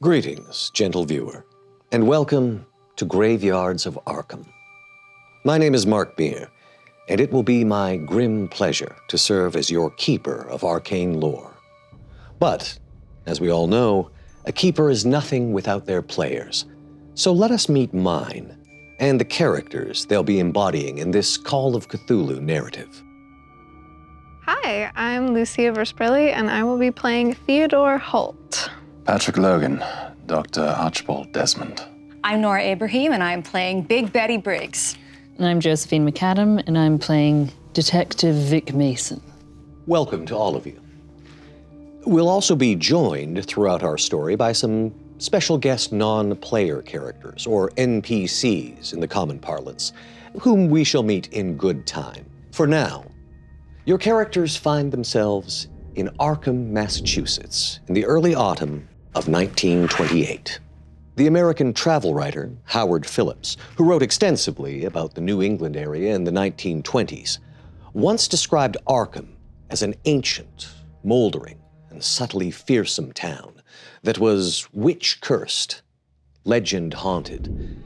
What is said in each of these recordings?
Greetings, gentle viewer, and welcome to Graveyards of Arkham. My name is Meer, and it will be my grim pleasure to serve as your keeper of arcane lore. But, as we all know, a keeper is nothing without their players. So let us meet mine and the characters they'll be embodying in this Call of Cthulhu narrative. Hi, I'm Lucia Versprille, and I will be playing Theodore Holt. Patrick Logan, Dr. Archibald Desmond. I'm Noura Ibrahim, and I'm playing Big Betty Briggs. And I'm Josephine McAdam, and I'm playing Detective Vic Mason. Welcome to all of you. We'll also be joined throughout our story by some special guest non-player characters, or NPCs in the common parlance, whom we shall meet in good time. For now, your characters find themselves in Arkham, Massachusetts, in the early autumn of 1928. The American travel writer, Howard Phillips, who wrote extensively about the New England area in the 1920s, once described Arkham as an ancient, moldering, and subtly fearsome town that was witch-cursed, legend-haunted,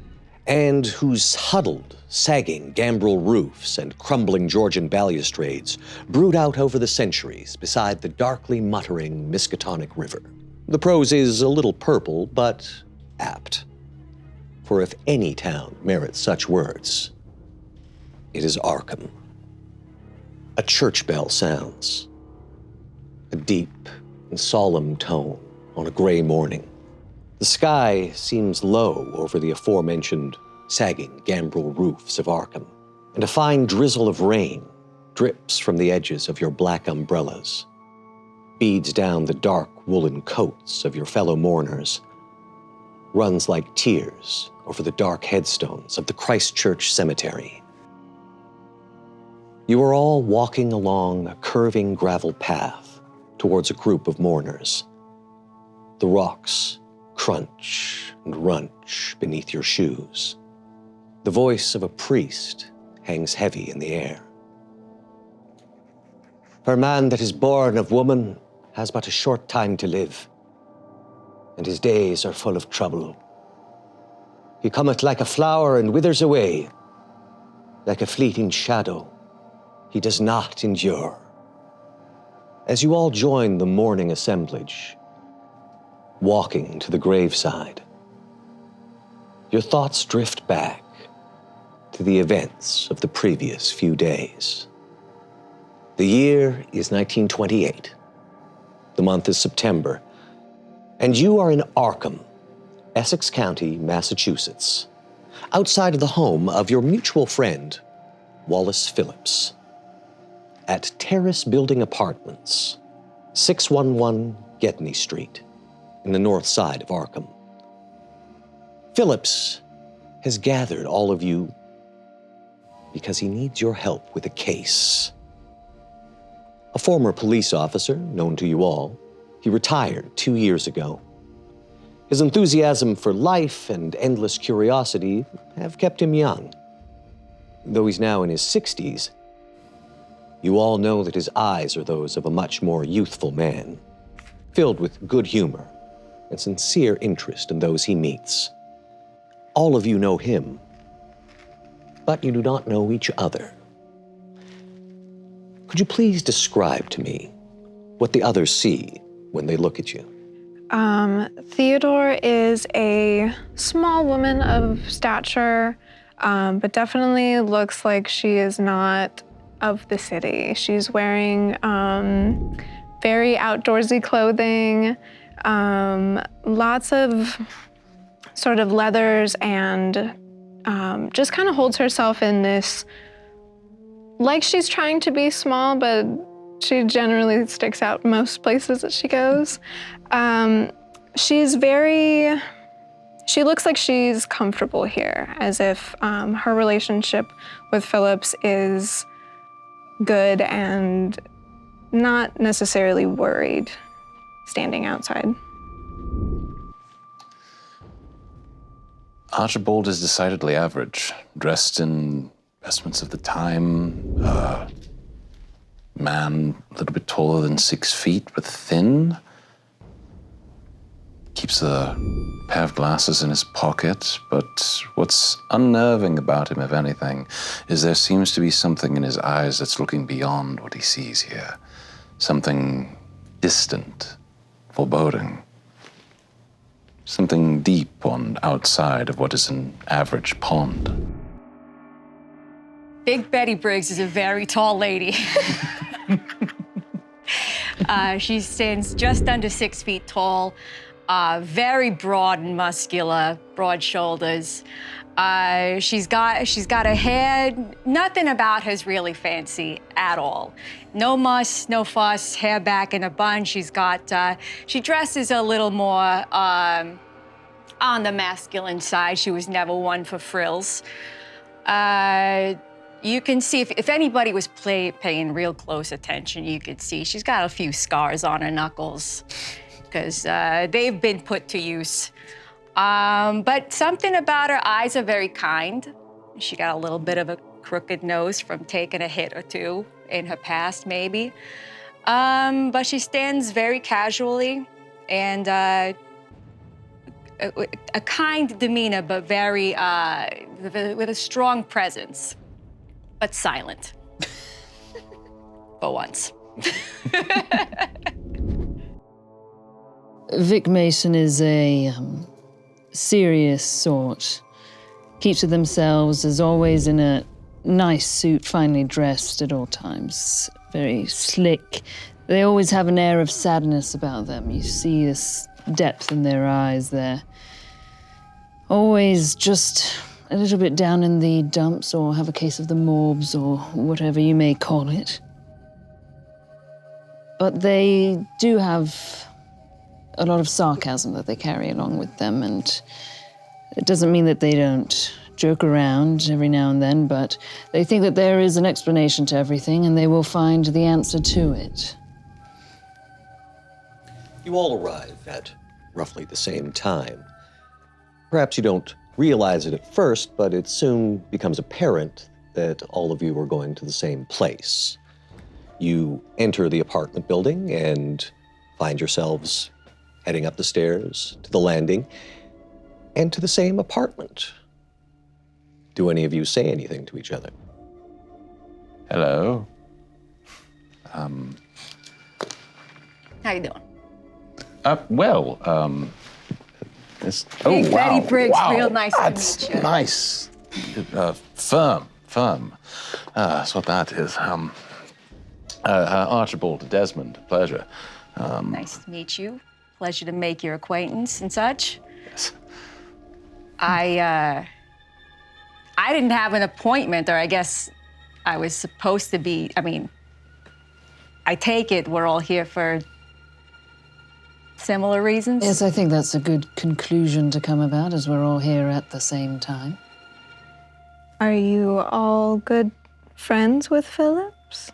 and whose huddled, sagging gambrel roofs and crumbling Georgian balustrades brood out over the centuries beside the darkly muttering Miskatonic River. The prose is a little purple, but apt. For if any town merits such words, it is Arkham. A church bell sounds, a deep and solemn tone on a gray morning. The sky seems low over the aforementioned sagging gambrel roofs of Arkham, and a fine drizzle of rain drips from the edges of your black umbrellas, beads down the dark woolen coats of your fellow mourners, runs like tears over the dark headstones of the Christ Church Cemetery. You are all walking along a curving gravel path towards a group of mourners. The rocks crunch and runch beneath your shoes. The voice of a priest hangs heavy in the air. For man that is born of woman has but a short time to live, and his days are full of trouble. He cometh like a flower and withers away, like a fleeting shadow. He does not endure. As you all join the mourning assemblage, walking to the graveside, your thoughts drift back to the events of the previous few days. The year is 1928. The month is September, and you are in Arkham, Essex County, Massachusetts, outside of the home of your mutual friend, Wallace Phillips, at Terrace Building Apartments, 611 Getney Street, in the north side of Arkham. Phillips has gathered all of you because he needs your help with a case. A former police officer, known to you all, he retired 2 years ago. His enthusiasm for life and endless curiosity have kept him young. Though he's now in his 60s, you all know that his eyes are those of a much more youthful man, filled with good humor and sincere interest in those he meets. All of you know him, but you do not know each other. Could you please describe to me what the others see when they look at you? Theodore is a small woman of stature, but definitely looks like she is not of the city. She's wearing very outdoorsy clothing, lots of sort of leathers, and just kind of holds herself in this, like she's trying to be small, but she generally sticks out most places that she goes. She looks like she's comfortable here, as if her relationship with Phillips is good and not necessarily worried standing outside. Archibald is decidedly average, dressed in vestments of the time, man a little bit taller than 6 feet, but thin. keeps a pair of glasses in his pocket, but what's unnerving about him, if anything, is there seems to be something in his eyes that's looking beyond what he sees here. Something distant, foreboding. Something deep on outside of what is an average pond. Big Betty Briggs is a very tall lady. She stands just under 6 feet tall, very broad and muscular, broad shoulders. She's got a hair, nothing about her is really fancy at all. No muss, no fuss, hair back in a bun. She dresses a little more on the masculine side. She was never one for frills. You can see, if anybody was paying real close attention, you could see she's got a few scars on her knuckles because they've been put to use. But something about her eyes are very kind. She got a little bit of a crooked nose from taking a hit or two in her past, maybe. But she stands very casually and a kind demeanor, but very, with a strong presence. But silent. For once. Vic Mason is a serious sort. Keeps to themselves, is always in a nice suit, finely dressed at all times. Very slick. They always have an air of sadness about them. You see this depth in their eyes. They're always just a little bit down in the dumps, or have a case of the morbs, or whatever you may call it. But they do have a lot of sarcasm that they carry along with them, and it doesn't mean that they don't joke around every now and then, but they think that there is an explanation to everything, and they will find the answer to it. You all arrive at roughly the same time. Perhaps you don't realize it at first, but it soon becomes apparent that all of you are going to the same place. You enter the apartment building and find yourselves heading up the stairs to the landing and to the same apartment. Do any of you say anything to each other? Hello. How you doing? Big Betty Briggs, wow. real nice That's to meet you. Nice. Firm. That's what that is. Archibald Desmond, pleasure. Nice to meet you. Pleasure to make your acquaintance and such. Yes. I didn't have an appointment, or I guess I was supposed to be. I mean, I take it we're all here for similar reasons? Yes, I think that's a good conclusion to come about, as we're all here at the same time. Are you all good friends with Phillips?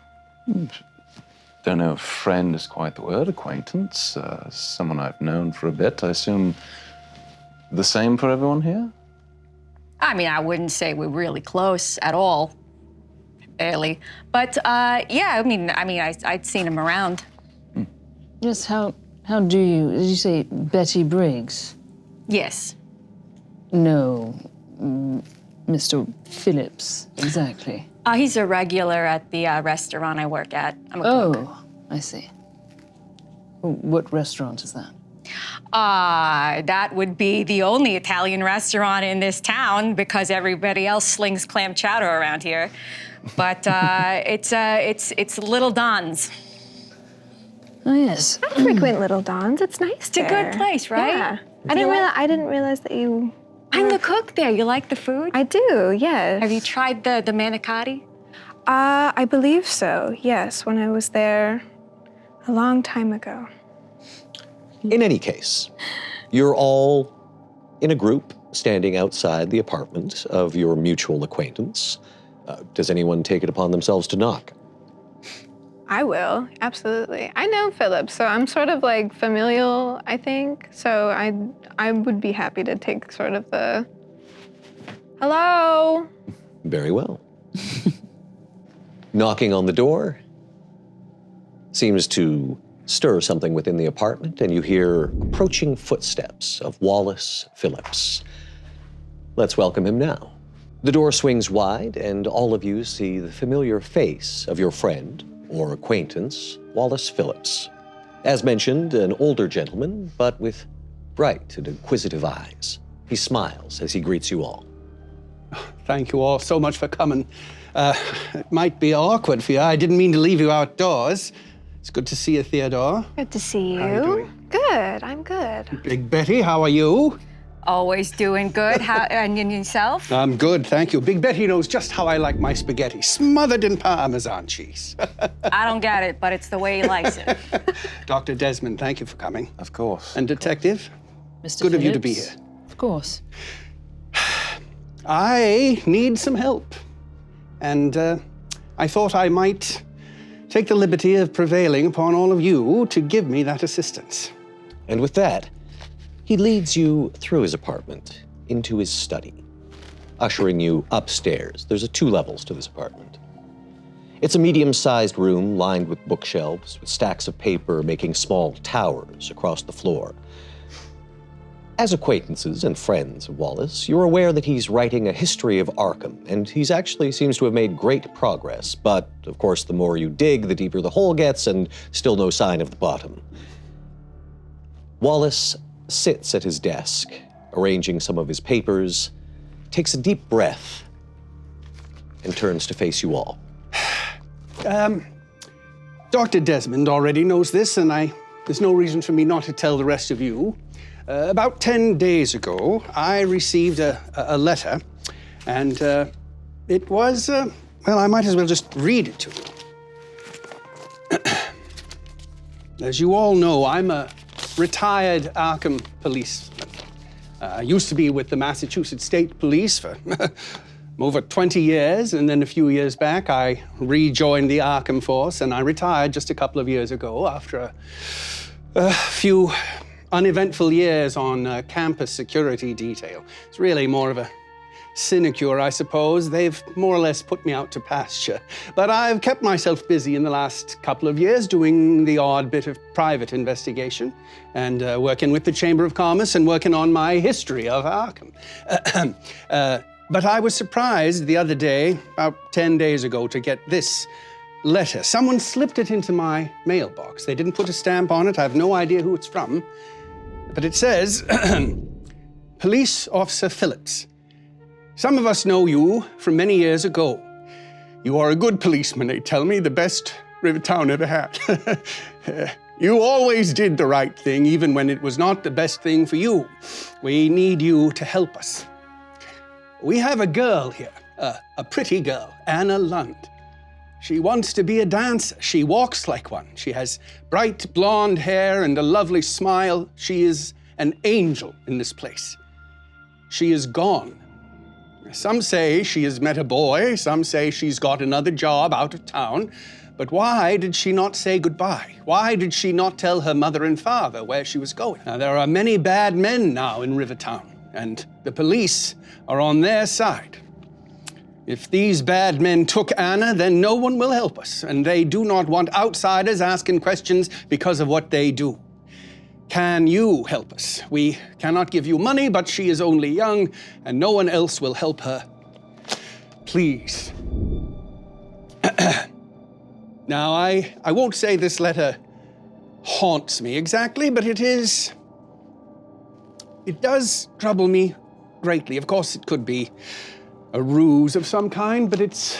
Don't know if friend is quite the word. Acquaintance. Someone I've known for a bit. I assume the same for everyone here? I mean, I wouldn't say we're really close at all. Barely. But yeah, I mean, I'd seen him around. Yes, how do you, did you say Betty Briggs? Yes. No, Mr. Phillips, exactly. He's a regular at the restaurant I work at. I'm a cook. Oh, I see. What restaurant is that? That would be the only Italian restaurant in this town because everybody else slings clam chowder around here. But it's Little Don's. Oh, yes. I frequent Little Don's. It's nice. It's a good place, right? Yeah. I didn't realize that you. I'm the cook there. You like the food? I do. Yes. Have you tried the manicotti? I believe so. Yes, when I was there a long time ago. In any case, you're all in a group standing outside the apartment of your mutual acquaintance. Does anyone take it upon themselves to knock? I will, absolutely. I know Philip, so I'm sort of like familial, I think. So I would be happy to take sort of the, hello? Very well. Knocking on the door seems to stir something within the apartment, and you hear approaching footsteps of Wallace Phillips. Let's welcome him now. The door swings wide, and all of you see the familiar face of your friend or acquaintance, Wallace Phillips. As mentioned, an older gentleman, but with bright and inquisitive eyes. He smiles as he greets you all. Thank you all so much for coming. It might be awkward for you. I didn't mean to leave you outdoors. It's good to see you, Theodore. Good to see you. How are you doing? Good, I'm good. Big Betty, how are you? Always doing good. And yourself? I'm good, thank you. Big Betty knows just how I like my spaghetti, smothered in Parmesan cheese. I don't get it, but it's the way he likes it. Dr. Desmond, thank you for coming. Of course. And Detective, Mr. good of you to Phillips? be here. Of course. I need some help. And I thought I might take the liberty of prevailing upon all of you to give me that assistance. And with that, he leads you through his apartment into his study, ushering you upstairs. There's 2 levels to this apartment. It's a medium-sized room lined with bookshelves, with stacks of paper making small towers across the floor. As acquaintances and friends of Wallace, you're aware that he's writing a history of Arkham, and he's actually seems to have made great progress. But, of course, the more you dig, the deeper the hole gets, and still no sign of the bottom. Wallace sits at his desk, arranging some of his papers, takes a deep breath, and turns to face you all. Dr. Desmond already knows this, and there's no reason for me not to tell the rest of you. About 10 days ago, I received a letter, and it was, well, I might as well just read it to you. As you all know, I'm a retired Arkham policeman. I used to be with the Massachusetts State Police for over 20 years, and then a few years back, I rejoined the Arkham force, and I retired just a couple of years ago after a few uneventful years on campus security detail. It's really more of a sinecure, I suppose. They've more or less put me out to pasture. But I've kept myself busy in the last couple of years doing the odd bit of private investigation and working with the Chamber of Commerce and working on my history of Arkham. But I was surprised the other day, about 10 days ago, to get this letter. Someone slipped it into my mailbox. They didn't put a stamp on it. I have no idea who it's from. But it says, Police Officer Phillips. Some of us know you from many years ago. You are a good policeman, they tell me, the best Rivertown ever had. You always did the right thing, even when it was not the best thing for you. We need you to help us. We have a girl here, a pretty girl, Anna Lund. She wants to be a dancer. She walks like one. She has bright blonde hair and a lovely smile. She is an angel in this place. She is gone. Some say she has met a boy. Some say she's got another job out of town. But why did she not say goodbye? Why did she not tell her mother and father where she was going? Now, there are many bad men now in Rivertown, and the police are on their side. If these bad men took Anna, then no one will help us, and they do not want outsiders asking questions because of what they do. Can you help us? We cannot give you money, but she is only young, and no one else will help her. Please. Now, I won't say this letter haunts me exactly, but it does trouble me greatly. Of course, it could be a ruse of some kind, but it's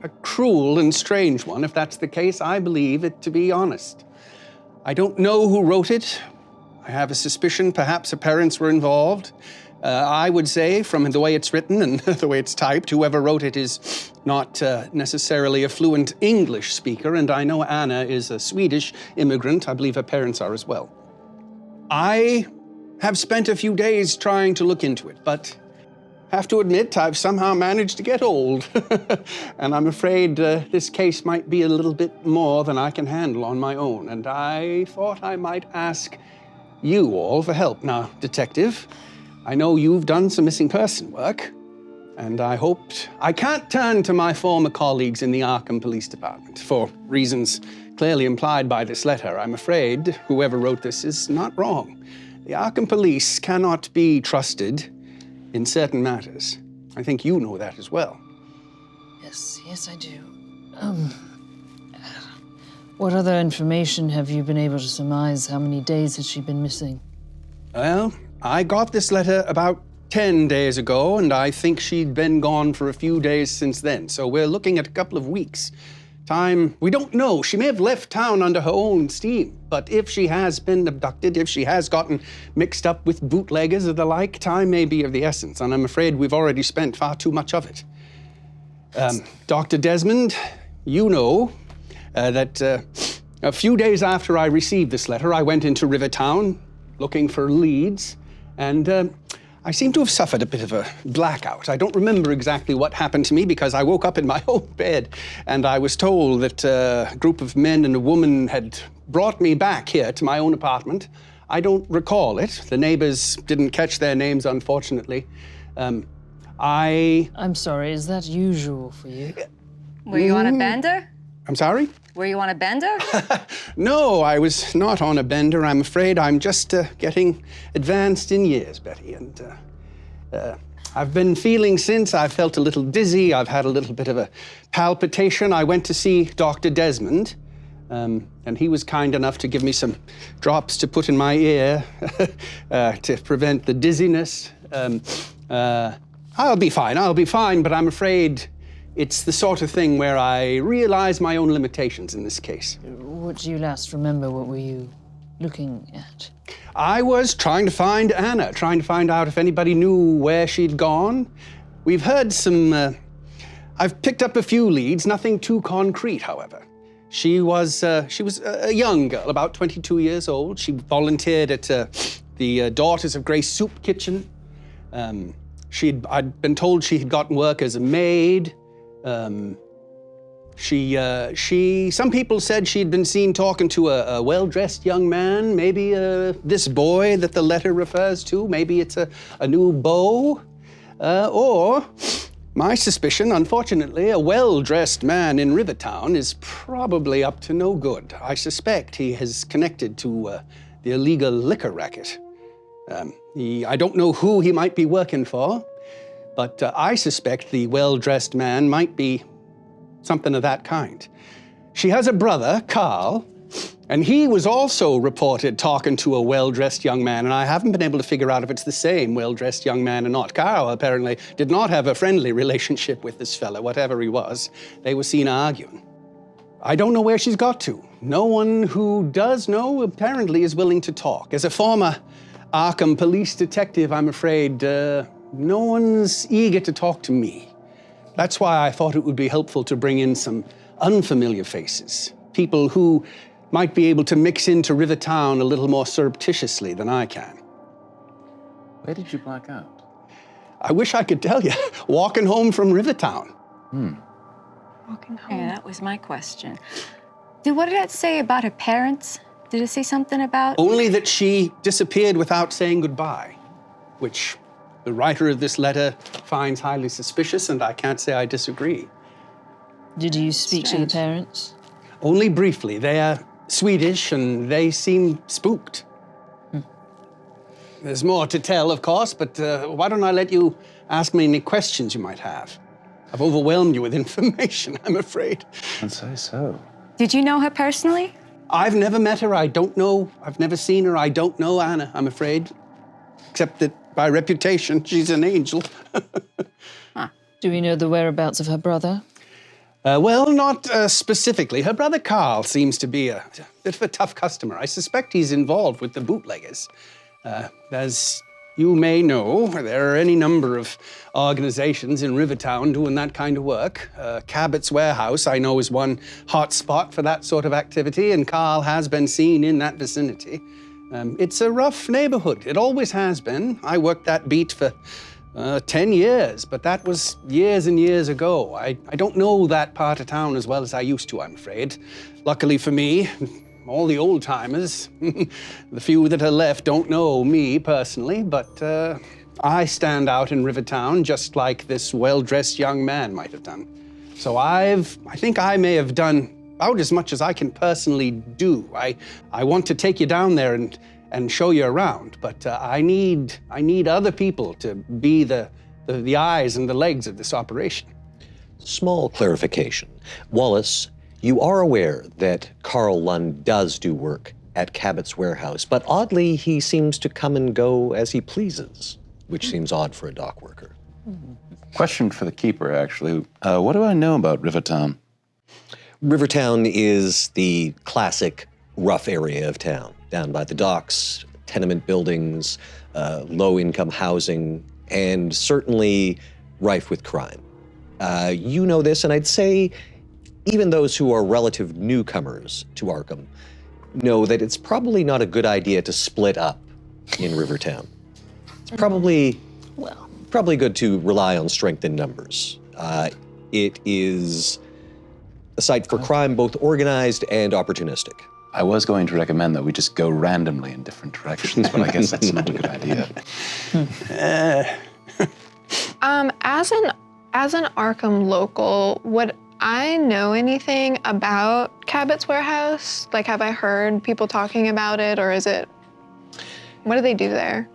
a cruel and strange one. If that's the case, I believe it to be honest. I don't know who wrote it. I have a suspicion perhaps her parents were involved. I would say, from the way it's written and the way it's typed, whoever wrote it is not necessarily a fluent English speaker, and I know Anna is a Swedish immigrant. I believe her parents are as well. I have spent a few days trying to look into it, but have to admit I've somehow managed to get old. And I'm afraid this case might be a little bit more than I can handle on my own, and I thought I might ask you all for help. Now, Detective, I know you've done some missing person work, and I can't turn to my former colleagues in the Arkham Police Department for reasons clearly implied by this letter, I'm afraid whoever wrote this is not wrong. The Arkham police cannot be trusted in certain matters. I think you know that as well. Yes, I do. What other information have you been able to surmise? How many days has she been missing? Well, I got this letter about 10 days ago, and I think she'd been gone for a few days since then. So we're looking at a couple of weeks. Time, we don't know. She may have left town under her own steam. But if she has been abducted, if she has gotten mixed up with bootleggers or the like, time may be of the essence. And I'm afraid we've already spent far too much of it. Dr. Desmond, you know that a few days after I received this letter, I went into Rivertown looking for leads, and I seem to have suffered a bit of a blackout. I don't remember exactly what happened to me because I woke up in my own bed and I was told that a group of men and a woman had brought me back here to my own apartment. I don't recall it. The neighbors didn't catch their names, unfortunately. I'm sorry, is that usual for you? Were you on a bender? I'm sorry? Were you on a bender? No, I was not on a bender. I'm afraid I'm just getting advanced in years, Betty. And I've been feeling since. I've felt a little dizzy. I've had a little bit of a palpitation. I went to see Dr. Desmond, and he was kind enough to give me some drops to put in my ear to prevent the dizziness. I'll be fine, but I'm afraid it's the sort of thing where I realize my own limitations in this case. What do you last remember? What were you looking at? I was trying to find Anna, trying to find out if anybody knew where she'd gone. We've heard some, I've picked up a few leads, nothing too concrete, however. She was a young girl, about 22 years old. She volunteered at the Daughters of Grace Soup Kitchen. I'd been told she had gotten work as a maid. Some people said she'd been seen talking to a well-dressed young man, maybe this boy that the letter refers to, maybe it's a new beau, or my suspicion, unfortunately, a well-dressed man in Rivertown is probably up to no good. I suspect he is connected to the illegal liquor racket. I don't know who he might be working for, but I suspect the well-dressed man might be something of that kind. She has a brother, Carl, and he was also reported talking to a well-dressed young man, and I haven't been able to figure out if it's the same well-dressed young man or not. Carl apparently did not have a friendly relationship with this fella, whatever he was. They were seen arguing. I don't know where she's got to. No one who does know apparently is willing to talk. As a former Arkham police detective, I'm afraid no one's eager to talk to me. That's why I thought it would be helpful to bring in some unfamiliar faces, people who might be able to mix into Rivertown a little more surreptitiously than I can. Where did you black out? I wish I could tell you. Walking home from Rivertown. Walking home. Yeah, that was my question. What did that say about her parents? Did it say something about? Only that she disappeared without saying goodbye, which the writer of this letter finds highly suspicious, and I can't say I disagree. Did you speak to the parents? Only briefly. They are Swedish, and they seem spooked. There's more to tell, of course, but why don't I let you ask me any questions you might have? I've overwhelmed you with information, I'm afraid. I'd say so. Did you know her personally? I've never met her. I don't know. I've never seen her. I don't know Anna, I'm afraid. Except that by reputation, she's an angel. Do we know the whereabouts of her brother? Well, not specifically. Her brother Carl seems to be a bit of a tough customer. I suspect he's involved with the bootleggers. As you may know, there are any number of organizations in Rivertown doing that kind of work. Cabot's Warehouse, I know, is one hot spot for that sort of activity, and Carl has been seen in that vicinity. It's a rough neighborhood. It always has been. I worked that beat for 10 years, but that was years and years ago. I don't know that part of town as well as I used to, I'm afraid. Luckily for me, all the old-timers, the few that are left, don't know me personally, but I stand out in Rivertown just like this well-dressed young man might have done. So I think I may have done about as much as I can personally do. I want to take you down there and show you around, but I need other people to be the eyes and the legs of this operation. Small clarification. Wallace, you are aware that Carl Lund does do work at Cabot's warehouse, but oddly, he seems to come and go as he pleases, which seems odd for a dock worker. Question for the keeper, actually. What do I know about Rivertown? Rivertown is the classic rough area of town, down by the docks, tenement buildings, low-income housing, and certainly rife with crime. You know this, and I'd say even those who are relative newcomers to Arkham know that it's probably not a good idea to split up in Rivertown. It's probably good to rely on strength in numbers. It is a site for crime, both organized and opportunistic. I was going to recommend that we just go randomly in different directions, but I guess that's not a good idea. As an Arkham local, would I know anything about Cabot's warehouse? Like, have I heard people talking about it, or what do they do there?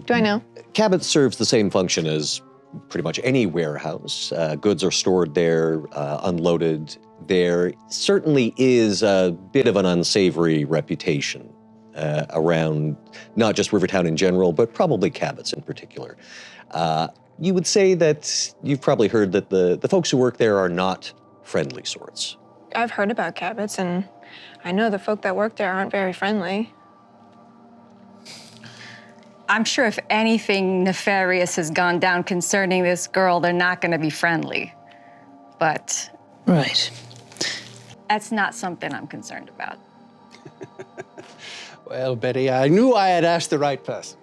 Do I know? Cabot serves the same function as pretty much any warehouse. Goods are stored there, unloaded. There certainly is a bit of an unsavory reputation around not just Rivertown in general, but probably Cabot's in particular. You would say that you've probably heard that the folks who work there are not friendly sorts. I've heard about Cabot's, and I know the folk that work there aren't very friendly. I'm sure if anything nefarious has gone down concerning this girl, they're not going to be friendly. But Right. that's not something I'm concerned about. Well, Betty, I knew I had asked the right person.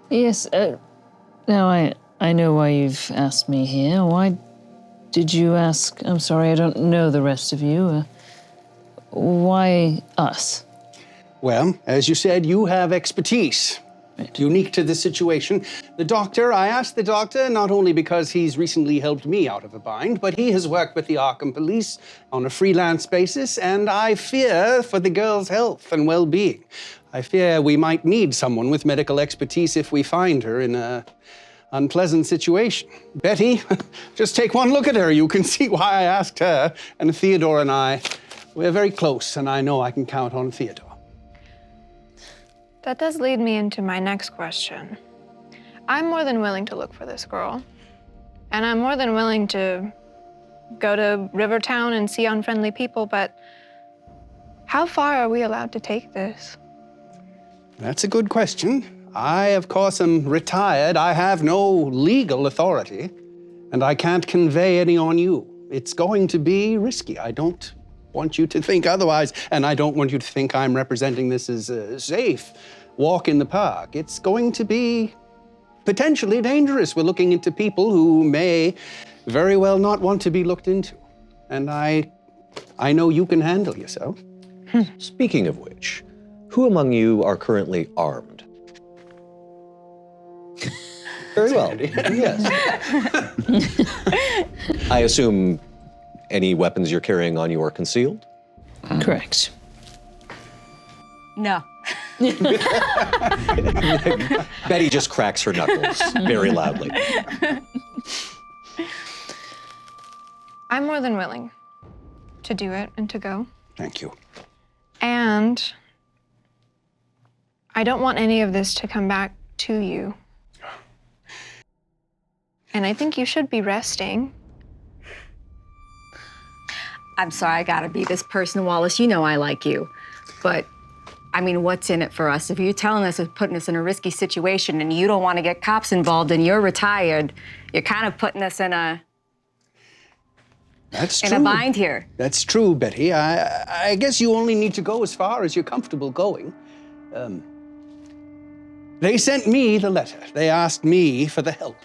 Yes, now I know why you've asked me here. Why did you ask? I'm sorry, I don't know the rest of you. Why us? Well, as you said, you have expertise. Unique to the situation. I asked the doctor not only because he's recently helped me out of a bind, but he has worked with the Arkham police on a freelance basis, and I fear for the girl's health and well-being. I fear we might need someone with medical expertise if we find her in an unpleasant situation. Betty, just take one look at her. You can see why I asked her. And Theodore and I, we're very close, and I know I can count on Theodore. That does lead me into my next question. I'm more than willing to look for this girl. And I'm more than willing to go to Rivertown and see unfriendly people, but how far are we allowed to take this? That's a good question. I, of course, am retired. I have no legal authority, and I can't convey any on you. It's going to be risky. I don't want you to think otherwise, and I don't want you to think I'm representing this as a safe walk in the park. It's going to be potentially dangerous. We're looking into people who may very well not want to be looked into. And I know you can handle yourself. Speaking of which, who among you are currently armed? Very well, yes. I assume any weapons you're carrying on you are concealed? Correct. No. Betty just cracks her knuckles very loudly. I'm more than willing to do it and to go. Thank you. And I don't want any of this to come back to you. And I think you should be resting. I'm sorry, I gotta be this person, Wallace. You know I like you. But, I mean, what's in it for us? If you're telling us it's putting us in a risky situation and you don't want to get cops involved and you're retired, you're kind of putting us in a bind here. That's true, Betty. I guess you only need to go as far as you're comfortable going. They sent me the letter. They asked me for the help.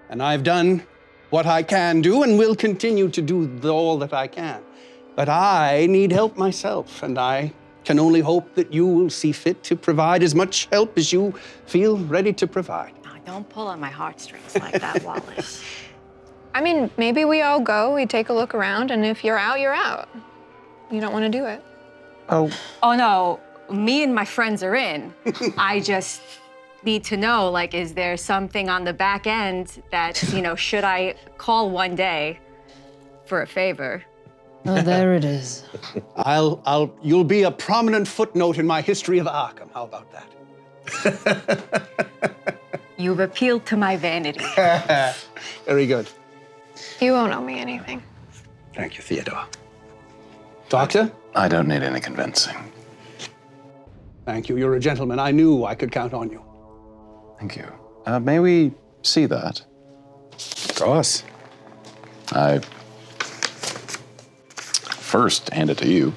And I've done what I can do and will continue to do all that I can. But I need help myself, and I can only hope that you will see fit to provide as much help as you feel ready to provide. Oh, don't pull on my heartstrings like that, Wallace. I mean, maybe we all go, we take a look around, and if you're out, you're out. You don't want to do it. Oh, Oh no, me and my friends are in. I just need to know, like, is there something on the back end that, should I call one day for a favor? Oh, there it is. You'll be a prominent footnote in my history of Arkham. How about that? You've appealed to my vanity. Very good. You won't owe me anything. Thank you, Theodore. Doctor? I don't need any convincing. Thank you. You're a gentleman. I knew I could count on you. Thank you. May we see that? Of course. I first hand it to you.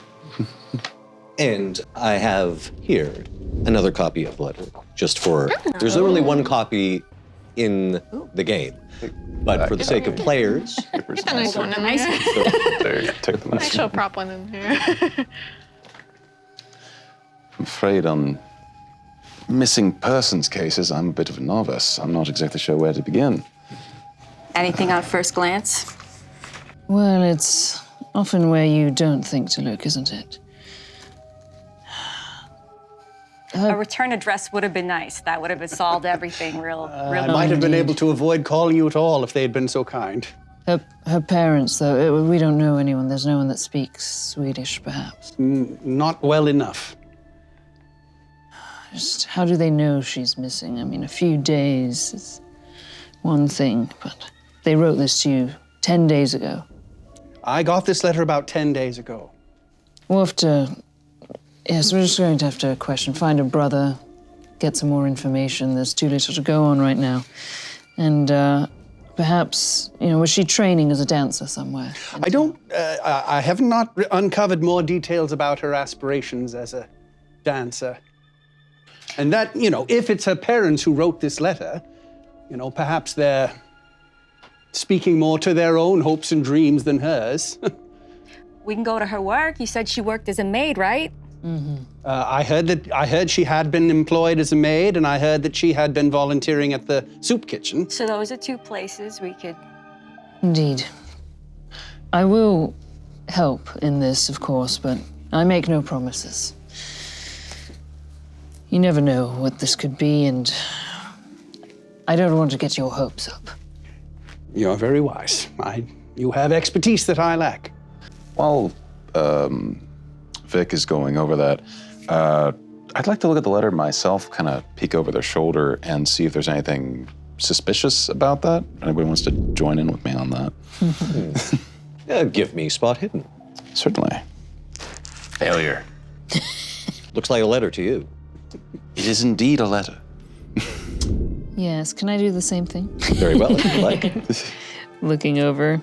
And I have here another copy of the letter, just for, there's only one copy in the game. But for the sake of players, It's a nice one in there. So, there, take the Nice message. little prop one in here. I'm afraid on missing persons cases, I'm a bit of a novice. I'm not exactly sure where to begin. Anything on first glance? Well, it's often where you don't think to look, isn't it? A return address would have been nice. That would have solved everything real I might have been able to avoid calling you at all if they had been so kind. Her parents, though, we don't know anyone. There's no one that speaks Swedish, perhaps. Not well enough. Just how do they know she's missing? I mean, a few days is one thing, but they wrote this to you 10 days ago. I got this letter about 10 days ago. We'll have to... Yes, we're just going to have to find a brother, get some more information. There's too little to go on right now. And perhaps, was she training as a dancer somewhere? I have not uncovered more details about her aspirations as a dancer. And that, if it's her parents who wrote this letter, perhaps they're speaking more to their own hopes and dreams than hers. We can go to her work. You said she worked as a maid, right? Mm-hmm. I heard she had been employed as a maid, and I heard that she had been volunteering at the soup kitchen. So those are two places we could... Indeed. I will help in this, of course, but I make no promises. You never know what this could be, and I don't want to get your hopes up. You're very wise. You have expertise that I lack. While Vic is going over that, I'd like to look at the letter myself, kind of peek over their shoulder and see if there's anything suspicious about that. Anybody wants to join in with me on that? give me spot hidden. Certainly. Failure. Looks like a letter to you. It is indeed a letter. Yes, can I do the same thing? Very well, if you like. Looking over.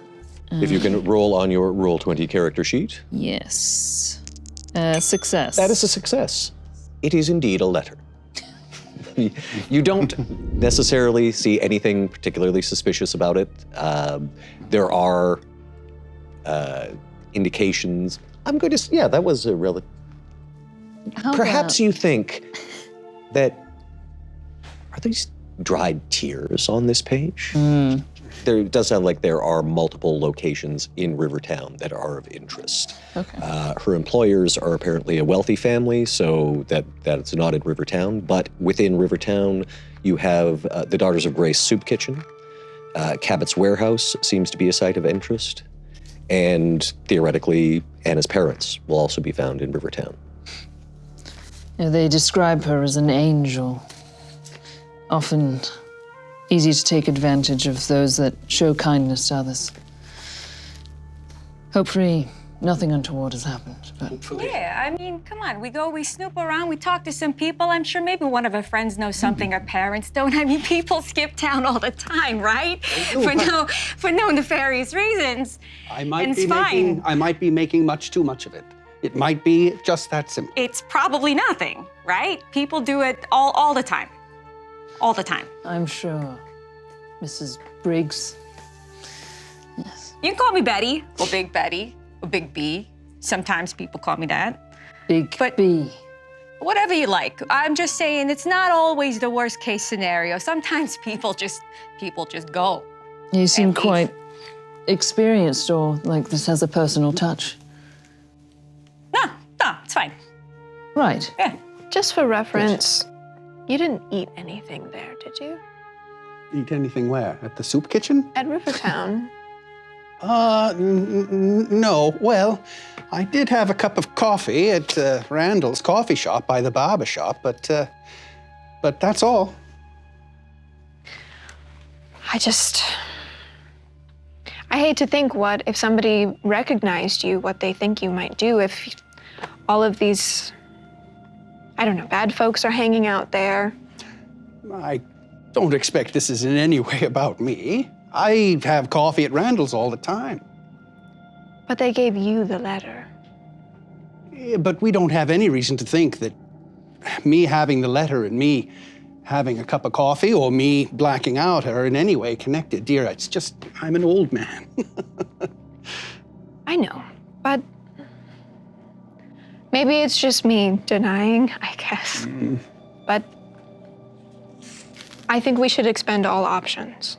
If you can roll on your Roll20 character sheet. Yes. Success. That is a success. It is indeed a letter. You don't necessarily see anything particularly suspicious about it. There are indications. I'm going to, that was a relative. Perhaps you think that, are these dried tears on this page? There does sound like there are multiple locations in Rivertown that are of interest. Okay. Her employers are apparently a wealthy family, so that's not in Rivertown. But within Rivertown, you have the Daughters of Grace Soup Kitchen. Cabot's Warehouse seems to be a site of interest. And theoretically, Anna's parents will also be found in Rivertown. They describe her as an angel. Often easy to take advantage of those that show kindness to others. Hopefully, nothing untoward has happened, but... Yeah, I mean, come on. We snoop around, we talk to some people. I'm sure maybe one of her friends knows something our parents don't. I mean, people skip town all the time, right? For no nefarious reasons. I might be making much too much of it. It might be just that simple. It's probably nothing, right? People do it all the time. All the time. I'm sure. Mrs. Briggs. Yes. You can call me Betty, or Big Betty, or Big B. Sometimes people call me that. Big But- B. Whatever you like. I'm just saying it's not always the worst case scenario. Sometimes people just go. You seem And leave. quite experienced or like this has a personal touch? No, it's fine. Right. Yeah. Just for reference, you didn't eat anything there, did you? Eat anything where? At the soup kitchen? At Rivertown. No. Well, I did have a cup of coffee at Randall's coffee shop by the barber shop, but that's all. I hate to think what if somebody recognized you, what they think you might do if all of these, I don't know, bad folks are hanging out there. I don't expect this is in any way about me. I have coffee at Randall's all the time. But they gave you the letter. Yeah, but we don't have any reason to think that me having the letter and me having a cup of coffee or me blacking out are in any way connected, dear. It's just, I'm an old man. I know, but maybe it's just me denying, I guess. But I think we should expend all options,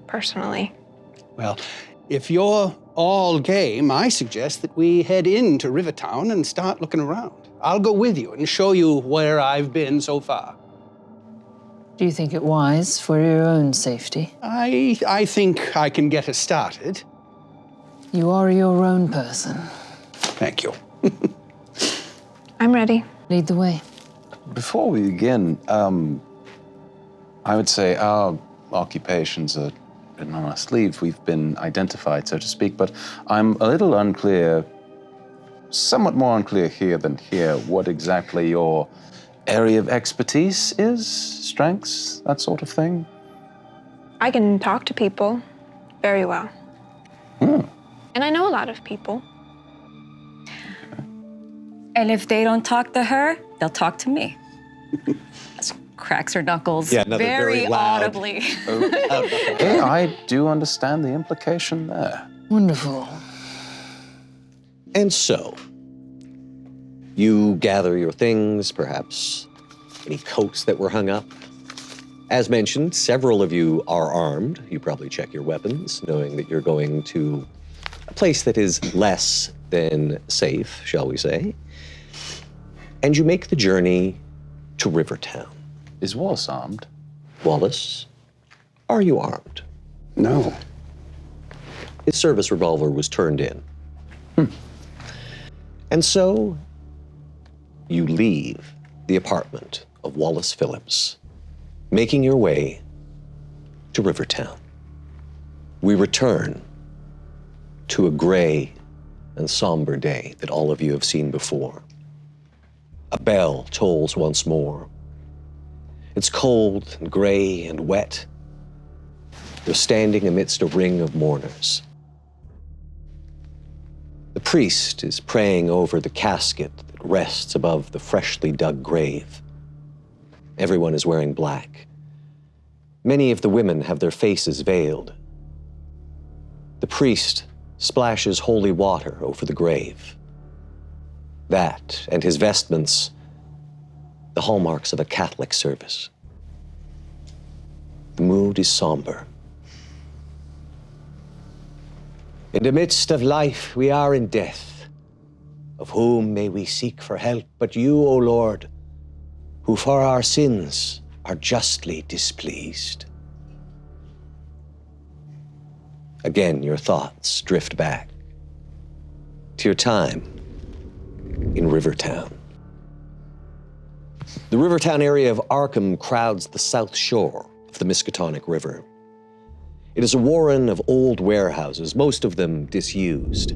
personally. Well, if you're all game, I suggest that we head into Rivertown and start looking around. I'll go with you and show you where I've been so far. Do you think it wise for your own safety? I think I can get us started. You are your own person. Thank you. I'm ready. Lead the way. Before we begin, I would say our occupations are written on our sleeve. We've been identified, so to speak, but I'm a little unclear, somewhat more unclear here than here, what exactly your area of expertise is, strengths, that sort of thing. I can talk to people very well. And I know a lot of people. And if they don't talk to her, they'll talk to me. Cracks her knuckles very loud. audibly. Okay, I do understand the implication there. Wonderful. And so, you gather your things, perhaps any coats that were hung up. As mentioned, several of you are armed. You probably check your weapons, knowing that you're going to a place that is less than safe, shall we say. And you make the journey to Rivertown. Is Wallace armed? Wallace, are you armed? No. His service revolver was turned in. And so, you leave the apartment of Wallace Phillips, making your way to Rivertown. We return to a gray and somber day that all of you have seen before. A bell tolls once more. It's cold and gray and wet. You're standing amidst a ring of mourners. The priest is praying over the casket that rests above the freshly dug grave. Everyone is wearing black. Many of the women have their faces veiled. The priest splashes holy water over the grave. That and his vestments, the hallmarks of a Catholic service. The mood is somber. In the midst of life, we are in death. Of whom may we seek for help but you, O Lord, who for our sins are justly displeased. Again, your thoughts drift back to your time in Rivertown. The Rivertown area of Arkham crowds the south shore of the Miskatonic River. It is a warren of old warehouses, most of them disused,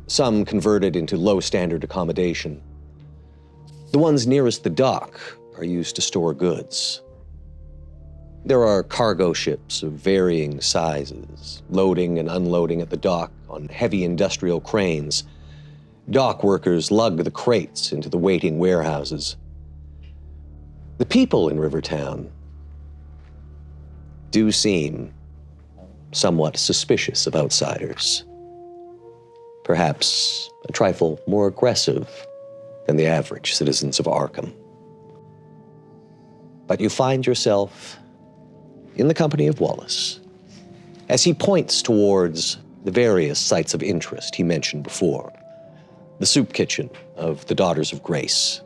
some converted into low-standard accommodation. The ones nearest the dock are used to store goods. There are cargo ships of varying sizes, loading and unloading at the dock on heavy industrial cranes. Dock workers lug the crates into the waiting warehouses. The people in Rivertown do seem somewhat suspicious of outsiders. Perhaps a trifle more aggressive than the average citizens of Arkham. But you find yourself in the company of Wallace as he points towards the various sites of interest he mentioned before. The soup kitchen of the Daughters of Grace,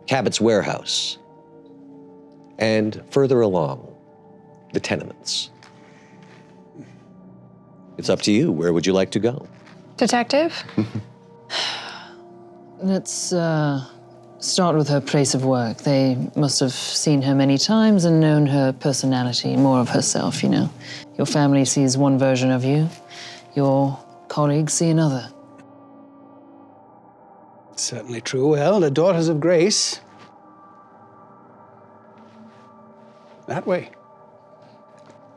Cabot's warehouse, and further along, the tenements. It's up to you. Where would you like to go? Detective? Let's start with her place of work. They must have seen her many times and known her personality, more of herself, you know. Your family sees one version of you. Your colleagues see another. Certainly true. Well, the Daughters of Grace. That way.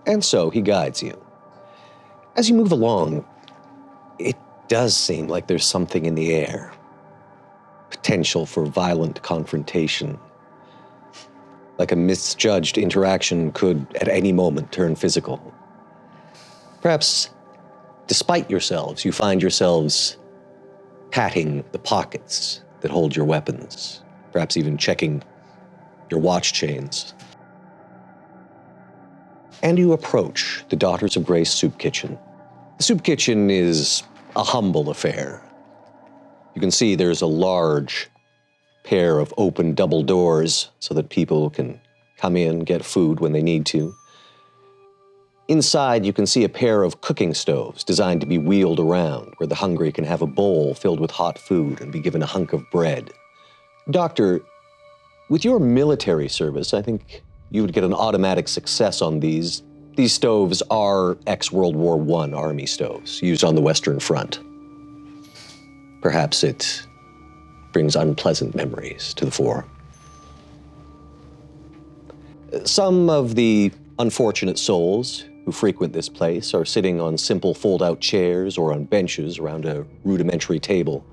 And so he guides you. As you move along, it does seem like there's something in the air. Potential for violent confrontation. Like a misjudged interaction could at any moment turn physical. Perhaps, despite yourselves, you find yourselves patting the pockets that hold your weapons, perhaps even checking your watch chains. And you approach the Daughters of Grace soup kitchen. The soup kitchen is a humble affair. You can see there's a large pair of open double doors so that people can come in, get food when they need to. Inside, you can see a pair of cooking stoves designed to be wheeled around, where the hungry can have a bowl filled with hot food and be given a hunk of bread. Doctor, with your military service, I think you would get an automatic success on these. These stoves are ex-World War I Army stoves, used on the Western Front. Perhaps it brings unpleasant memories to the fore. Some of the unfortunate souls who frequent this place are sitting on simple fold-out chairs or on benches around a rudimentary table.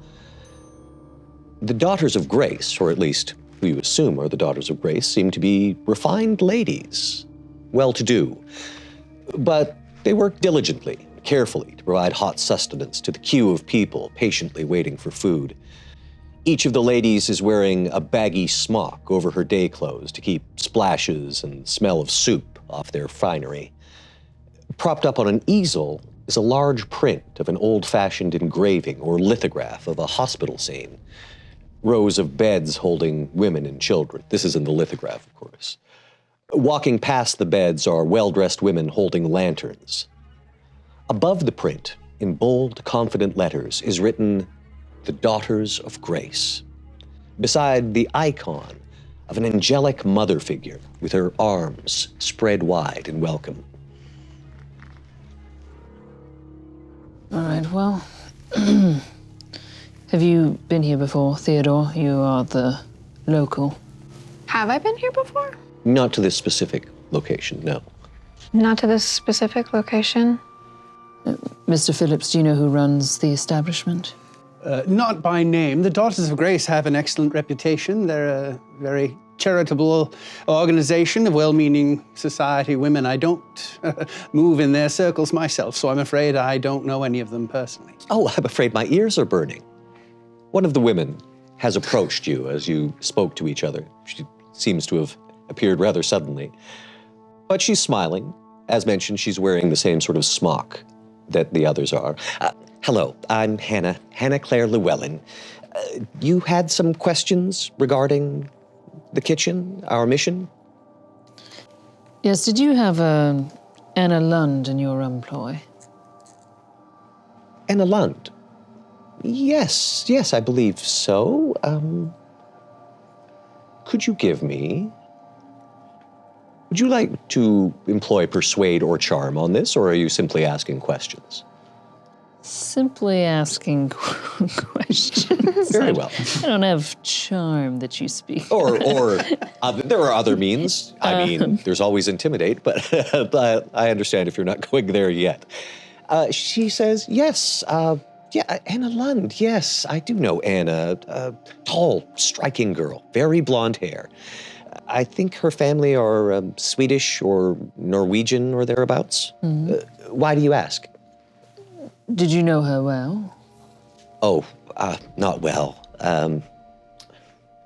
The Daughters of Grace, or at least who you assume are the Daughters of Grace, seem to be refined ladies, well-to-do. But they work diligently, carefully, to provide hot sustenance to the queue of people patiently waiting for food. Each of the ladies is wearing a baggy smock over her day clothes to keep splashes and smell of soup off their finery. Propped up on an easel is a large print of an old-fashioned engraving or lithograph of a hospital scene. Rows of beds holding women and children. This is in the lithograph, of course. Walking past the beds are well-dressed women holding lanterns. Above the print, in bold, confident letters, is written, "The Daughters of Grace," beside the icon of an angelic mother figure with her arms spread wide in welcome. All right, well, have you been here before, Theodore? You are the local. Have I been here before? Not to this specific location, no. Not to this specific location. Mr. Phillips, do you know who runs the establishment? Not by name. The Daughters of Grace have an excellent reputation. They're a very charitable organization of well-meaning society women. I don't move in their circles myself, so I'm afraid I don't know any of them personally. Oh, I'm afraid my ears are burning. One of the women has approached you as you spoke to each other. She seems to have appeared rather suddenly. But she's smiling. As mentioned, she's wearing the same sort of smock that the others are. Hello, I'm Hannah Claire Llewellyn. You had some questions regarding the kitchen, our mission? Yes, did you have Anna Lund in your employ? Anna Lund? Yes, I believe so. Could you give me... Would you like to employ persuade or charm on this, or are you simply asking questions? Simply asking questions. Very well. I don't have charm that you speak. Or there are other means. I mean, there's always intimidate, but I understand if you're not going there yet. She says, yes, Anna Lund, yes, I do know Anna. Tall, striking girl, very blonde hair. I think her family are Swedish or Norwegian or thereabouts. Mm-hmm. Why do you ask? Did you know her well? Oh, not well.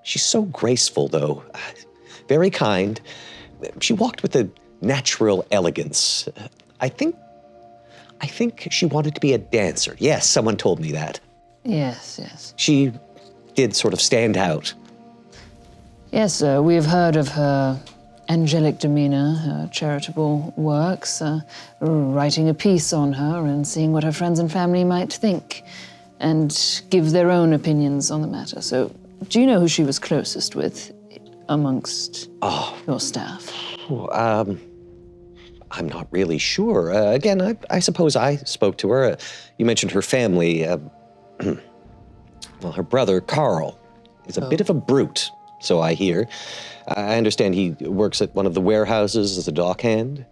She's so graceful, though. Very kind. She walked with a natural elegance. I think I think she wanted to be a dancer. Yes, someone told me that. Yes. She did sort of stand out. Yes, we have heard of her angelic demeanor, her charitable works, writing a piece on her and seeing what her friends and family might think and give their own opinions on the matter. So, do you know who she was closest with amongst your staff? I'm not really sure. Again, I suppose I spoke to her. You mentioned her family. Well, her brother, Carl, is a bit of a brute, so I hear. I understand he works at one of the warehouses as a dockhand.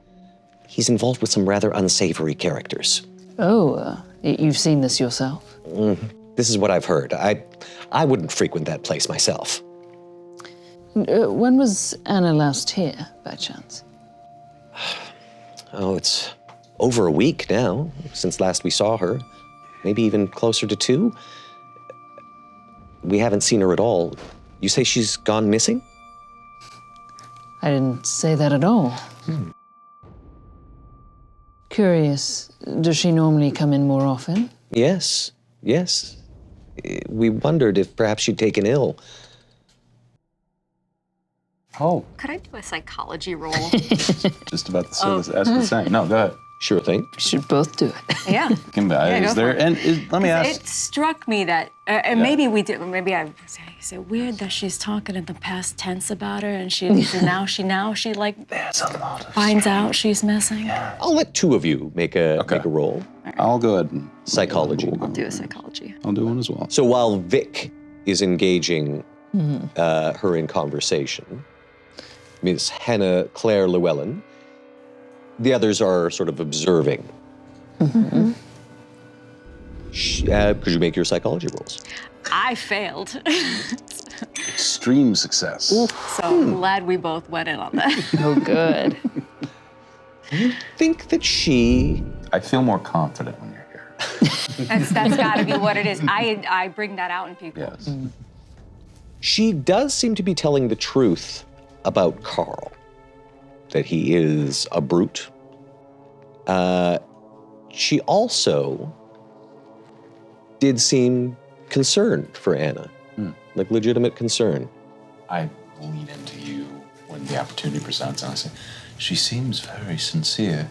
He's involved with some rather unsavory characters. Oh, you've seen this yourself? This is what I've heard. I wouldn't frequent that place myself. When was Anna last here, by chance? Oh, it's over a week now, since last we saw her. Maybe even closer to 2. We haven't seen her at all. You say she's gone missing? I didn't say that at all. Curious, does she normally come in more often? Yes. We wondered if perhaps she'd taken ill. Oh, Could I do a psychology roll? just about to say this. Ask the same. No, go ahead. Sure thing. We should both do it. Yeah. Kimba, go is there? for it. And let me ask. It struck me that, and maybe we did. Maybe I say, is it weird that she's talking in the past tense about her, and now she like There's a lot of finds out she's missing. I'll let 2 of you make a roll. I'll go ahead and Psychology. I'll do a psychology. I'll do one as well. So while Vic is engaging her in conversation, Miss Hannah Claire Llewellyn, the others are sort of observing. Could you make your psychology rolls? I failed. Extreme success. So I'm glad we both went in on that. Oh, good. Think that she... I feel more confident when you're here. That's got to be what it is. I bring that out in people. Yes. She does seem to be telling the truth about Carl, that he is a brute. She also did seem concerned for Anna, like legitimate concern. I lean into you when the opportunity presents, and I say, she seems very sincere.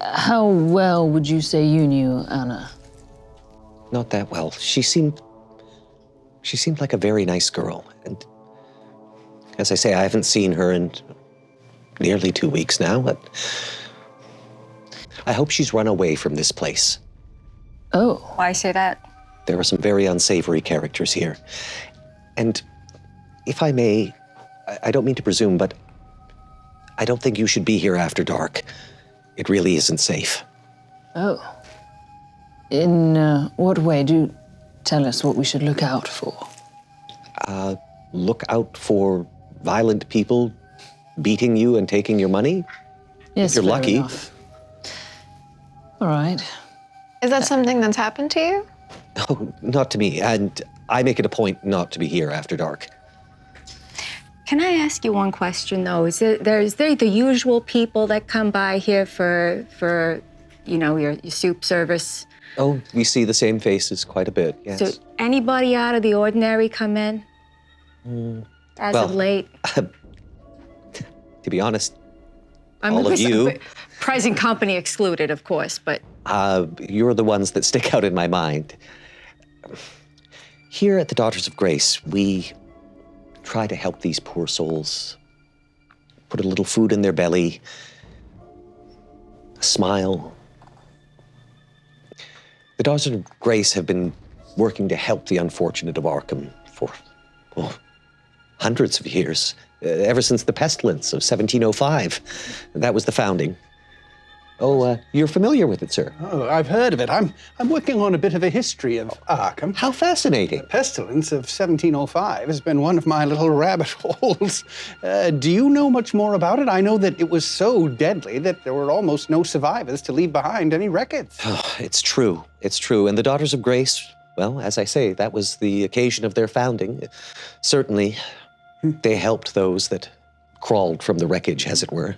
How well would you say you knew Anna? Not that well. She seemed like a very nice girl. And as I say, I haven't seen her in nearly 2 weeks now, but I hope she's run away from this place. Oh. Why say that? There are some very unsavory characters here. And if I may, I don't mean to presume, but I don't think you should be here after dark. It really isn't safe. Oh. In what way? Do tell us what we should look out for. Look out for violent people beating you and taking your money. Yes, if you're fair lucky. enough. All right. Is that something that's happened to you? Oh, not to me. And I make it a point not to be here after dark. Can I ask you one question though? Is there the usual people that come by here for your soup service? Oh, we see the same faces quite a bit, yes. So anybody out of the ordinary come in? As of late? To be honest, I all of you. Present company excluded, of course, but... You're the ones that stick out in my mind. Here at the Daughters of Grace, we try to help these poor souls. Put a little food in their belly, a smile. The Daughters of Grace have been working to help the unfortunate of Arkham for, hundreds of years, ever since the pestilence of 1705. That was the founding. Oh, you're familiar with it, sir? Oh, I've heard of it. I'm working on a bit of a history of Arkham. How fascinating. The pestilence of 1705 has been one of my little rabbit holes. Do you know much more about it? I know that it was so deadly that there were almost no survivors to leave behind any records. Oh, it's true. It's true. And the Daughters of Grace, well, as I say, that was the occasion of their founding. Certainly, they helped those that crawled from the wreckage, as it were.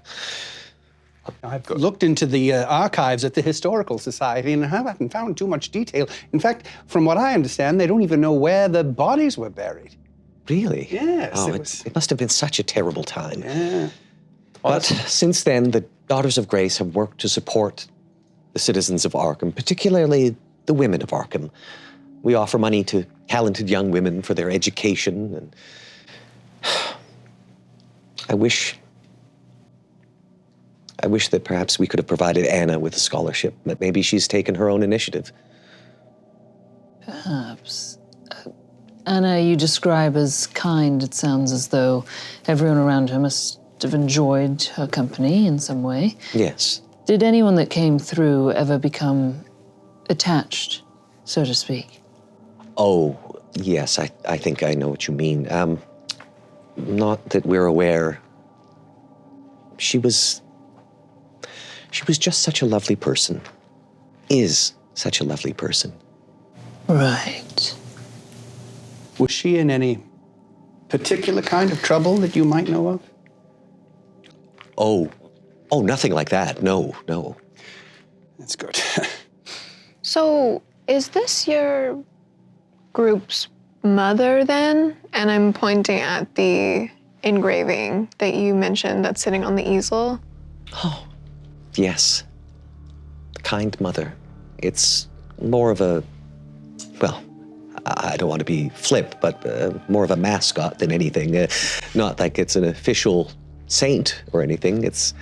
I've looked into the archives at the Historical Society and I haven't found too much detail. In fact, from what I understand, they don't even know where the bodies were buried. Really? Yes. Oh, it must have been such a terrible time. Yeah. But since then, the Daughters of Grace have worked to support the citizens of Arkham, particularly the women of Arkham. We offer money to talented young women for their education, and I wish that perhaps we could have provided Anna with a scholarship, but maybe she's taken her own initiative. Perhaps. Anna, you describe as kind. It sounds as though everyone around her must have enjoyed her company in some way. Yes. Did anyone that came through ever become attached, so to speak? Oh, yes, I think I know what you mean. Not that we're aware. She was just such a lovely person. Is such a lovely person. Right. Was she in any particular kind of trouble that you might know of? Oh, nothing like that. No. That's good. So, is this your group's mother then? And I'm pointing at the engraving that you mentioned that's sitting on the easel. Oh, yes. Kind mother. It's more of a, well, I don't want to be flip, but more of a mascot than anything. Not like it's an official saint or anything. It's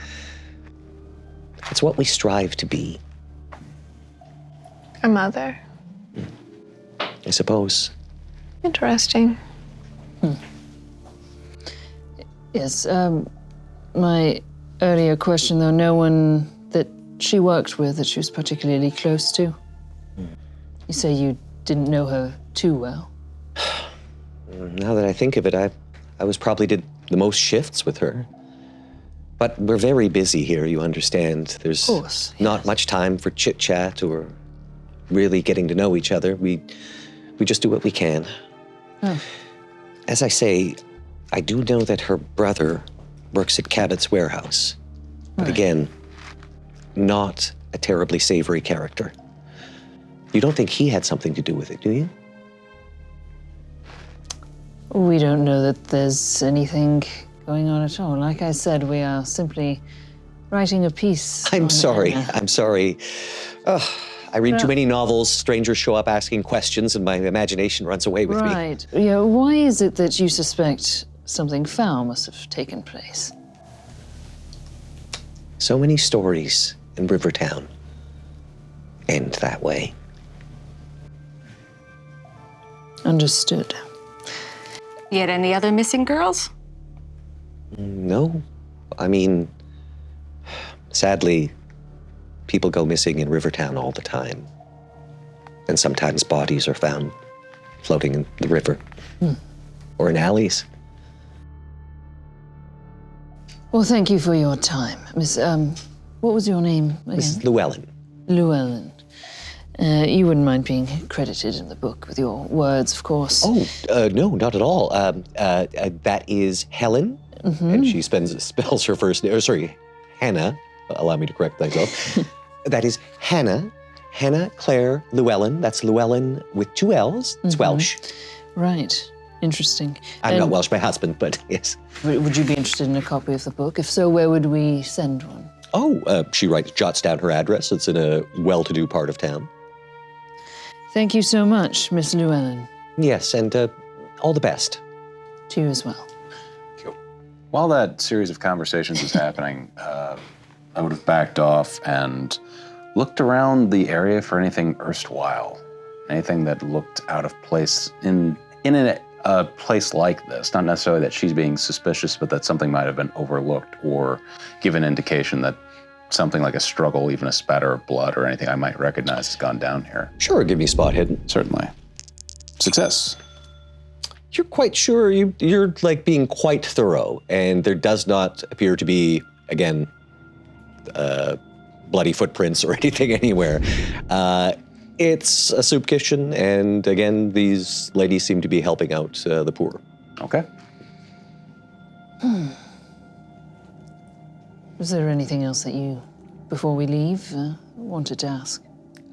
what we strive to be. A mother. I suppose. Interesting. Yes, my earlier question, though, no one that she worked with that she was particularly close to? You say you didn't know her too well. Now that I think of it, I was probably did the most shifts with her. But we're very busy here, you understand. There's course, not much time for chit-chat or really getting to know each other. We just do what we can. Oh. As I say, I do know that her brother works at Cabot's warehouse. But Right. again, not a terribly savory character. You don't think he had something to do with it, do you? We don't know that there's anything going on at all. Like I said, we are simply writing a piece. I'm on sorry. Anna. I'm sorry. Ugh, I read too many novels, strangers show up asking questions, and my imagination runs away with me. Right. Yeah, why is it that you suspect something foul must have taken place? So many stories in Rivertown end that way. Understood. Yet any other missing girls? No. I mean, sadly, people go missing in Rivertown all the time. And sometimes bodies are found floating in the river or in alleys. Well, thank you for your time. Miss, what was your name again? Mrs. Llewellyn. Llewellyn. You wouldn't mind being credited in the book with your words, of course. Oh, no, not at all. That is Helen, and she spells her first name, Hannah. Allow me to correct myself. That is Hannah Claire Llewellyn. That's Llewellyn with 2 L's. It's Welsh. Right. Interesting. I'm not Welsh, my husband, but yes. Would you be interested in a copy of the book? If so, where would we send one? Oh, she jots down her address. It's in a well-to-do part of town. Thank you so much, Miss Llewellyn. Yes, and all the best. To you as well. While that series of conversations was happening, I would have backed off and looked around the area for anything erstwhile, anything that looked out of place in a place like this. Not necessarily that she's being suspicious, but that something might have been overlooked or given indication that something like a struggle, even a spatter of blood or anything I might recognize has gone down here. Sure, give me a spot hidden. Certainly. Success. You're quite sure you're like being quite thorough, and there does not appear to be, again, bloody footprints or anything anywhere. It's a soup kitchen, and again, these ladies seem to be helping out the poor. Okay. Was there anything else that you, before we leave, wanted to ask?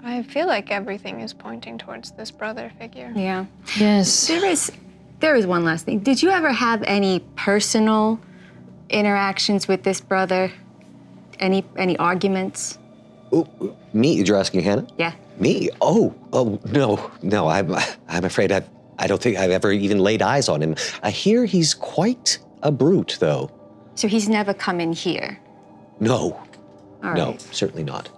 I feel like everything is pointing towards this brother figure. Yeah. Yes. There is one last thing. Did you ever have any personal interactions with this brother? Any arguments? Oh, me? You're asking Hannah? Yeah. Me? Oh, no. I'm afraid I don't think I've ever even laid eyes on him. I hear he's quite a brute, though. So he's never come in here? No. All No, right. certainly not.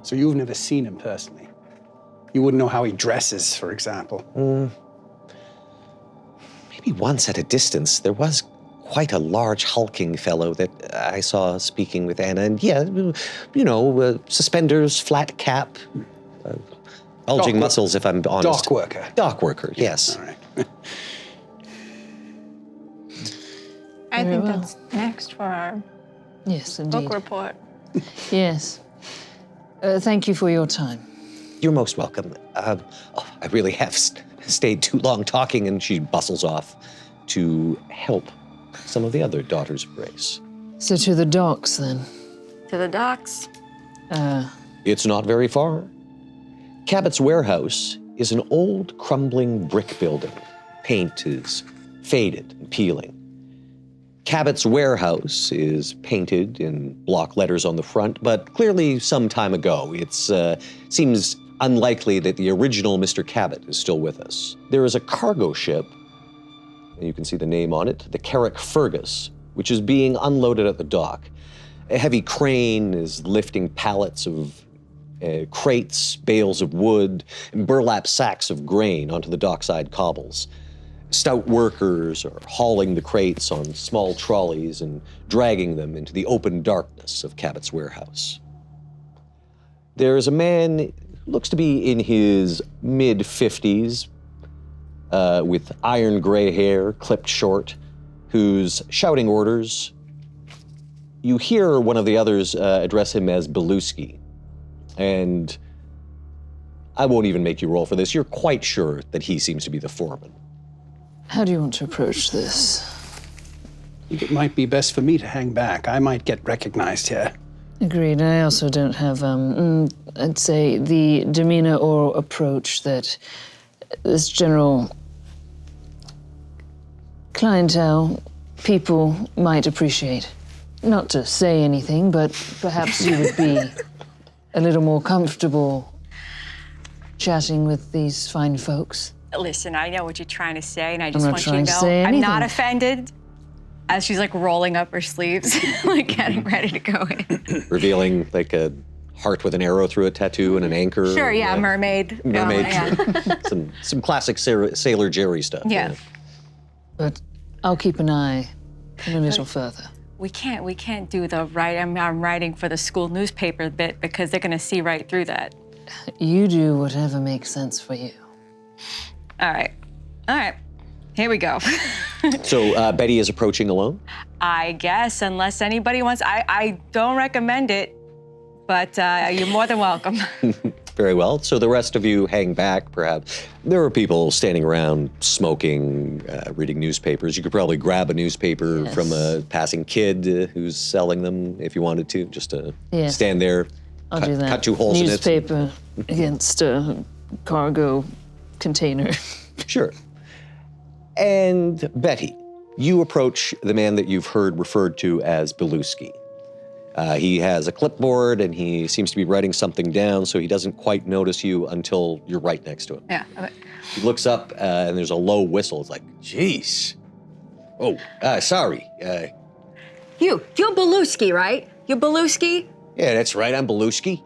So you've never seen him personally? You wouldn't know how he dresses, for example? Maybe once at a distance, there was quite a large hulking fellow that I saw speaking with Anna. And yeah, suspenders, flat cap, bulging muscles, if I'm honest. Dock worker. Dock worker, yes. All right. I Very think well. that's next for our Yes, indeed. book report. Yes. Thank you for your time. You're most welcome. I really have stayed too long talking, and she bustles off to help some of the other daughters of Grace. So to the docks, then. To the docks? It's not very far. Cabot's warehouse is an old, crumbling brick building. Paint is faded and peeling. Cabot's warehouse is painted in block letters on the front, but clearly some time ago. It seems unlikely that the original Mr. Cabot is still with us. There is a cargo ship, and you can see the name on it, the Carrick Fergus, which is being unloaded at the dock. A heavy crane is lifting pallets of crates, bales of wood, and burlap sacks of grain onto the dockside cobbles. Stout workers are hauling the crates on small trolleys and dragging them into the open darkness of Cabot's warehouse. There is a man who looks to be in his mid-50s, with iron gray hair, clipped short, who's shouting orders. You hear one of the others address him as Beluski, and I won't even make you roll for this. You're quite sure that he seems to be the foreman. How do you want to approach this? I think it might be best for me to hang back. I might get recognized here. Agreed. I also don't have, I'd say, the demeanor or approach that this general clientele, people might appreciate. Not to say anything, but perhaps you would be a little more comfortable chatting with these fine folks. Listen, I know what you're trying to say, and I just not want you trying to to know say I'm not anything. offended. As she's like rolling up her sleeves, like getting ready to go in. Revealing like a heart with an arrow through a tattoo and an anchor. Sure, yeah, mermaid. Mermaid. Yeah. some classic Sailor Jerry stuff. Yeah. But I'll keep an eye a little further. We can't do the I'm writing for the school newspaper bit because they're gonna see right through that. You do whatever makes sense for you. All right. Here we go. So Betty is approaching alone? I guess, unless anybody wants, I don't recommend it, but you're more than welcome. Very well. So the rest of you hang back, perhaps. There are people standing around smoking, reading newspapers. You could probably grab a newspaper from a passing kid who's selling them if you wanted to, just to stand there, I'll do that. cut 2 holes Newspaper against a cargo container. Sure. And Betty, you approach the man that you've heard referred to as Beluski. He has a clipboard and he seems to be writing something down, so he doesn't quite notice you until you're right next to him. Yeah. He looks up and there's a low whistle. It's like, jeez. Oh, sorry. You're Beluski, right? You're Beluski? Yeah, that's right. I'm Beluski.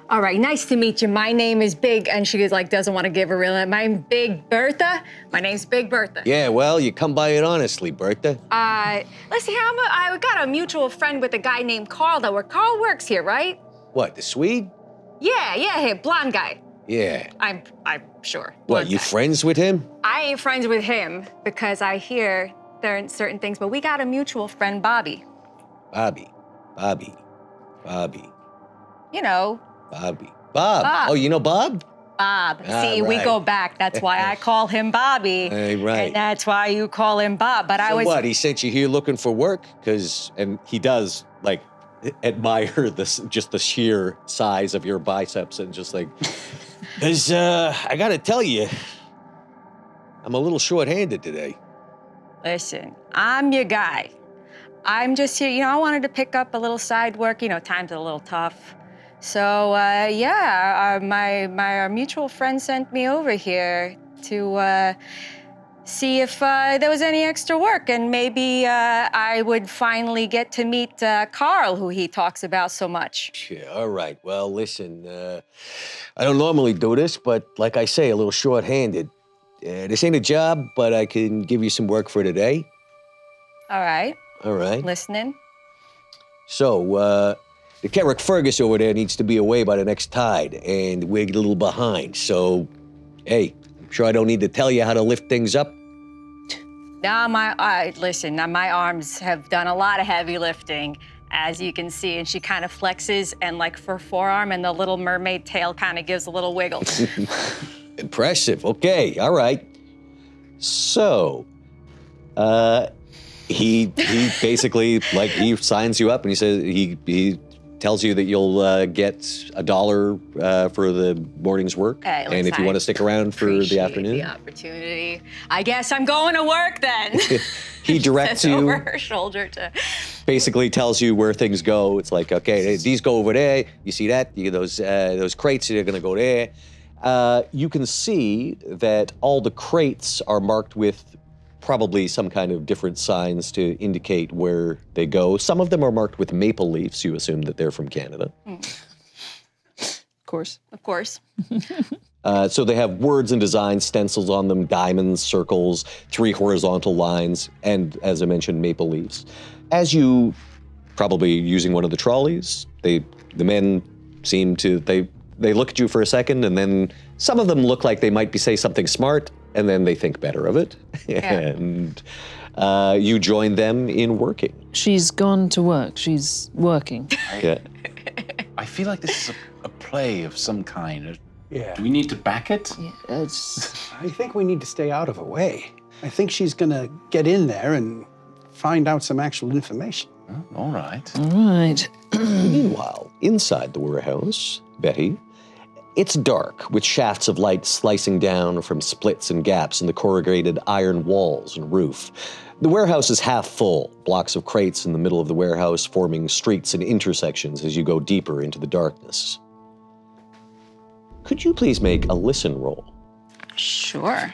All right, nice to meet you. My name is Big, and she doesn't want to give her real name. My name's Big Bertha. My name's Big Bertha. Yeah, well, you come by it honestly, Bertha. Let's see, I got a mutual friend with a guy named Carl Carl works here, right? What, the Swede? Yeah, hey, blonde guy. Yeah. I'm sure. What, blonde you guy. friends with him? I ain't friends with him because I hear there are certain things, but we got a mutual friend, Bobby. Bobby. You know. Bobby. Bob. Bob. Oh, you know Bob? Bob. Ah, See, we right. go back. That's why I call him Bobby. Hey, right. And that's why you call him Bob. But I So was what? He sent you here looking for work? And he does like admire just the sheer size of your biceps and just like, because I gotta tell you, I'm a little short-handed today. Listen, I'm your guy. I'm just here, I wanted to pick up a little side work. Times are a little tough. So, my mutual friend sent me over here to see if there was any extra work, and maybe I would finally get to meet Carl, who he talks about so much. Yeah, all right. Well, listen, I don't normally do this, but like I say, a little short-handed. This ain't a job, but I can give you some work for today. All right, All right. listening. So, the Carrick Fergus over there needs to be away by the next tide, and we're a little behind. So, hey, I'm sure I don't need to tell you how to lift things up. Now my arms have done a lot of heavy lifting, as you can see, and she kind of flexes, and like her forearm and the little mermaid tail kind of gives a little wiggle. Impressive. Okay, all right. So, he basically, like, he signs you up, and he says he tells you that you'll get $1 for the morning's work, Hey, and if you I want to stick around for the appreciate afternoon. the opportunity. I guess I'm going to work then. He directs Says you, over her shoulder to. basically tells you where things go. It's like, okay, these go over there. You see that? Those crates, they're going to go there. You can see that all the crates are marked with probably some kind of different signs to indicate where they go. Some of them are marked with maple leaves. You assume that they're from Canada. Of course. Of course. So they have words and designs, stencils on them, diamonds, circles, 3 horizontal lines, and as I mentioned, maple leaves. As you, probably using one of the trolleys, the men seem to, they look at you for a second, and then some of them look like they might say something smart, and then they think better of it. Yeah. And you join them in working. She's gone to work. She's working. Yeah. I feel like this is a play of some kind. Yeah. Do we need to back it? Yeah, it's I think we need to stay out of her way. I think she's gonna get in there and find out some actual information. Oh, all right. all right. Meanwhile, inside the warehouse, Betty, it's dark, with shafts of light slicing down from splits and gaps in the corrugated iron walls and roof. The warehouse is half full, blocks of crates in the middle of the warehouse forming streets and intersections as you go deeper into the darkness. Could you please make a listen roll? Sure.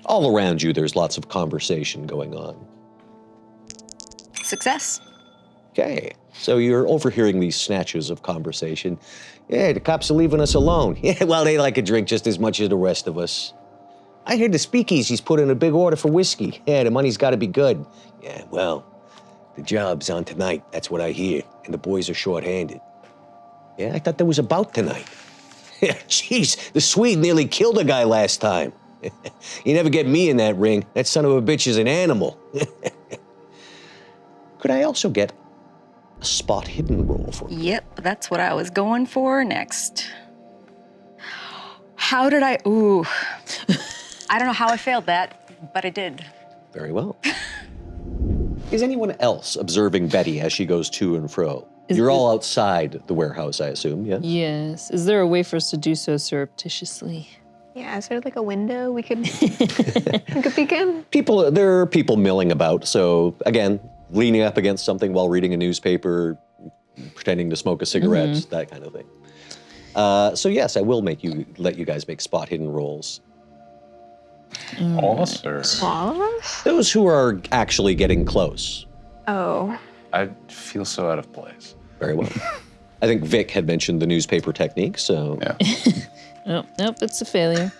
All around you, there's lots of conversation going on. Success. Okay, so you're overhearing these snatches of conversation. Yeah, the cops are leaving us alone. Yeah, well, they like a drink just as much as the rest of us. I heard the speakeasy's put in a big order for whiskey. Yeah, the money's got to be good. Yeah, well, the job's on tonight. That's what I hear. And the boys are short-handed. Yeah, I thought that was about tonight. Yeah, jeez, the Swede nearly killed a guy last time. You never get me in that ring. That son of a bitch is an animal. Could I also get a spot hidden roll for me? Yep, that's what I was going for next. How did I? Ooh. I don't know how I failed that, but I did. Very well. Is anyone else observing Betty as she goes to and fro? You're all outside the warehouse, I assume, yeah? Yes. Is there a way for us to do so surreptitiously? Yeah, is there like a window we could peek in? There are people milling about, so again, leaning up against something while reading a newspaper, pretending to smoke a cigarette, that kind of thing. So yes, I will let you guys make spot hidden rolls. All of us, or? All of us? Those who are actually getting close. Oh. I feel so out of place. Very well. I think Vic had mentioned the newspaper technique, so Yeah. Nope, it's a failure.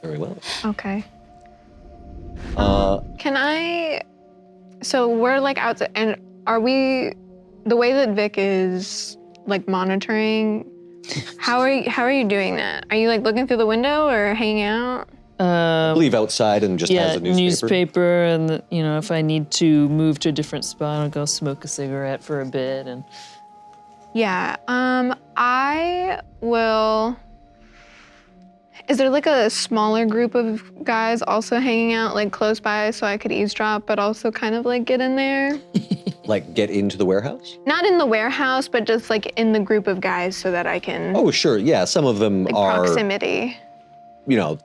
very well. Okay. Can I? So we're like outside, and are we? The way that Vic is like monitoring, how are you doing that? Are you like looking through the window or hanging out? Leave outside and just has Yeah, a newspaper. and if I need to move to a different spot, I'll go smoke a cigarette for a bit. And Yeah. I will. Is there like a smaller group of guys also hanging out like close by so I could eavesdrop, but also kind of like get in there? Like get into the warehouse? Not in the warehouse, but just like in the group of guys so that I can. Oh, sure. Yeah, some of them like are. Proximity. You know,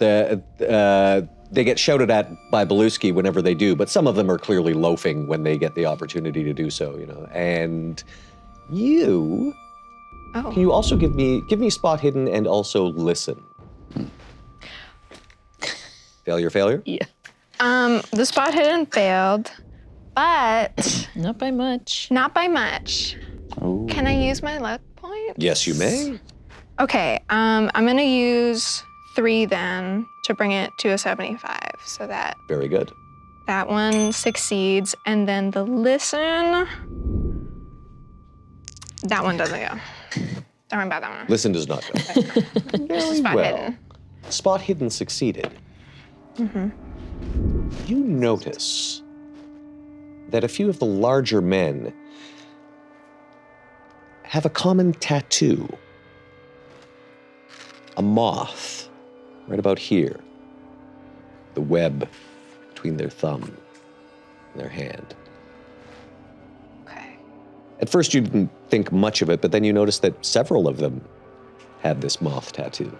they get shouted at by Beluski whenever they do, but some of them are clearly loafing when they get the opportunity to do so. You know, and you. Oh. Can you also give me spot hidden and also listen? Failure. Yeah. The spot hidden failed, but Not by much. not by much. Can I use my luck point? Yes, you may. Okay, I'm gonna use 3 then to bring it to a 75, so that Very good. that one succeeds, and then the listen, that one doesn't go. Don't worry about that one. Listen does not go. Very Spot well. hidden. Spot hidden succeeded. You notice that a few of the larger men have a common tattoo. A moth, right about here. The web between their thumb and their hand. Okay. At first you didn't think much of it, but then you noticed that several of them had this moth tattoo.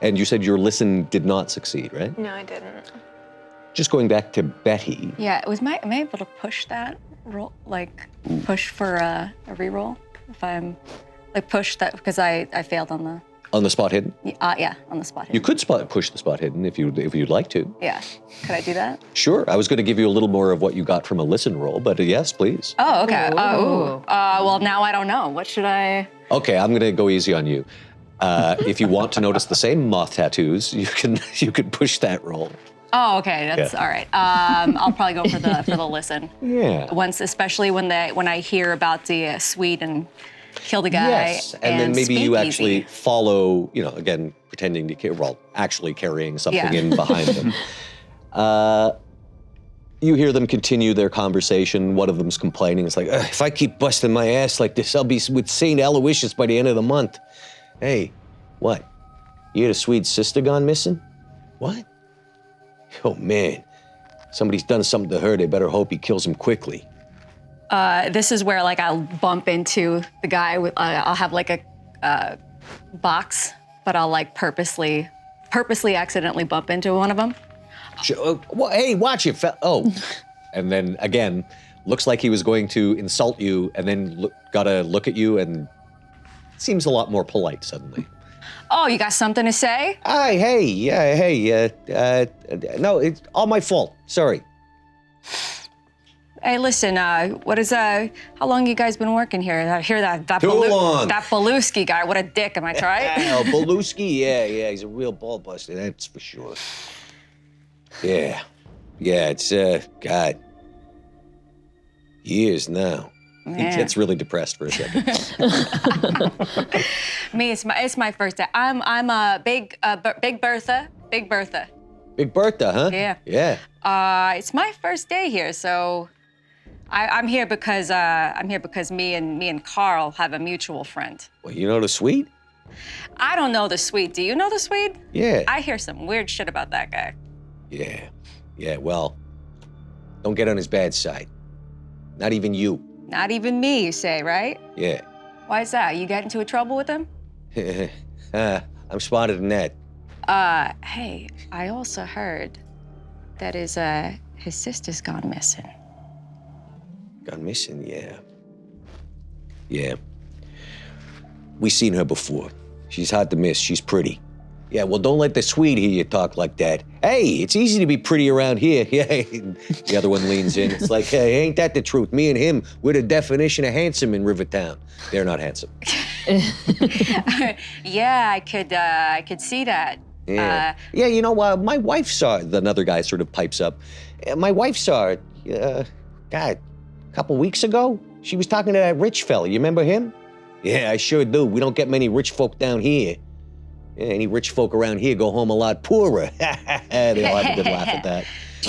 And you said your listen did not succeed, right? No, I didn't. Just going back to Betty. Yeah, am I able to push that roll, like push for a reroll? If I'm like push that because I failed on the On the spot hidden? yeah, on the spot. You could push the spot hidden if you'd like to. Yeah, could I do that? Sure, I was going to give you a little more of what you got from a listen roll, but yes, please. Oh, okay. Well, now I don't know. What should I? Okay, I'm going to go easy on you. If you want to notice the same moth tattoos, you can push that roll. Oh, okay. That's all right. I'll probably go for the listen. Yeah. Once, especially when I hear about the Swede and kill the guy. Yes, and then maybe you speakeasy. actually follow, again, pretending to actually carrying something in behind them. You hear them continue their conversation. One of them's complaining. It's like, if I keep busting my ass like this, I'll be with St. Aloysius by the end of the month. Hey, what? You hear the Swede's sister gone missing? What? Oh, man. Somebody's done something to her. They better hope he kills him quickly. This is where I'll bump into the guy with. I'll have a box, but I'll purposely accidentally bump into one of them. Hey, watch it. Oh, and then again, looks like he was going to insult you, and then got a look at you, and seems a lot more polite suddenly. Oh, you got something to say? No, it's all my fault. Sorry. Hey, listen. How long you guys been working here? I hear that Too long. That Beluski guy. What a dick. Am I right? Oh, Beluski, yeah, he's a real ball buster, that's for sure. Yeah, it's God, years now. He gets really depressed for a second. Me, it's my first day. I'm a Big Bertha. Big Bertha. Big Bertha, huh? Yeah. It's my first day here, so I'm here because me and Carl have a mutual friend. Well, you know the Swede? I don't know the Swede. Do you know the Swede? Yeah. I hear some weird shit about that guy. Yeah, well, don't get on his bad side. Not even you. Not even me, you say, right? Yeah. Why is that? You get into trouble with him? I'm smarter than that. Hey, I also heard that his sister's gone missing. Gone missing, yeah. We seen her before. She's hard to miss. She's pretty. Yeah, well, don't let the Swede hear you talk like that. Hey, it's easy to be pretty around here. Yeah, the other one leans in. It's like, hey, ain't that the truth? Me and him, we're the definition of handsome in Rivertown. They're not handsome. Yeah, I could see that. Yeah, my wife saw it. Another guy sort of pipes up. My wife saw it, a couple weeks ago. She was talking to that rich fella. You remember him? Yeah, I sure do. We don't get many rich folk down here. Yeah, any rich folk around here go home a lot poorer. They all have a good laugh at that.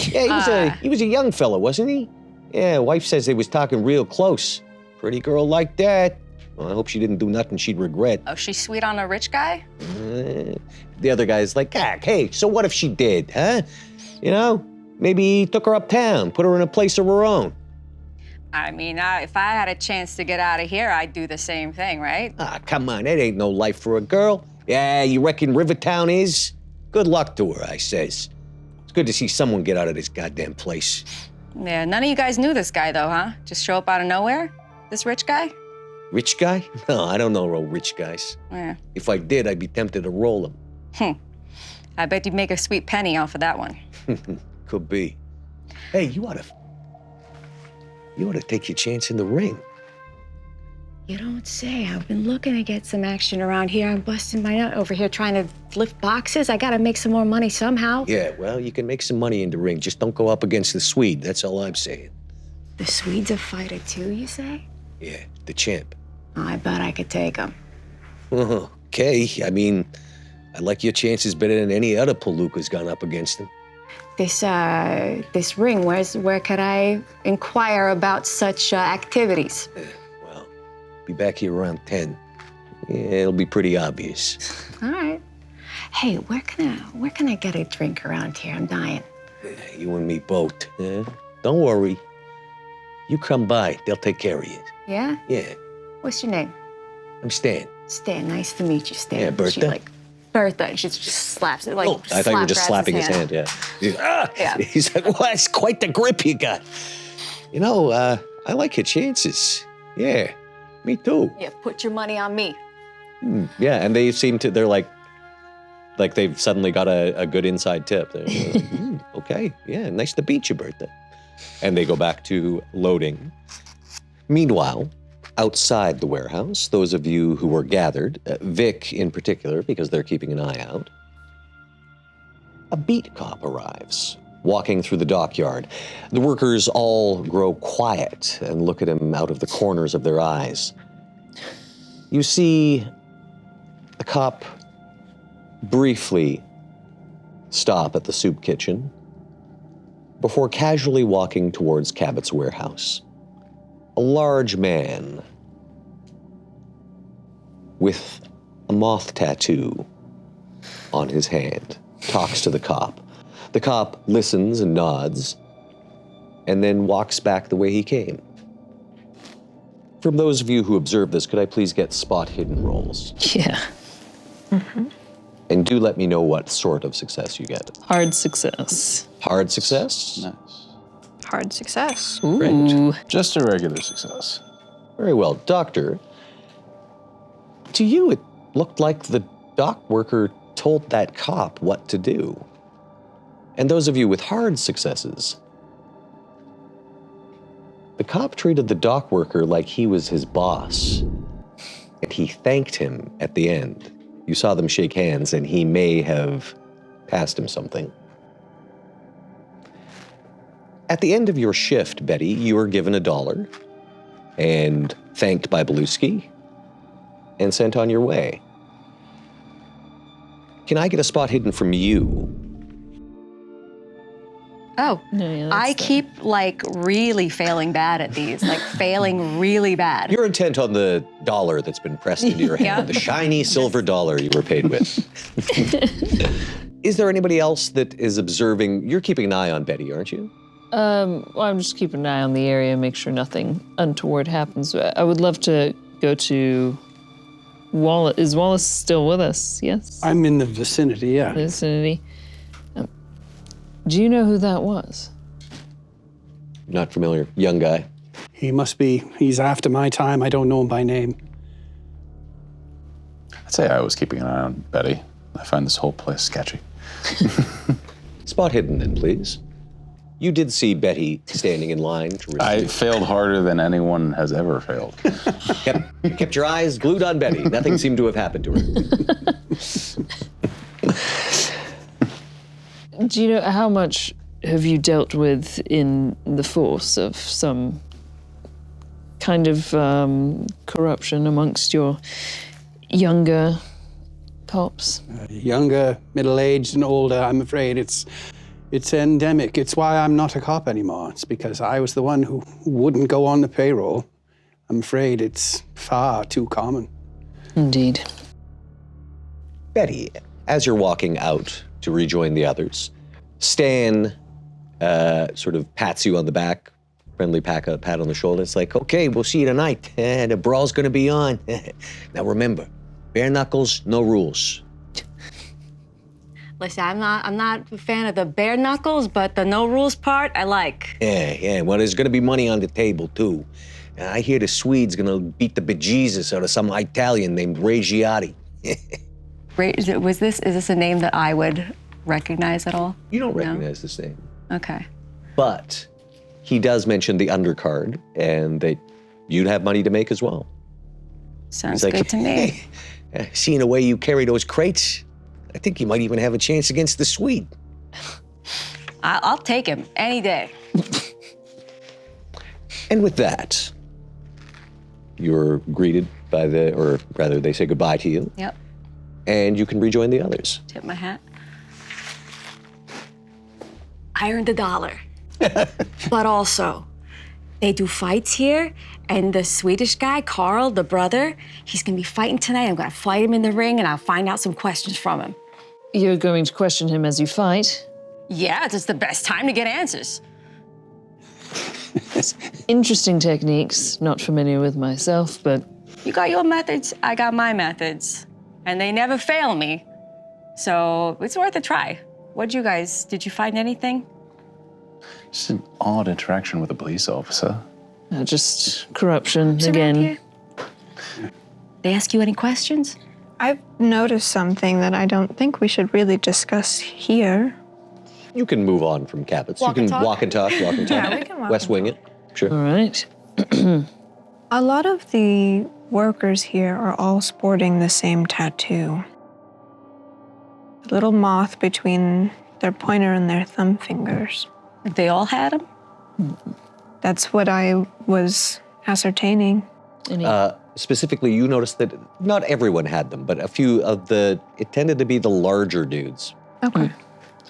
Yeah, he was a young fella, wasn't he? Yeah, wife says they was talking real close. Pretty girl like that. Well, I hope she didn't do nothing she'd regret. Oh, she's sweet on a rich guy? The other guy's like, hey, so what if she did, huh? You know, maybe he took her uptown, put her in a place of her own. I mean, if I had a chance to get out of here, I'd do the same thing, right? Ah, come on, that ain't no life for a girl. Yeah, you reckon Rivertown is? Good luck to her, I says. It's good to see someone get out of this goddamn place. Yeah, none of you guys knew this guy, though, huh? Just show up out of nowhere? This rich guy? Rich guy? No, I don't know no rich guys. Yeah. If I did, I'd be tempted to roll him. I bet you'd make a sweet penny off of that one. Could be. Hey, you ought to take your chance in the ring. You don't say. I've been looking to get some action around here. I'm busting my nut over here trying to lift boxes. I gotta make some more money somehow. Yeah, well, you can make some money in the ring. Just don't go up against the Swede. That's all I'm saying. The Swede's a fighter too, you say? Yeah, the champ. I bet I could take him. Okay, I mean, I like your chances better than any other Palooka's gone up against him. This ring, where could I inquire about such activities? Well, be back here around 10. Yeah, it'll be pretty obvious. All right. Hey, where can I get a drink around here? I'm dying. You and me both. Yeah? Don't worry. You come by, they'll take care of you. Yeah? Yeah. What's your name? I'm Stan. Stan. Nice to meet you, Stan. Yeah, Bertha? She, like, Bertha. And she just slaps it. Like, I thought you were just slap slapping his hand, yeah. He's like, well, that's quite the grip you got. You know, I like your chances. Yeah, me too. Yeah, put your money on me. Yeah, and they seem to, they're like they've suddenly got a good inside tip. They're like, okay, yeah, nice to meet you, Bertha. And they go back to loading. Meanwhile, outside the warehouse, those of you who were gathered, Vic in particular, because they're keeping an eye out, a beat cop arrives, walking through the dockyard. The workers all grow quiet and look at him out of the corners of their eyes. You see the cop briefly stop at the soup kitchen before casually walking towards Cabot's warehouse. A large man with a moth tattoo on his hand talks to the cop. The cop listens and nods and then walks back the way he came. From those of you who observe this, could I please get spot hidden rolls? Yeah. And do let me know what sort of success you get. Hard success. Hard success? Nice. Hard success. Ooh. Just a regular success. Very well. Doctor, to you it looked like the dock worker told that cop what to do. And those of you with hard successes, the cop treated the dock worker like he was his boss, and he thanked him at the end. You saw them shake hands, and he may have passed him something. At the end of your shift, Betty, you are given $1 and thanked by Beluski and sent on your way. Can I get a spot hidden from you? Oh, No, yeah, that's I the- keep, like, really failing bad at these. Like, failing really bad. You're intent on the dollar that's been pressed into your hand, the shiny silver dollar you were paid with. Is there anybody else that is observing? You're keeping an eye on Betty, aren't you? Well, I'm just keeping an eye on the area, make sure nothing untoward happens. I would love to go to Wallace. Is Wallace still with us? Yes? I'm in the vicinity, yeah. Vicinity. Do you know who that was? Not familiar. Young guy. He must be, he's after my time. I don't know him by name. I'd say I was keeping an eye on Betty. I find this whole place sketchy. Spot hidden then, please. You did see Betty standing in line to I receive. failed harder than anyone has ever failed. Kept your eyes glued on Betty. Nothing seemed to have happened to her. Do you know how much have you dealt with in the force of some kind of corruption amongst your younger cops? Younger, middle-aged, and older, I'm afraid it's endemic. It's why I'm not a cop anymore. It's because I was the one who wouldn't go on the payroll. I'm afraid it's far too common. Indeed. Betty, as you're walking out to rejoin the others, Stan sort of pats you on the back, friendly pat on the shoulder. It's like, okay, we'll see you tonight. The brawl's gonna be on. Now remember, bare knuckles, no rules. Listen, I'm not a fan of the bare knuckles, but the no rules part, I like. Yeah. Well, there's gonna be money on the table too. I hear the Swede's gonna beat the bejesus out of some Italian named Ray Giotti. Is this a name that I would recognize at all? You don't recognize this name. Okay. But he does mention the undercard and that you'd have money to make as well. Sounds good to me. Seeing the way you carry those crates, I think you might even have a chance against the Swede. I'll take him any day. And with that, you're greeted by or rather they say goodbye to you. Yep. And you can rejoin the others. Tip my hat. I earned $1. But also, they do fights here, and the Swedish guy, Carl, the brother, he's gonna be fighting tonight. I'm gonna fight him in the ring, and I'll find out some questions from him. You're going to question him as you fight? Yeah, it's just the best time to get answers. Interesting techniques, not familiar with myself, but... You got your methods, I got my methods. And they never fail me. So it's worth a try. Did you find anything? Just an odd interaction with a police officer. Just corruption again. They ask you any questions? I've noticed something that I don't think we should really discuss here. You can move on from Cabot's. Walk you and can talk? walk and talk. Yeah, we can walk West and wing it. Sure. All right. A lot of the workers here are all sporting the same tattoo. A little moth between their pointer and their thumb fingers. They all had them? That's what I was ascertaining. Specifically, you noticed that not everyone had them, but a few of it tended to be the larger dudes. Okay.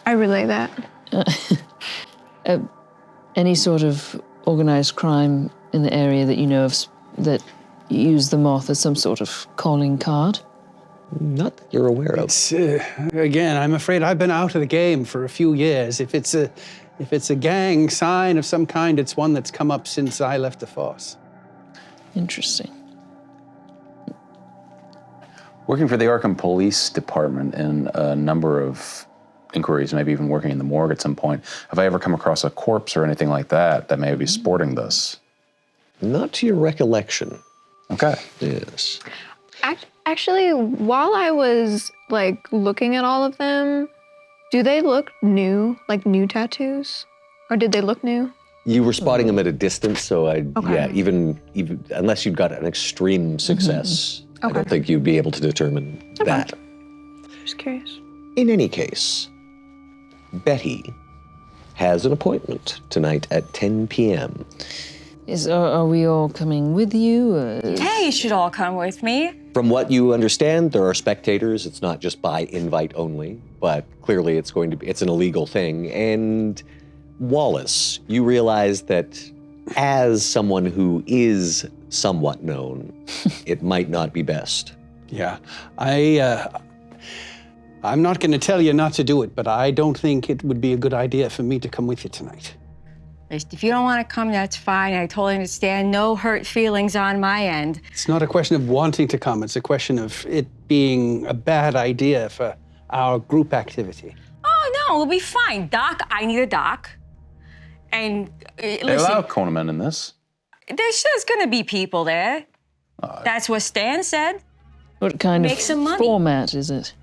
I relay that. Any sort of organized crime in the area that you know of that use the moth as some sort of calling card? Not that you're aware of. Again, I'm afraid I've been out of the game for a few years. If it's a gang sign of some kind, it's one that's come up since I left the force. Interesting. Working for the Arkham Police Department in a number of inquiries, maybe even working in the morgue at some point, have I ever come across a corpse or anything like that may be sporting this? Not to your recollection. Okay. Yes. Actually, while I was looking at all of them, do they look new, like new tattoos? Or did they look new? You were spotting them at a distance, so Okay. yeah, even unless you'd got an extreme success, I don't think you'd be able to determine that. Just curious. In any case, Betty has an appointment tonight at 10 p.m. Are we all coming with you? Hey, you should all come with me. From what you understand, there are spectators. It's not just by invite only, but clearly it's an illegal thing. And Wallace, you realize that as someone who is somewhat known, it might not be best. Yeah, I'm not going to tell you not to do it, but I don't think it would be a good idea for me to come with you tonight. If you don't want to come, that's fine. I totally understand. No hurt feelings on my end. It's not a question of wanting to come. It's a question of it being a bad idea for our group activity. Oh, no, we'll be fine. Doc, I need a doc. And They listen, allow Cornman in this. there's going to be people there. That's what Stan said. What kind Make some money. of format is it?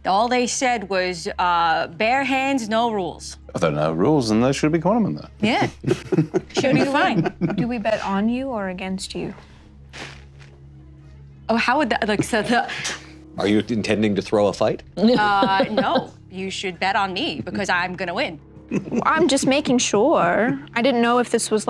All they said was bare hands, no rules. If there are no rules, then there should be Cornman there. Yeah, should be fine. Do we bet on you or against you? Oh, how would that Are you intending to throw a fight? no, you should bet on me because I'm gonna win. I'm just making sure. I didn't know if this was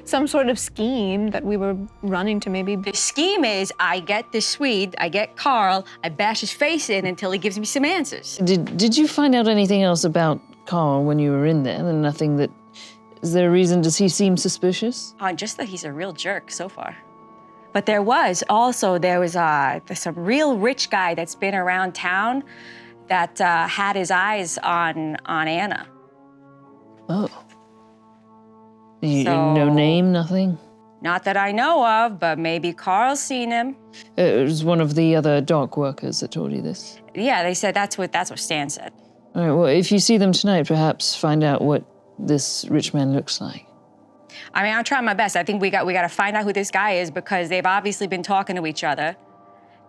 some sort of scheme that we were running to maybe. The scheme is I get the Swede, I get Carl, I bash his face in until he gives me some answers. Did you find out anything else about Carl when you were in there? And nothing that Is there a reason? Does he seem suspicious? Just that he's a real jerk so far. But there was some real rich guy that's been around town that had his eyes on Anna. Oh. No name, nothing? Not that I know of, but maybe Carl's seen him. It was one of the other dock workers that told you this. Yeah, they said that's what Stan said. All right, well, if you see them tonight, perhaps find out what this rich man looks like. I mean, I'll try my best. I think we got to find out who this guy is because they've obviously been talking to each other.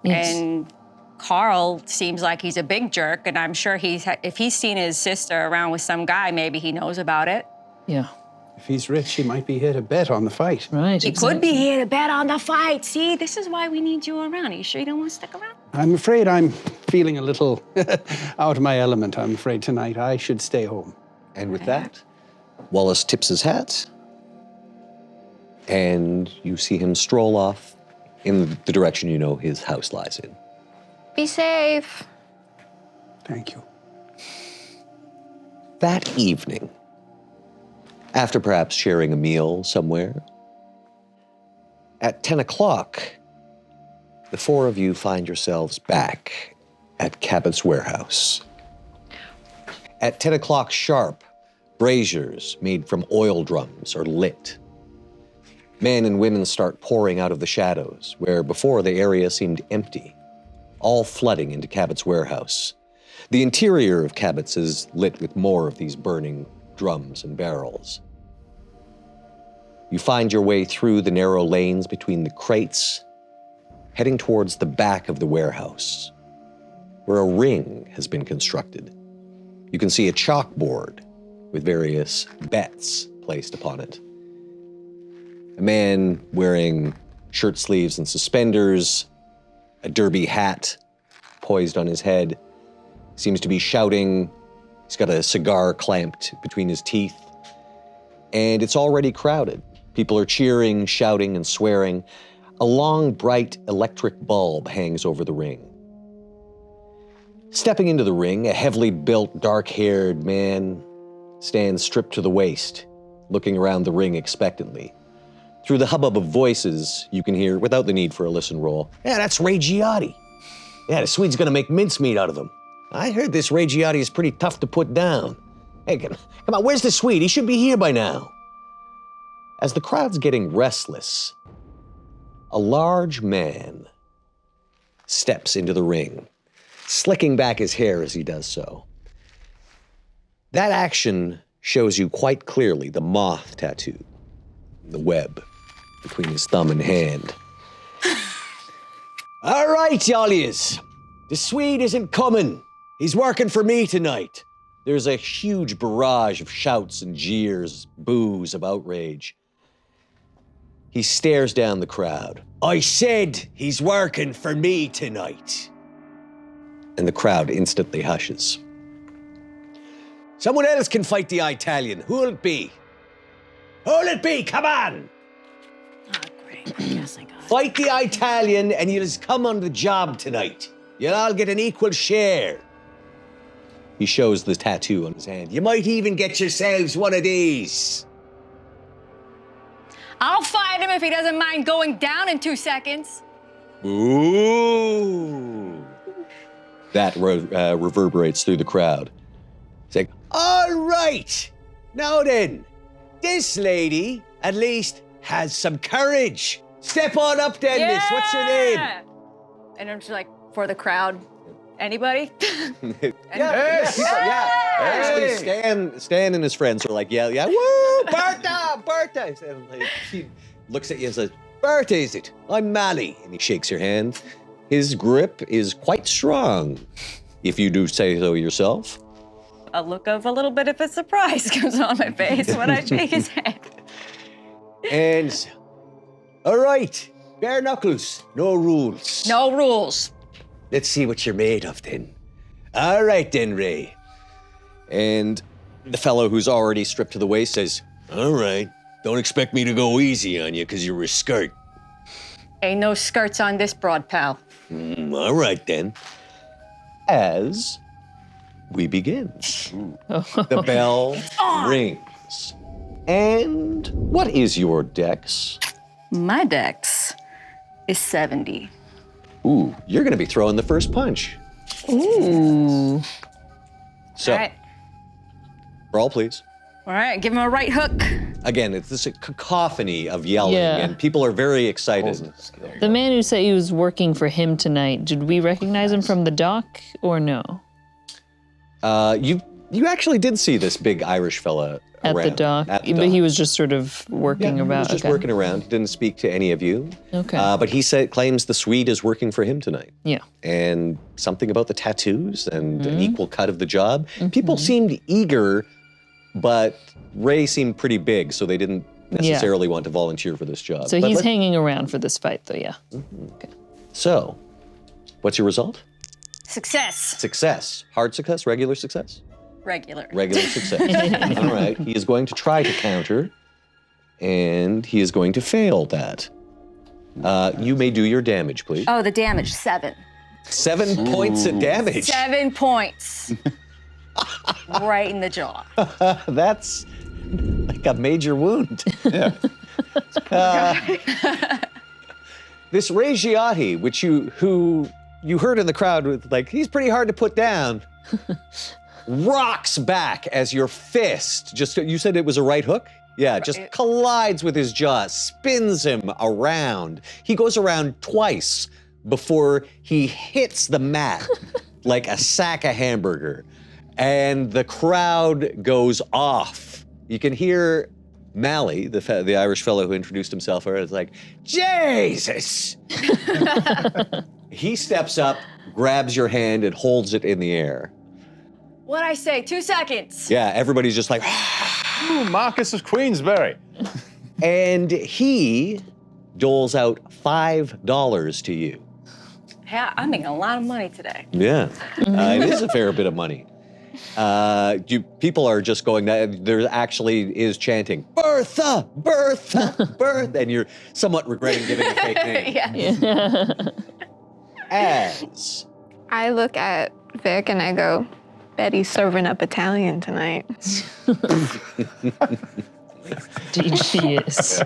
Yes. And Carl seems like he's a big jerk, and I'm sure if he's seen his sister around with some guy, maybe he knows about it. Yeah. If he's rich, he might be here to bet on the fight. Right, He could be here to bet on the fight. See, this is why we need you around. Are you sure you don't want to stick around? I'm afraid I'm feeling a little out of my element, I'm afraid, tonight. I should stay home. And with that, Wallace tips his hat, and you see him stroll off in the direction you know his house lies in. Be safe. Thank you. That evening, after perhaps sharing a meal somewhere, at 10 o'clock, the four of you find yourselves back at Cabot's warehouse. At 10 o'clock sharp, braziers made from oil drums are lit. Men and women start pouring out of the shadows, where before the area seemed empty, all flooding into Cabot's warehouse. The interior of Cabot's is lit with more of these burning drums and barrels. You find your way through the narrow lanes between the crates, heading towards the back of the warehouse, where a ring has been constructed. You can see a chalkboard with various bets placed upon it. A man wearing shirt sleeves and suspenders, a derby hat poised on his head, seems to be shouting. He's got a cigar clamped between his teeth, and it's already crowded. People are cheering, shouting, and swearing. A long, bright electric bulb hangs over the ring. Stepping into the ring, a heavily built, dark-haired man stands stripped to the waist, looking around the ring expectantly. Through the hubbub of voices, you can hear, without the need for a listen roll, "Yeah, that's Ray Giotti. Yeah, the Swede's gonna make mincemeat out of him. I heard this Ray Giotti is pretty tough to put down. Hey, come on, where's the Swede? He should be here by now." As the crowd's getting restless, a large man steps into the ring, slicking back his hair as he does so. That action shows you quite clearly the moth tattoo, the web between his thumb and hand. "All right, y'allies. The Swede isn't coming. He's working for me tonight." There's a huge barrage of shouts and jeers, boos of outrage. He stares down the crowd. "I said he's working for me tonight." And the crowd instantly hushes. "Someone else can fight the Italian. Who'll it be? Who'll it be? Come on! Oh, great. I guess I got it. Fight the Italian and you'll come on the job tonight. You'll all get an equal share." He shows the tattoo on his hand. "You might even get yourselves one of these." I'll fight him if he doesn't mind going down in 2 seconds. Ooh. That reverberates through the crowd. It's like, "All right. Now then, this lady at least has some courage. Step on up then, miss. What's your name?" And I'm just like, for the crowd, anybody? Yes. Actually, Stan and his friends are like, yeah, woo, Bertha. And like, he looks at you and says, "Bertha, is it? I'm Mally." And he shakes your hand. His grip is quite strong, if you do say so yourself. A look of a little bit of a surprise comes on my face when I shake his hand. And, all right, bare knuckles, no rules. No rules. Let's see what you're made of then. All right then, Ray. And the fellow who's already stripped to the waist says, "All right, don't expect me to go easy on you because you're a skirt." Ain't no skirts on this broad, pal. All right then. As we begin, the bell rings. And what is your dex? My dex is 70. Ooh, you're gonna be throwing the first punch. Ooh. So, All right. roll please. All right, give him a right hook. Again, it's this cacophony of yelling, Yeah. and people are very excited. The man who said he was working for him tonight, did we recognize him from the dock or no? You actually did see this big Irish fella At around. the dock? At the But dock. he was just sort of working He about. was just okay. working around. He didn't speak to any of you. Okay. But he claims the Swede is working for him tonight. Yeah. And something about the tattoos and Mm-hmm. an equal cut of the job. People seemed eager, but Ray seemed pretty big, so they didn't necessarily want to volunteer for this job. So But he's hanging around for this fight, though, yeah. So, what's your result? Success. Success. Hard success, regular success? Regular. Regular success. All right. He is going to try to counter, and he is going to fail that. You may do your damage, please. Oh, the damage, 7. 7 points of damage. 7 points. Right in the jaw. That's like a major wound. Yeah. This Ray Giotti, who you heard in the crowd with like, he's pretty hard to put down, rocks back as your fist, you said it was a right hook? Yeah, just collides with his jaw, spins him around. He goes around twice before he hits the mat like a sack of hamburger. And the crowd goes off. You can hear Mally, the Irish fellow who introduced himself, is like, Jesus! He steps up, grabs your hand, and holds it in the air. What'd I say? 2 seconds. Yeah, everybody's just like, Ooh, Marcus of Queensberry. and he doles out $5 to you. Yeah, I'm making a lot of money today. Yeah, it is a fair bit of money. People are just going, there actually is chanting, Bertha, Bertha, Bertha, and you're somewhat regretting giving a fake name. Yeah. As I look at Vic and I go, Betty's serving up Italian tonight. Indeed she is.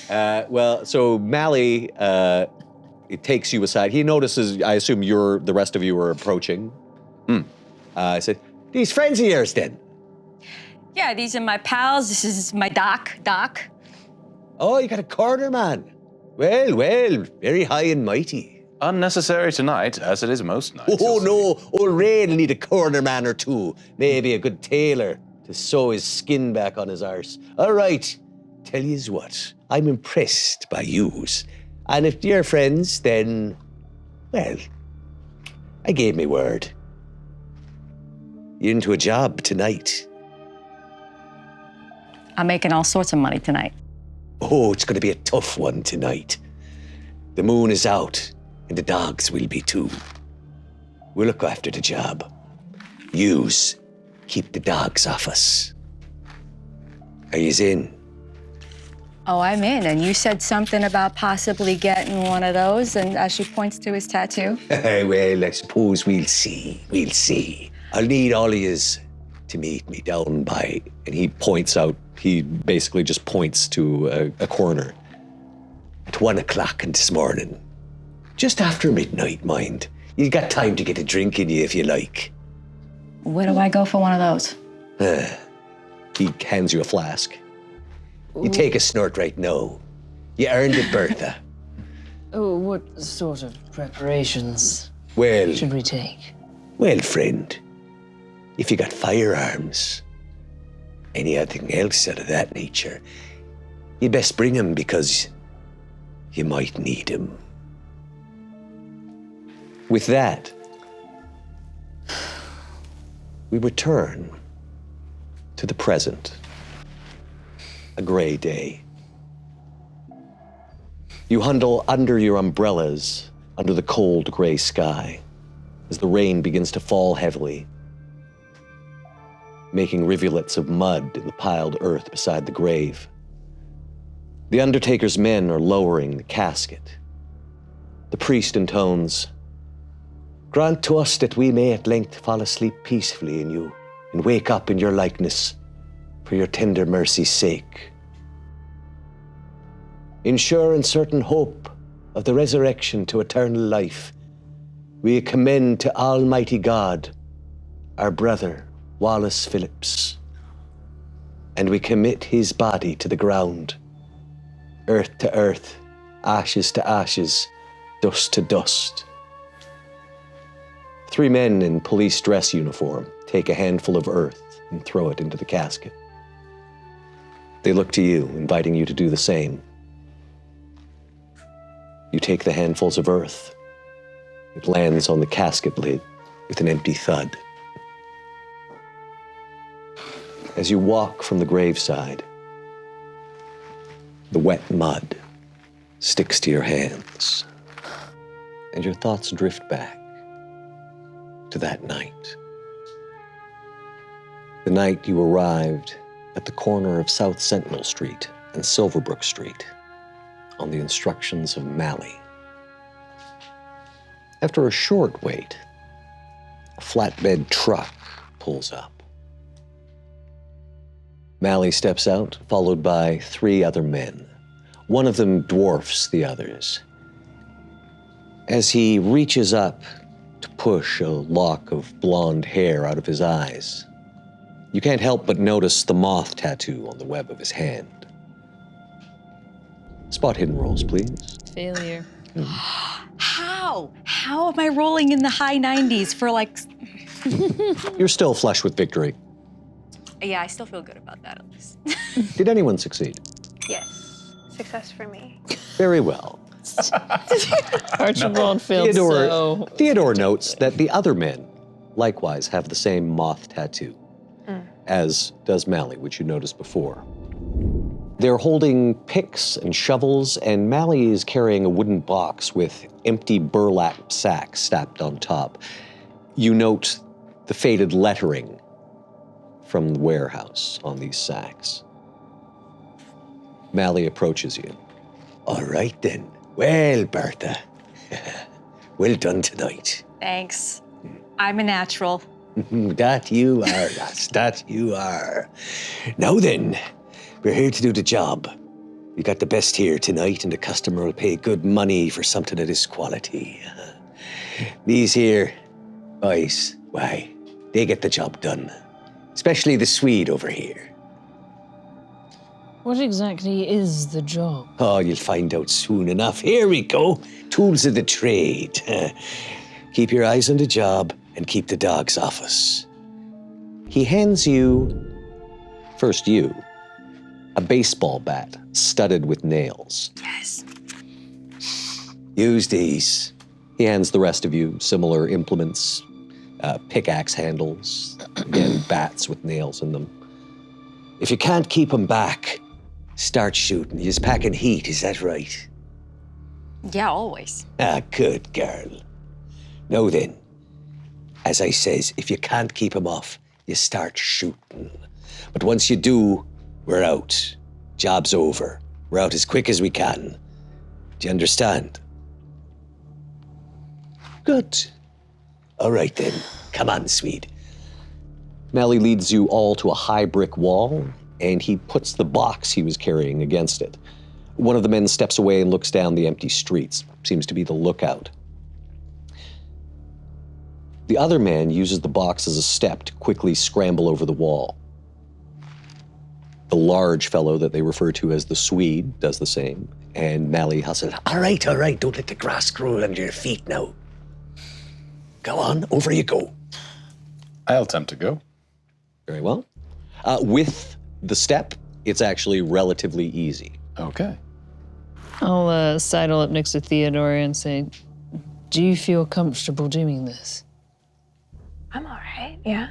so Mally, it takes you aside. He notices, I assume the rest of you are approaching. I said, these friends of yours then? Yeah, these are my pals. This is my Doc. Oh, you got a corner man. Well, very high and mighty. Unnecessary tonight, as it is most nights. Oh no, old Ray'll need a corner man or two. Maybe a good tailor to sew his skin back on his arse. All right, tell yous what, I'm impressed by yous. And if you're friends, then, well, I gave me word. You're into a job tonight. I'm making all sorts of money tonight. Oh, it's going to be a tough one tonight. The moon is out, and the dogs will be too. We'll look after the job. Yous keep the dogs off us. Are yous in? Oh, I'm in. And you said something about possibly getting one of those, and as she points to his tattoo. Well, I suppose we'll see. We'll see. I'll need all of yous to meet me down by, and he basically just points to a corner. At 1 o'clock this morning. Just after midnight, mind. You got time to get a drink in you if you like. Where do I go for one of those? He hands you a flask. You take a snort right now. You earned it, Bertha. Oh, what sort of preparations Well, should we take? friend, if you got firearms, anything else out of that nature, you best bring 'em because you might need 'em. With that, we return to the present. A gray day. You huddle under your umbrellas under the cold gray sky as the rain begins to fall heavily, making rivulets of mud in the piled earth beside the grave. The undertaker's men are lowering the casket. The priest intones, "Grant to us that we may at length fall asleep peacefully in you and wake up in your likeness. for your tender mercy's sake. In sure and certain hope of the resurrection to eternal life, we commend to Almighty God our brother, Wallace Phillips, and we commit his body to the ground, earth to earth, ashes to ashes, dust to dust. 3 men in police dress uniform take a handful of earth and throw it into the casket. They look to you, inviting you to do the same. You take the handfuls of earth. It lands on the casket lid with an empty thud. As you walk from the graveside, the wet mud sticks to your hands, and your thoughts drift back to that night. The night you arrived at the corner of South Sentinel Street and Silverbrook Street on the instructions of Mally. After a short wait, a flatbed truck pulls up. Mally steps out, followed by 3 other men. One of them dwarfs the others. As he reaches up to push a lock of blonde hair out of his eyes, you can't help but notice the moth tattoo on the web of his hand. Spot hidden rolls, please. Failure. How? How am I rolling in the high 90s for like... You're still flush with victory. Yeah, I still feel good about that at least. Did anyone succeed? Yes. Success for me. Very well. Archibald failed so... Theodore notes that the other men likewise have the same moth tattoo, as does Mally, which you noticed before. They're holding picks and shovels, and Mally is carrying a wooden box with empty burlap sacks stacked on top. You note the faded lettering from the warehouse on these sacks. Mally approaches you. All right then. Well, Bertha, well done tonight. Thanks. I'm a natural. That you are, lass, that you are. Now then, we're here to do the job. We got the best here tonight, and the customer will pay good money for something of this quality. These here boys, why, they get the job done. Especially the Swede over here. What exactly is the job? Oh, you'll find out soon enough. Here we go. Tools of the trade. Keep your eyes on the job and keep the dogs off us. He hands you, first you, a baseball bat studded with nails. Yes. Use these. He hands the rest of you similar implements, pickaxe handles, again, bats with nails in them. If you can't keep them back, start shooting. You're just packing heat, is that right? Yeah, always. Ah, good girl. Now then, as I says, if you can't keep them off, you start shooting. But once you do, we're out. Job's over. We're out as quick as we can. Do you understand? Good. All right then. Come on, Swede. Mally leads you all to a high brick wall, and he puts the box he was carrying against it. One of the men steps away and looks down the empty streets. Seems to be the lookout. The other man uses the box as a step to quickly scramble over the wall. The large fellow that they refer to as the Swede does the same, and Mally hustles, all right, don't let the grass grow under your feet now. Go on, over you go. I'll attempt to go. Very well. With the step, it's actually relatively easy. Okay. I'll sidle up next to Theodore and say, do you feel comfortable doing this? I'm all right, yeah.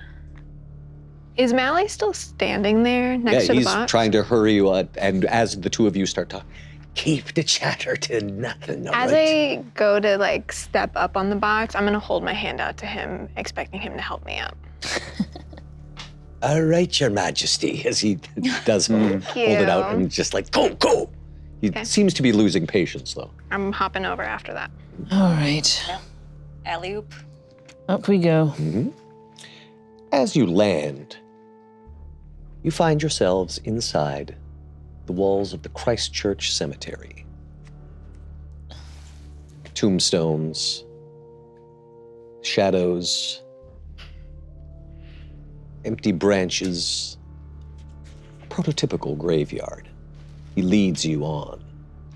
Is Mally still standing there next to the box? He's trying to hurry you up, and as the two of you start talking, keep the chatter to nothing, all As right? I go to like step up on the box, I'm gonna hold my hand out to him, expecting him to help me up. All right, Your Majesty, as he does hold it out and just like, go. He seems to be losing patience, though. I'm hopping over after that. All right. Alley-oop. Up we go. As you land, You find yourselves inside the walls of the Christchurch Cemetery. Tombstones, shadows, empty branches, a prototypical graveyard. He leads you on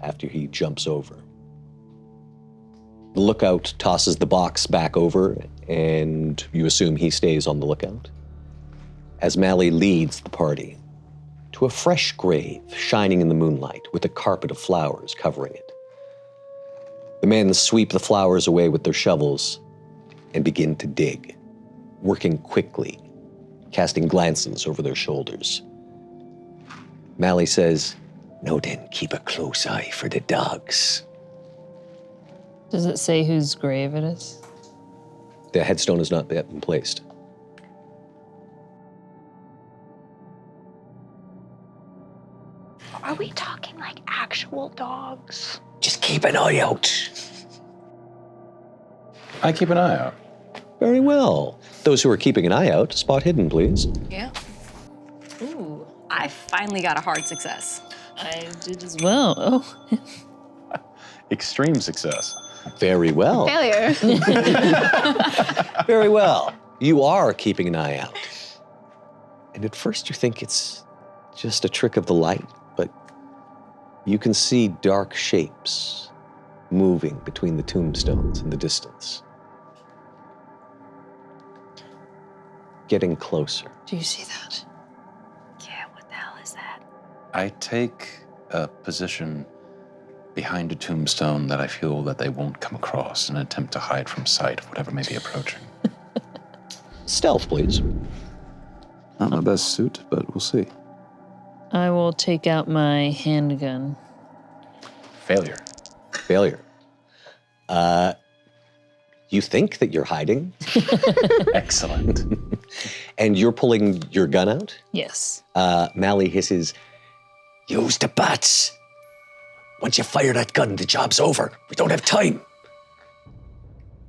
after he jumps over. The lookout tosses the box back over, and you assume he stays on the lookout. As Mally leads the party to a fresh grave shining in the moonlight with a carpet of flowers covering it. The men sweep the flowers away with their shovels and begin to dig, working quickly, casting glances over their shoulders. Mally says, "Now then, keep a close eye for the dogs." Does it say whose grave it is? The headstone has not yet been placed. Are we talking like actual dogs? Just keep an eye out. I keep an eye out. Very well. Those who are keeping an eye out, spot hidden, please. Yeah. Ooh, I finally got a hard success. I did as well. Oh, Extreme success. Very well. Failure. Very well. You are keeping an eye out. And at first you think it's just a trick of the light, but you can see dark shapes moving between the tombstones in the distance. Getting closer. do you see that? Yeah, what the hell is that? I take a position behind a tombstone that I feel that they won't come across in an attempt to hide from sight of whatever may be approaching. Stealth, please. Not my best suit, but we'll see. I will take out my handgun. Failure. Failure. You think that you're hiding, Excellent. and you're pulling your gun out. Yes. Mally hisses, "Use the bats. Once you fire that gun, the job's over. We don't have time."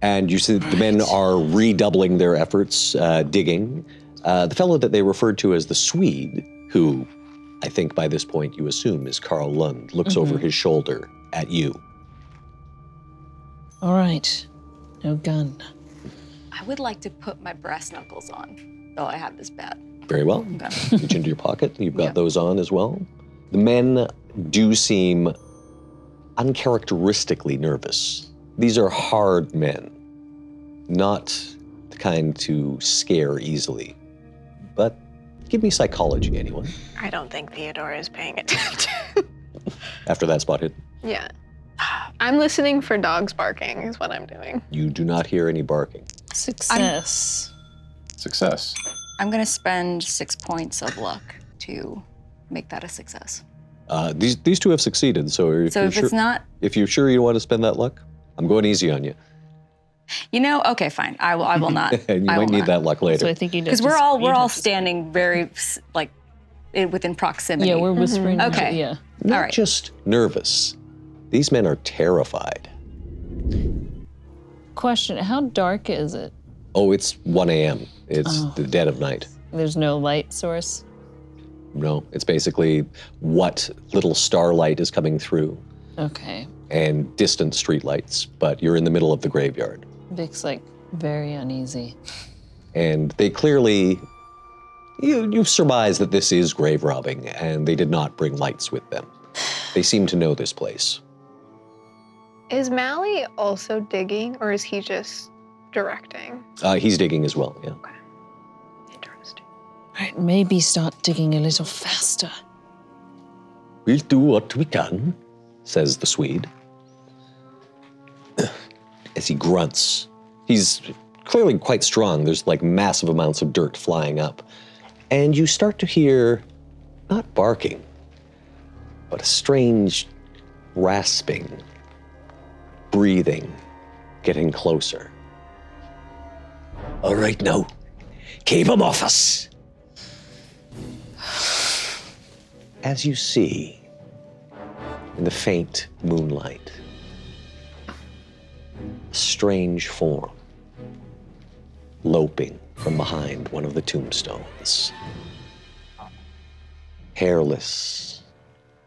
And you see that the men are redoubling their efforts, digging. The fellow that they referred to as the Swede, who I think by this point you assume is Carl Lund, looks over his shoulder at you. All right. No gun. I would like to put my brass knuckles on, though I have this bat. Very well. Okay. Reach into your pocket. You've got Yeah. those on as well. The men do seem uncharacteristically nervous. These are hard men, not the kind to scare easily. But give me psychology, anyone, I don't think Theodore is paying attention. after that spot hit. Yeah. I'm listening for dogs barking is what I'm doing. You do not hear any barking. Success. Success. I'm gonna spend 6 points of luck to make that a success. These two have succeeded, so So if it's not, if you're sure you want to spend that luck, I'm going easy on you. okay, fine. I will not. And you I might will need not. that luck So later. I think you Because we're all standing very like within proximity. Yeah, we're whispering. Okay. Yeah. Not all right. just nervous. These men are terrified. Question: how dark is it? Oh, it's 1 a.m. It's the dead of night. There's no light source. No, it's basically what little starlight is coming through Okay. and distant streetlights, but you're in the middle of the graveyard. Vic's like very uneasy. And they clearly, you surmise that this is grave robbing, and they did not bring lights with them. They seem to know this place. Is Mally also digging, or is he just directing? He's digging as well, yeah. Interesting. Right, maybe start digging a little faster. We'll do what we can, says the Swede. As he grunts. He's clearly quite strong. There's like massive amounts of dirt flying up. And you start to hear, not barking, but a strange rasping, breathing, getting closer. All right now, keep him off us. As you see, in the faint moonlight, a strange form loping from behind one of the tombstones. Hairless,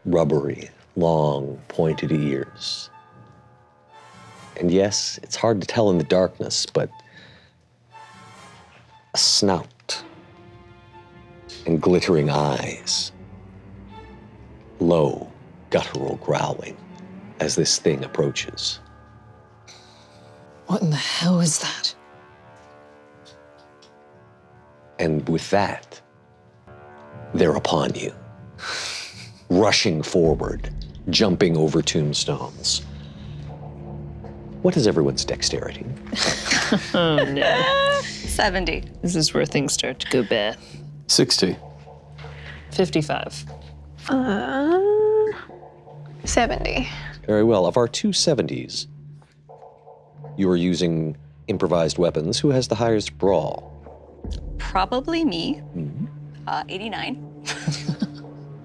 rubbery, long, pointed ears. And yes, it's hard to tell in the darkness, but a snout and glittering eyes. Low, guttural growling as this thing approaches. What in the hell is that? And with that, they're upon you, rushing forward, jumping over tombstones. What is everyone's dexterity? Oh no. 70. This is where things start to go bad. 60. 55. 70. Very well. Of our two 70s, you are using improvised weapons. Who has the highest brawl? Probably me. 89.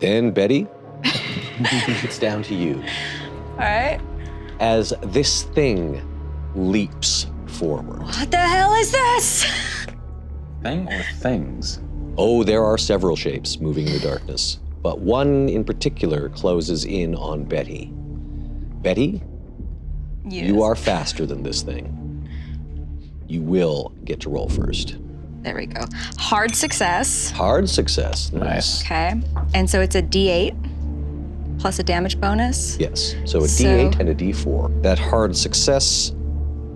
Then, Betty, it's down to you. All right. As this thing leaps forward. What the hell is this? Thing or things? Oh, there are several shapes moving in the darkness, but one in particular closes in on Betty. Betty, Yes. you are faster than this thing. You will get to roll first. There we go. Hard success. Hard success. Nice. Okay. And so it's a D8 plus a damage bonus. Yes, so a So- D8 and a D4. That hard success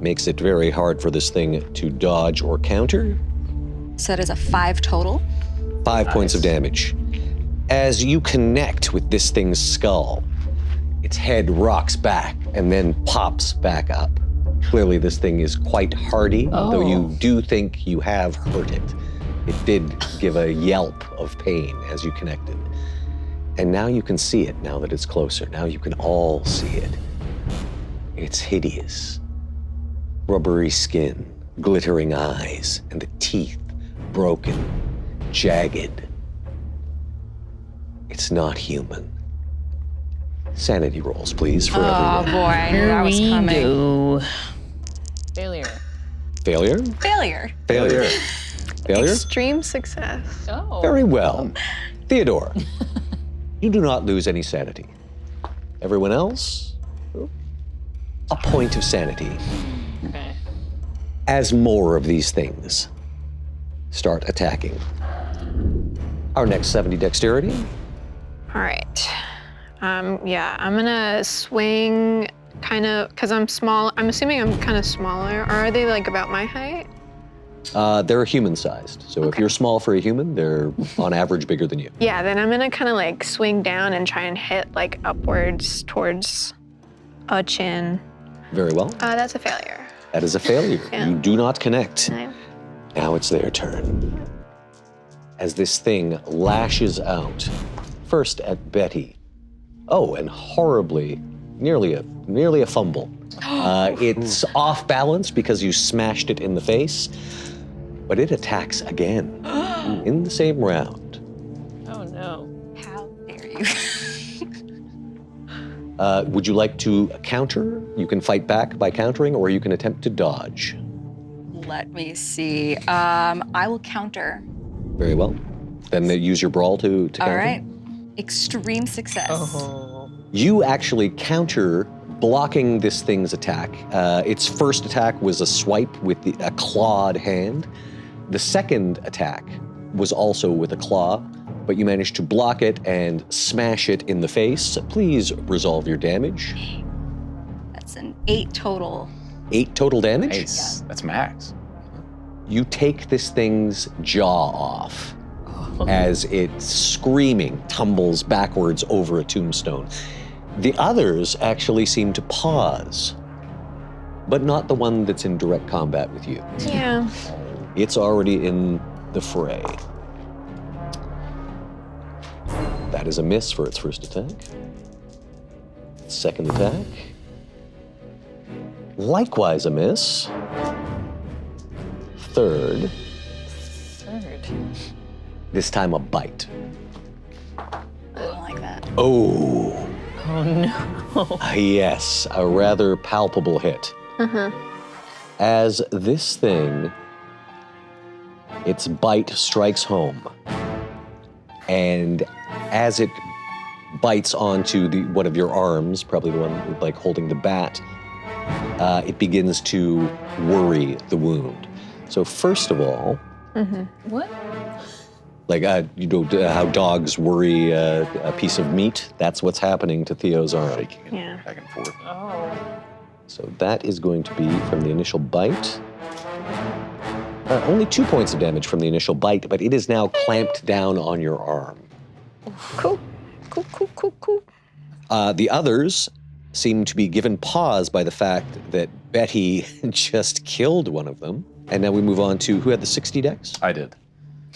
makes it very hard for this thing to dodge or counter. So it is a 5 total. 5 points of damage. As you connect with this thing's skull, its head rocks back and then pops back up. Clearly, this thing is quite hardy, though you do think you have hurt it. It did give a yelp of pain as you connected. And now you can see it, now that it's closer. Now you can all see it. It's hideous. Rubbery skin, glittering eyes, and the teeth broken, jagged. It's not human. Sanity rolls, please, for Oh everyone. boy, I knew that was coming. Go. Failure. Failure? Failure. Failure. Failure? Extreme success. Oh. Very well. Theodore, you do not lose any sanity. Everyone else, a point of sanity. Okay. As more of these things start attacking. Our next 70 dexterity. All right. Yeah, I'm gonna swing kind of, because I'm small. I'm assuming I'm kind of smaller. Or are they like about my height? They're human-sized. So if Okay. you're small for a human, they're on average bigger than you. Yeah, then I'm gonna kind of like swing down and try and hit like upwards towards a chin. Very well. That's a failure. That is a failure. Yeah. You do not connect. No. Now it's their turn. As this thing lashes out, first at Betty. Oh, and horribly, nearly a fumble. It's off balance because you smashed it in the face, but it attacks again in the same round. Oh no. How dare you? Would you like to counter? You can fight back by countering, or you can attempt to dodge. Let me see. I will counter. Very well. Then use your brawl to counter. All right. Extreme success. Oh. You actually counter, blocking this thing's attack. Its first attack was a swipe with a clawed hand. The second attack was also with a claw, but you managed to block it and smash it in the face. Please resolve your damage. That's an 8 total. 8 total damage. Nice. That's max. You take this thing's jaw off as it, screaming, tumbles backwards over a tombstone. The others actually seem to pause, but not the one that's in direct combat with you. Yeah. It's already in the fray. That is a miss for its first attack. Second attack. Likewise a miss. Third. This time a bite. I don't like that. Oh. Oh no. Yes, a rather palpable hit. As this thing, its bite strikes home, and as it bites onto one of your arms, probably the one like holding the bat, it begins to worry the wound. So first of all, What? like you know how dogs worry a piece of meat? That's what's happening to Theo's arm. Shaking it Yeah. back and forth. So that is going to be from the initial bite. Only 2 points of damage from the initial bite, but it is now clamped down on your arm. Cool. The others seem to be given pause by the fact that Betty just killed one of them. And now we move on to who had the 60 dex? I did.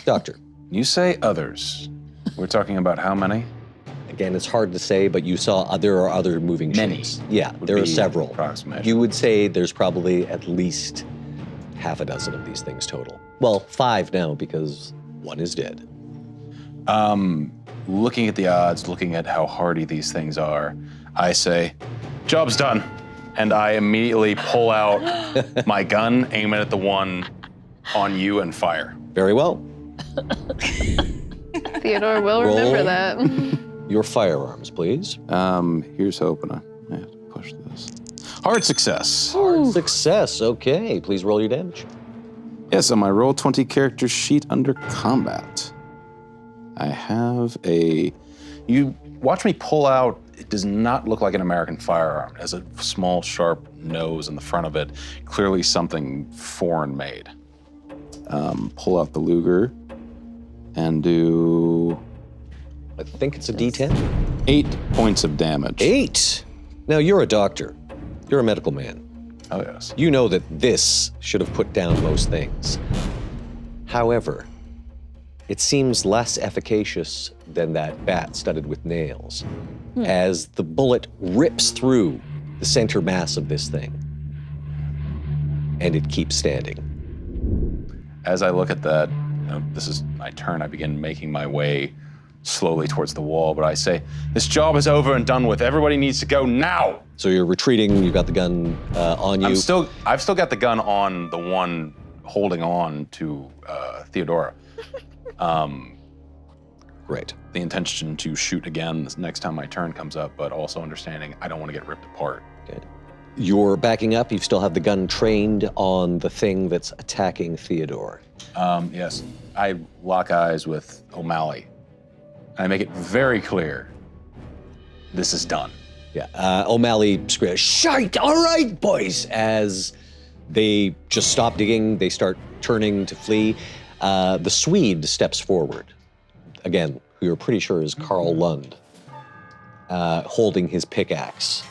Doctor. You say others. We're talking about how many? Again, it's hard to say, but you saw there are other moving Many shapes. Yeah, would there are be several. approximation. You would say there's probably at least half a dozen of these things total. Well, 5 now because one is dead. Looking at the odds, looking at how hardy these things are, I say, job's done. And I immediately pull out my gun, aim it at the one on you, and fire. Very well. Theodore will Roll. remember that. Your firearms, please. Here's hoping. I have to push this. Hard success. Hard success. Okay, please roll your damage. Yes, on my Roll20 character sheet under combat, I have a. You watch me pull out. It does not look like an American firearm. It has a small, sharp nose in the front of it. Clearly something foreign made. Pull out the Luger and do I think it's a D10. 8 points of damage. 8. Now you're a doctor. You're a medical man. Oh, yes. You know that this should have put down most things. However, it seems less efficacious than that bat studded with nails, as the bullet rips through the center mass of this thing, and it keeps standing. As I look at that, this is my turn. I begin making my way slowly towards the wall, but I say, this job is over and done with. Everybody needs to go now. So you're retreating, you've got the gun on you. I've still got the gun on the one holding on to Theodora. Great. The intention to shoot again the next time my turn comes up, but also understanding I don't want to get ripped apart. Okay. You're backing up, you still have the gun trained on the thing that's attacking Theodore. Yes, I lock eyes with O'Malley. I make it very clear this is done. Yeah, O'Malley screams, "Shite! All right, boys!" As they just stop digging, they start turning to flee. The Swede steps forward. Again, who you're pretty sure is Carl Lund, holding his pickaxe.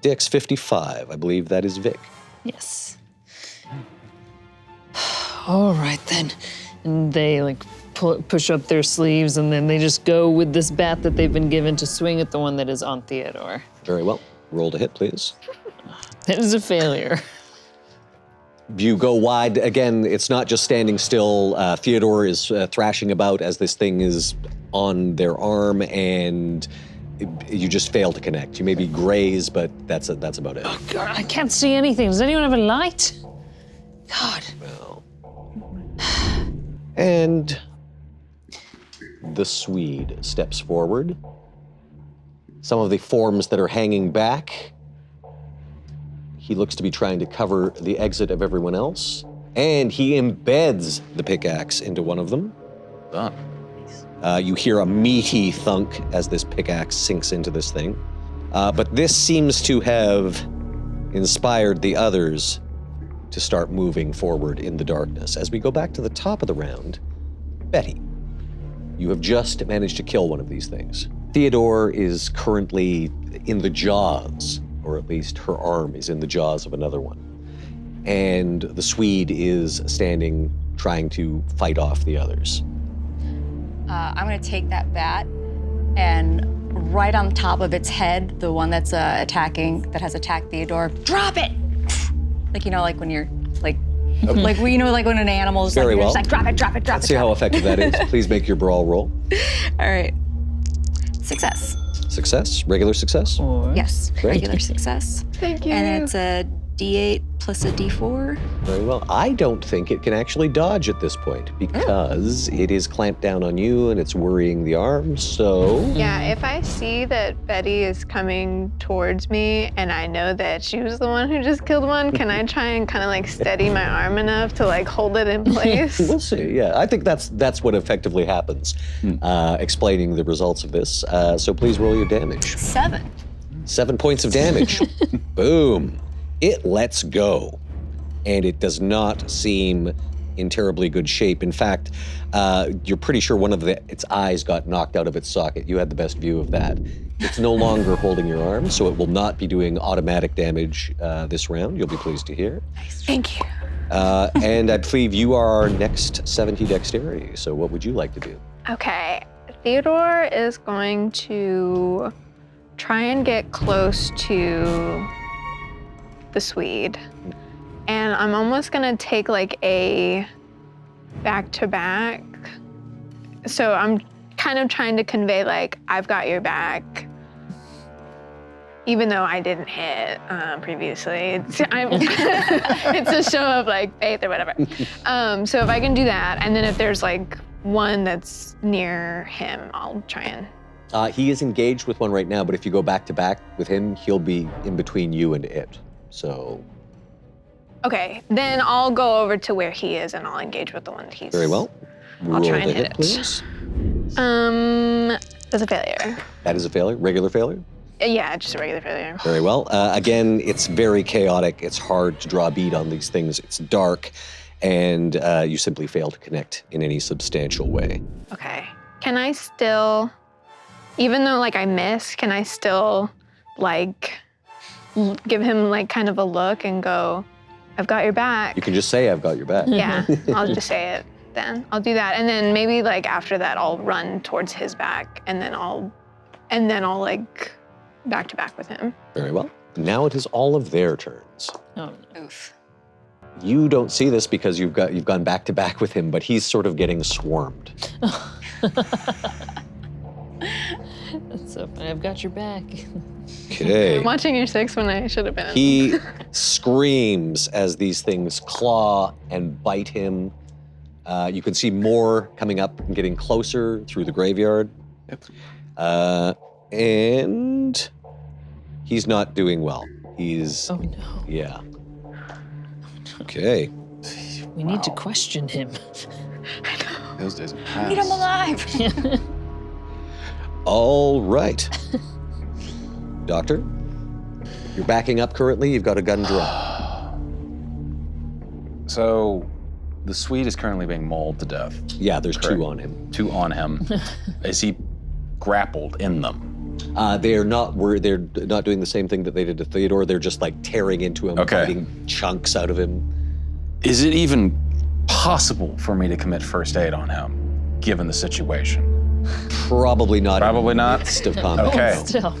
Dix 55, I believe that is Vic. Yes. All right then. And they like push up their sleeves and then they just go with this bat that they've been given to swing at the one that is on Theodore. Very well. Roll to hit, please. That is a failure. You go wide. Again, it's not just standing still. Theodore is thrashing about as this thing is on their arm, and you just fail to connect. You maybe graze, but that's about it. Oh, God, I can't see anything. Does anyone have a light? God. Well. And the Swede steps forward. Some of the forms that are hanging back, he looks to be trying to cover the exit of everyone else, and he embeds the pickaxe into one of them. Done. You hear a meaty thunk as this pickaxe sinks into this thing. But this seems to have inspired the others to start moving forward in the darkness. As we go back to the top of the round, Betty, you have just managed to kill one of these things. Theodore is currently in the jaws, or at least her arm is in the jaws of another one. And the Swede is standing, trying to fight off the others. I'm gonna take that bat and right on top of its head, the one that's attacking, that has attacked Theodore, drop it! Like, you know, like when you're, like like when an animal's Very like, well. just like, drop it, drop it, drop Let's it. see how drop effective that is. Please make your brawl roll. it. All right. Success. Success, regular success. Or Yes, Great. regular success. Thank you. And it's a D8 plus a D4. Very well. I don't think it can actually dodge at this point because it is clamped down on you and it's worrying the arm, so... Yeah, if I see that Betty is coming towards me and I know that she was the one who just killed one, can I try and kind of like steady my arm enough to like hold it in place? We'll see, yeah. I think that's what effectively happens, explaining the results of this. So please roll your damage. 7. 7 points of damage. Boom. It lets go, and it does not seem in terribly good shape. In fact, you're pretty sure one of its eyes got knocked out of its socket. You had the best view of that. It's no longer holding your arm, so it will not be doing automatic damage this round. You'll be pleased to hear. Thank you. And I believe you are our next 70 dexterity, so what would you like to do? Okay, Theodore is going to try and get close to the Swede. And I'm almost gonna take like a back-to-back. So I'm kind of trying to convey like, I've got your back. Even though I didn't hit previously. It's a show of like faith or whatever. So if I can do that, and then if there's like one that's near him, I'll try and. He is engaged with one right now, but if you go back to back with him, he'll be in between you and it. So. Okay, then I'll go over to where he is and I'll engage with the one that he's. Very well. I'll try and the hit it. please. That's a failure. That is a failure, regular failure? Yeah, just a regular failure. Very well. Again, it's very chaotic. It's hard to draw a bead on these things. It's dark, and you simply fail to connect in any substantial way. Okay. Can I still, even though like I miss, can I still like give him like kind of a look and go, I've got your back? You can just say, I've got your back. Yeah, I'll just say it then. I'll do that. And then maybe like after that, I'll run towards his back and then I'll like back to back with him. Very well. Now it is all of their turns. Oh, Oof. You don't see this because you've gone back to back with him, but he's sort of getting swarmed. that's so funny. I've got your back. Okay. I'm watching your 6 when I should have been. He screams as these things claw and bite him. You can see more coming up and getting closer through the graveyard. Yep. And he's not doing well. He's, Oh no. yeah. Okay. We need to question him. Those days are past. Eat him alive. All right. Doctor, you're backing up currently. You've got a gun drawn. So, the Swede is currently being mauled to death. Yeah, there's Correct. 2 on him. 2 on him. Is he grappled in them? They're not doing the same thing that they did to Theodore. They're just like tearing into him, Okay. biting chunks out of him. Is it even possible for me to commit first aid on him, given the situation? Probably not. Probably in the not? midst of combat. Okay. Still.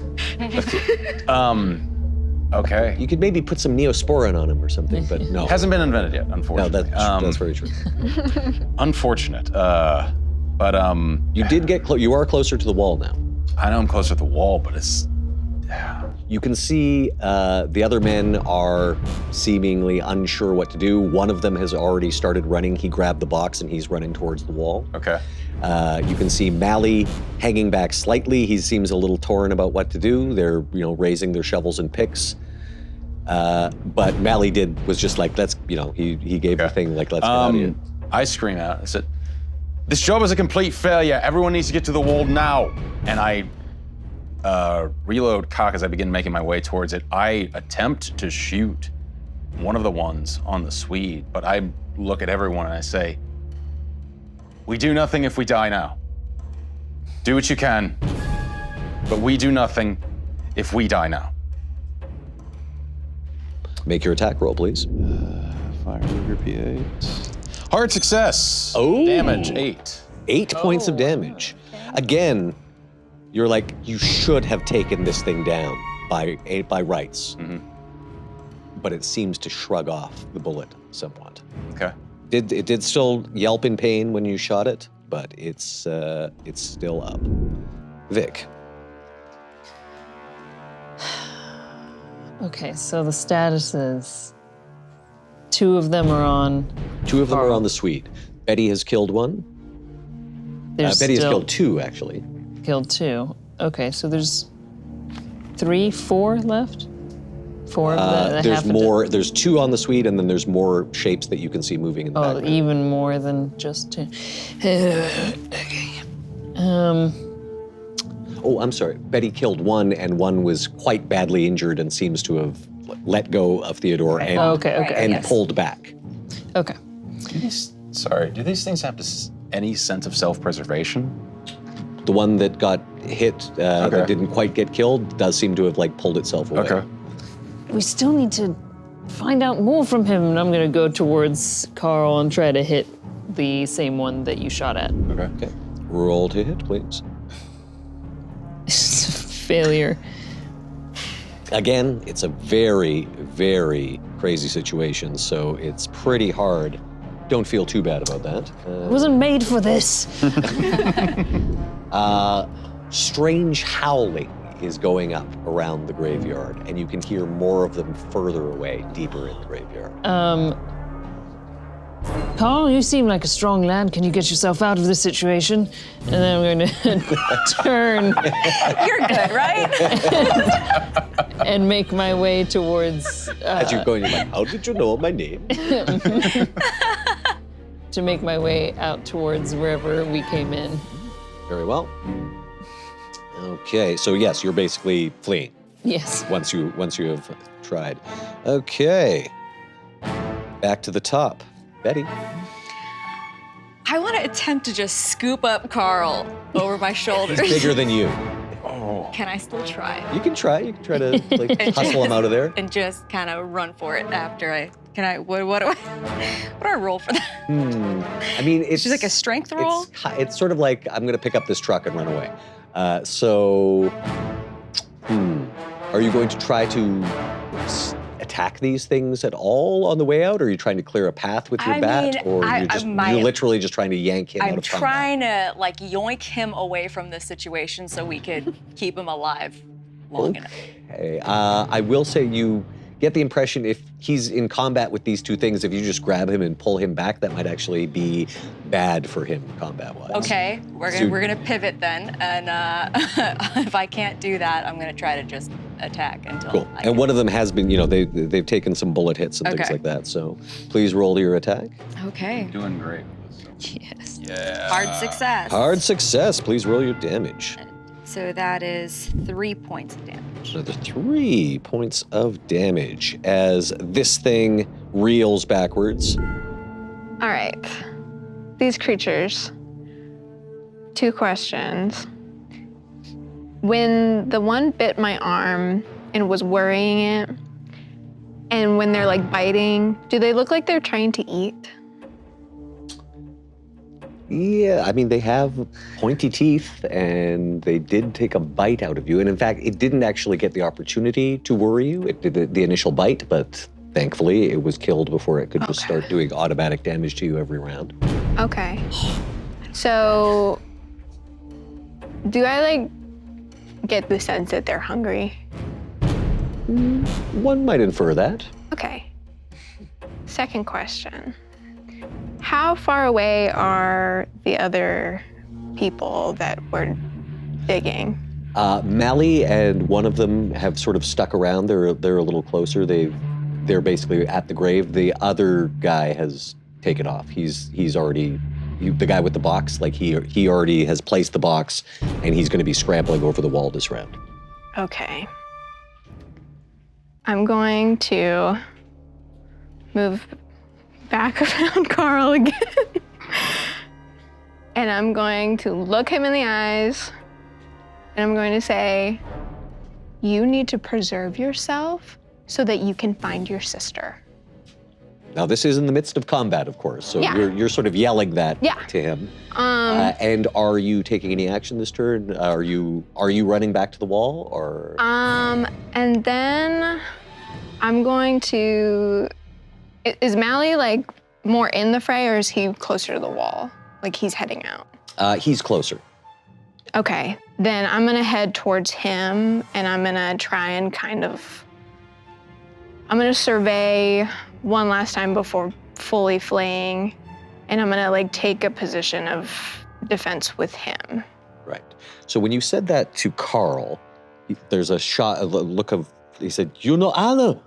Okay. You could maybe put some Neosporin on him or something, but no. Hasn't been invented yet, No, unfortunately. that's very true. Unfortunate. You did get you are closer to the wall now. I know I'm closer to the wall, but it's... You can see the other men are seemingly unsure what to do. One of them has already started running. He grabbed the box and he's running towards the wall. Okay. You can see Mally hanging back slightly. He seems a little torn about what to do. They're, raising their shovels and picks. But Mally was just like, let's, he gave the thing like, let's get out of here. I scream out. I said, "This job is a complete failure. Everyone needs to get to the wall now." And I reload cock as I begin making my way towards it. I attempt to shoot one of the ones on the Swede, but I look at everyone and I say, "We do nothing if we die now. Do what you can, but we do nothing if we die now." Make your attack roll, please. Fire Ruger P8. Hard success. Oh. Damage 8. 8 points of damage. Again, you're like, you should have taken this thing down by rights. Mhm. But it seems to shrug off the bullet somewhat. Okay. It did still yelp in pain when you shot it, but it's still up. Vic. Okay, so the statuses. 2 of them are on. 2 of them are on the suite. Betty has killed 1. There's Betty has still killed 2, actually. Killed 2. Okay, so there's 3, 4 left? 4 of the There's half a more. There's 2 on the suite, and then there's more shapes that you can see moving in the background. even more than just 2. Okay. Oh, I'm sorry. Betty killed 1, and 1 was quite badly injured and seems to have let go of Theodore and, Okay. pulled back. Okay. Do these things have any sense of self-preservation? The one that got hit that didn't quite get killed does seem to have pulled itself away. Okay. We still need to find out more from him, and I'm gonna go towards Carl and try to hit the same one that you shot at. Okay. Roll to hit, please. Failure. Again, it's a very, very crazy situation, so it's pretty hard. Don't feel too bad about that. I wasn't made for this. Strange howling is going up around the graveyard, and you can hear more of them further away, deeper in the graveyard. Carl, you seem like a strong lad. Can you get yourself out of this situation? And then I'm going to turn You're good, right? and make my way towards... As you're going, you're like, how did you know my name? to make my way out towards wherever we came in. Very well. Okay, so yes, you're basically fleeing Yes. once you have tried. Okay, back to the top. Betty. I want to attempt to just scoop up Carl over my shoulders. He's bigger than you. Can I still try? You can try. You can try to hustle him out of there. And just kind of run for it after I. Can I? What do I roll for that? I mean, it's Just like a strength roll. It's sort of like I'm going to pick up this truck and run away. Are you going to try to attack these things at all on the way out, or are you trying to clear a path with your bat, or you're literally just trying to yank him out I'm of combat? trying to yoink him away from this situation so we could keep him alive long enough. Okay. I will say you get the impression if he's in combat with these 2 things, if you just grab him and pull him back, that might actually be bad for him combat-wise. Okay, we're gonna pivot then, and if I can't do that, I'm gonna try to just attack until. Cool. And one of them has been, they've taken some bullet hits and things like that. So please roll your attack. Okay. Doing great. Yes. Yeah. Hard success. Hard success. Please roll your damage. So that is 3 points of damage. Another 3 points of damage as this thing reels backwards. All right. These creatures. 2 questions. When the one bit my arm and was worrying it, and when they're biting, do they look like they're trying to eat? Yeah, I mean, they have pointy teeth, and they did take a bite out of you. And in fact, it didn't actually get the opportunity to worry you. It did the initial bite, but thankfully it was killed before it could just start doing automatic damage to you every round. Okay. So, do I get the sense that they're hungry? One might infer that. Okay. Second question. How far away are the other people that were digging? Mally and one of them have sort of stuck around. They're a little closer. They're basically at the grave. The other guy has taken off. He's already the guy with the box. He already has placed the box, and he's going to be scrambling over the wall this round. Okay. I'm going to move back around Carl again. And I'm going to look him in the eyes, and I'm going to say, you need to preserve yourself so that you can find your sister. Now, this is in the midst of combat, of course, so Yeah. you're sort of yelling that to him. And are you taking any action this turn? Are you running back to the wall, or? And then I'm going to. Is Mally more in the fray, or is he closer to the wall? He's heading out. He's closer. Okay, then I'm gonna head towards him, and I'm gonna try and kind of I'm gonna survey one last time before fully fleeing, and I'm gonna like take a position of defense with him. Right. So when you said that to Carl, there's a look of, he said, "You know Anna."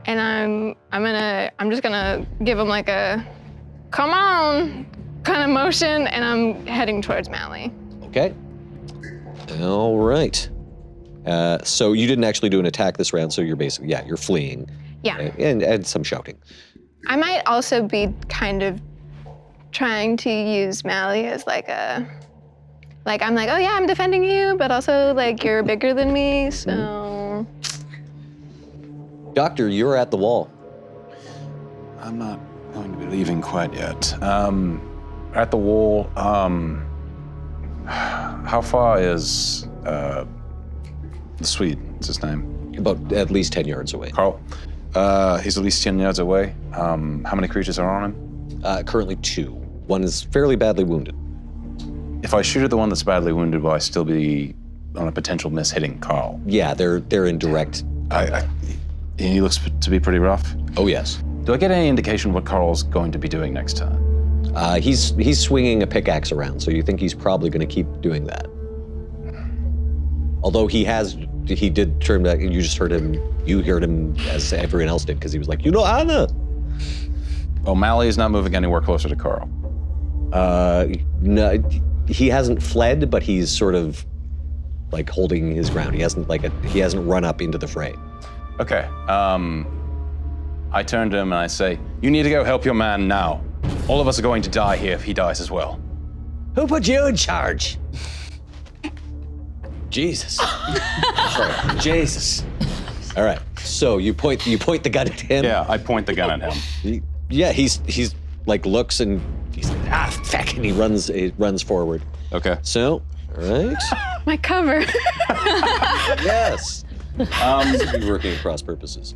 And I'm just gonna give him like a, come on, kind of motion, and I'm heading towards Mally. Okay. All right. So you didn't actually do an attack this round, so you're basically, you're fleeing. Yeah. And some shouting. I might also be kind of trying to use Mally as like a, like I'm like, oh yeah, I'm defending you, but also like you're bigger than me, so. Doctor, you're at the wall. I'm not going to be leaving quite yet. At the wall, how far is the Swede? What's his name? About at least 10 yards away. Carl. He's at least 10 yards away. How many creatures are on him? Currently 2. One is fairly badly wounded. If I shoot at the one that's badly wounded, will I still be on a potential miss hitting Carl? Yeah, they're in direct. He looks to be pretty rough. Oh yes. Do I get any indication what Carl's going to be doing next time? He's swinging a pickaxe around, so you think he's probably going to keep doing that. Although he did turn back, and you heard him as everyone else did, because he was like, you know Anna. O'Malley is not moving anywhere closer to Carl. No, he hasn't fled, but he's sort of like holding his ground. He hasn't run up into the fray. Okay. I turn to him and I say, you need to go help your man now. All of us are going to die here if he dies as well. Who put you in charge? Jesus. Sorry. Jesus. All right. So you point the gun at him. Yeah, I point the gun at him. He's like looks and he's like, feck, and he runs forward. Okay. So, all right. My cover. Yes. You're working at cross purposes.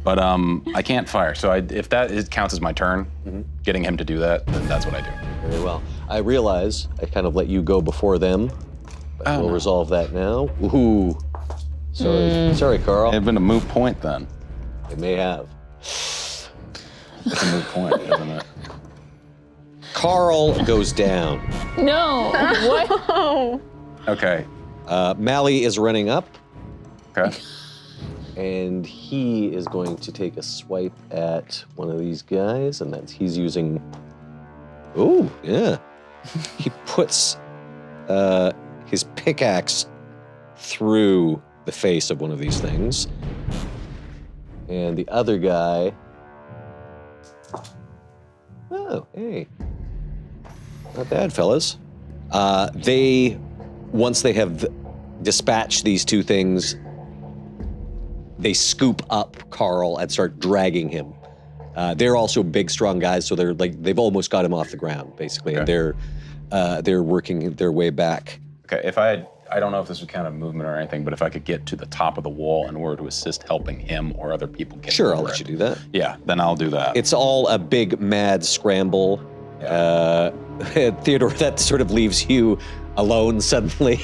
But I can't fire. So if it counts as my turn, getting him to do that, then that's what I do. Very well. I realize I kind of let you go before them, but we'll resolve that now. Ooh. Sorry, Carl. It had been a moot point then. It may have. It's a moot point, isn't it? Carl goes down. No. What? Okay. Mally is running up, Okay. and he is going to take a swipe at one of these guys, and he's using. Oh, yeah. He puts his pickaxe through the face of one of these things, and the other guy. Oh, hey. Not bad, fellas. Once they have dispatched these two things, they scoop up Carl and start dragging him. They're also big, strong guys, so they've almost got him off the ground, basically, and they're working their way back. Okay, if I don't know if this would count as movement or anything, but if I could get to the top of the wall in order to assist helping him or other people get Sure, over I'll let you do that. Yeah, then I'll do that. It's all a big, mad scramble. Theodore, that sort of leaves you alone suddenly.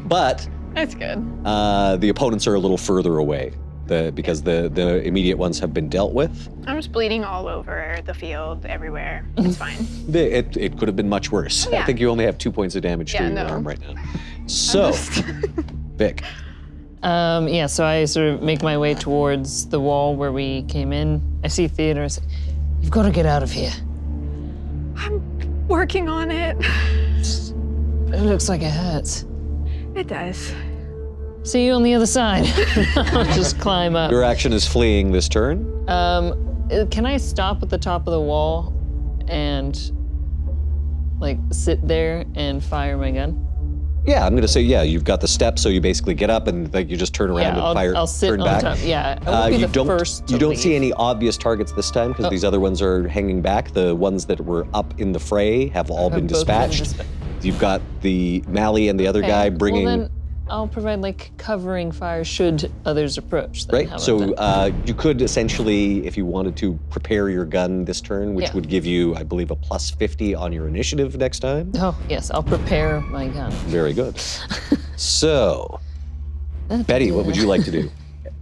But That's good. the opponents are a little further away because the immediate ones have been dealt with. I'm just bleeding all over the field, everywhere. It's fine. It could have been much worse. Yeah. I think you only have 2 points of damage to your arm right now. So, Vic. So I sort of make my way towards the wall where we came in. I see Theodore. I say, you've got to get out of here. I'm working on it. It looks like it hurts. It does. See you on the other side. I'll just climb up. Your action is fleeing this turn. Can I stop at the top of the wall and like sit there and fire my gun? Yeah, I'm gonna say you've got the steps, so you basically get up and you just turn around and fire. I'll sit turn on back. top. Yeah, I won't be the first to You don't leave. see any obvious targets this time because these other ones are hanging back. The ones that were up in the fray have all been both been dispatched. You've got the Mally and the other guy bringing. Well, then I'll provide like covering fire should others approach. Then. Right, How about so that? you could essentially, if you wanted to, prepare your gun this turn, which would give you, I believe, a plus 50 on your initiative next time. Oh yes, I'll prepare my gun. Very good. So, Betty, what would you like to do?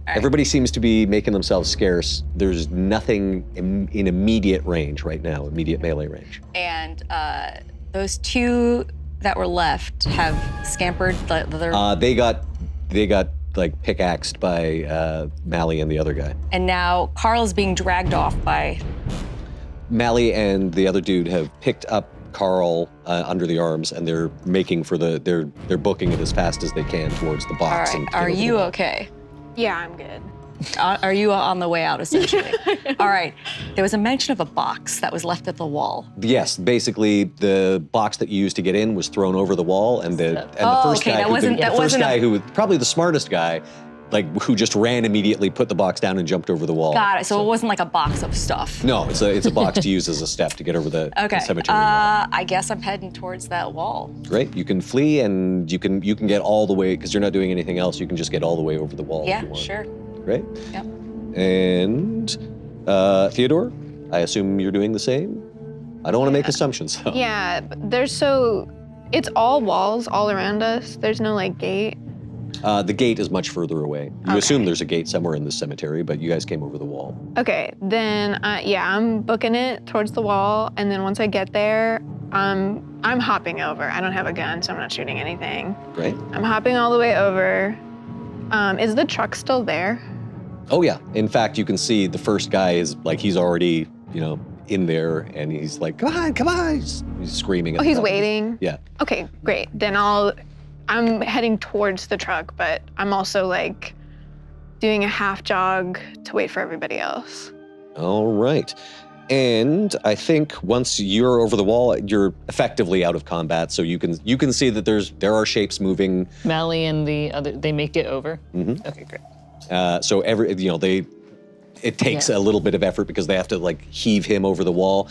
Everybody seems to be making themselves scarce. There's nothing in immediate range right now, immediate melee range. And those two that were left have scampered. They got like pickaxed by Mally and the other guy. And now Carl's being dragged off by. Mally and the other dude have picked up Carl under the arms, and they're making for they're booking it as fast as they can towards the box. All right, are you okay? Yeah, I'm good. Are you on the way out, essentially? All right. There was a mention of a box that was left at the wall. Yes, basically the box that you used to get in was thrown over the wall, and the first okay, guy who was probably the smartest guy, like who just ran immediately, put the box down and jumped over the wall. Got it. So it wasn't like a box of stuff. No, it's a box to use as a step to get over the cemetery wall. I guess I'm heading towards that wall. Great. You can flee, and you can get all the way, because you're not doing anything else. You can just get all the way over the wall. If you Yeah, want. sure. Right? Yep. And Theodore, I assume you're doing the same? I don't want to make assumptions. So. Yeah, but it's all walls all around us. There's no like gate. The gate is much further away. You assume there's a gate somewhere in the cemetery, but you guys came over the wall. Okay, then I'm booking it towards the wall, and then once I get there, I'm hopping over. I don't have a gun, so I'm not shooting anything. Right? I'm hopping all the way over. Is the truck still there? Oh yeah. In fact, you can see the first guy is like, he's already, in there, and he's like, come on. He's screaming. Oh, he's waiting? Yeah. Okay, great. Then I'm heading towards the truck, but I'm also like doing a half jog to wait for everybody else. All right. And I think once you're over the wall, you're effectively out of combat, so you can see that there are shapes moving. Mally and the other, they make it over? Mm-hmm. Okay, great. So it takes a little bit of effort because they have to like heave him over the wall.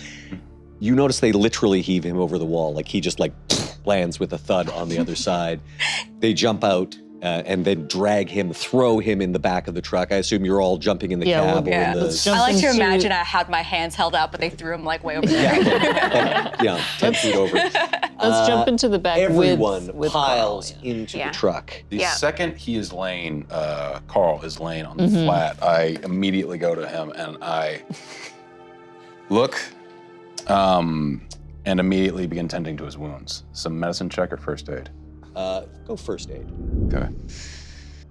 You notice they literally heave him over the wall. Like he just like lands with a thud on the other side. They jump out and then drag him, throw him in the back of the truck. I assume you're all jumping in the cab or in the... let's jump I like to into- imagine I had my hands held out, but they threw him like way over there. 10 feet over. Let's jump into the back Everyone with piles Carl, into Yeah. the truck. The Yeah. second he is laying, Carl is laying on the flat, I immediately go to him and I look and immediately begin tending to his wounds. Some medicine check or first aid? Go first aid. Okay.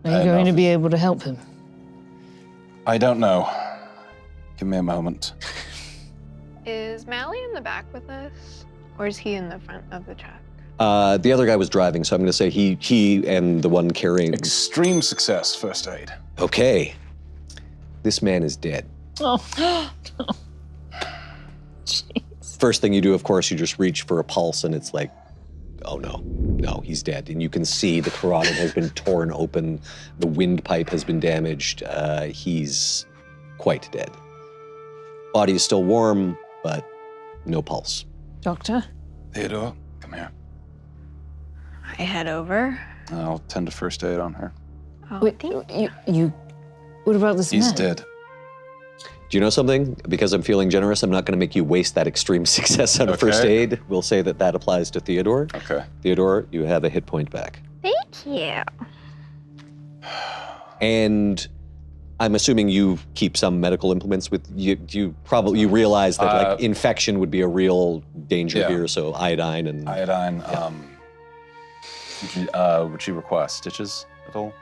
Are you going to be able to help him? I don't know. Give me a moment. Is Mally in the back with us, or is he in the front of the truck? The other guy was driving, so I'm going to say he and the one carrying... Extreme success, first aid. Okay. This man is dead. Oh. Jeez. First thing you do, of course, you just reach for a pulse, and it's like, oh no, he's dead. And you can see the carotid has been torn open, the windpipe has been damaged. He's quite dead. Body is still warm, but no pulse. Doctor? Theodore, come here. I head over. I'll tend to first aid on her. Oh, Wait, you, what about this He's man? dead. Do you know something? Because I'm feeling generous, I'm not going to make you waste that extreme success on a first Okay. aid. We'll say that applies to Theodore. Okay. Theodore, you have a hit point back. Thank you. And I'm assuming you keep some medical implements with you. You realize that like infection would be a real danger Yeah. here. So iodine and Iodine, would she require stitches at all?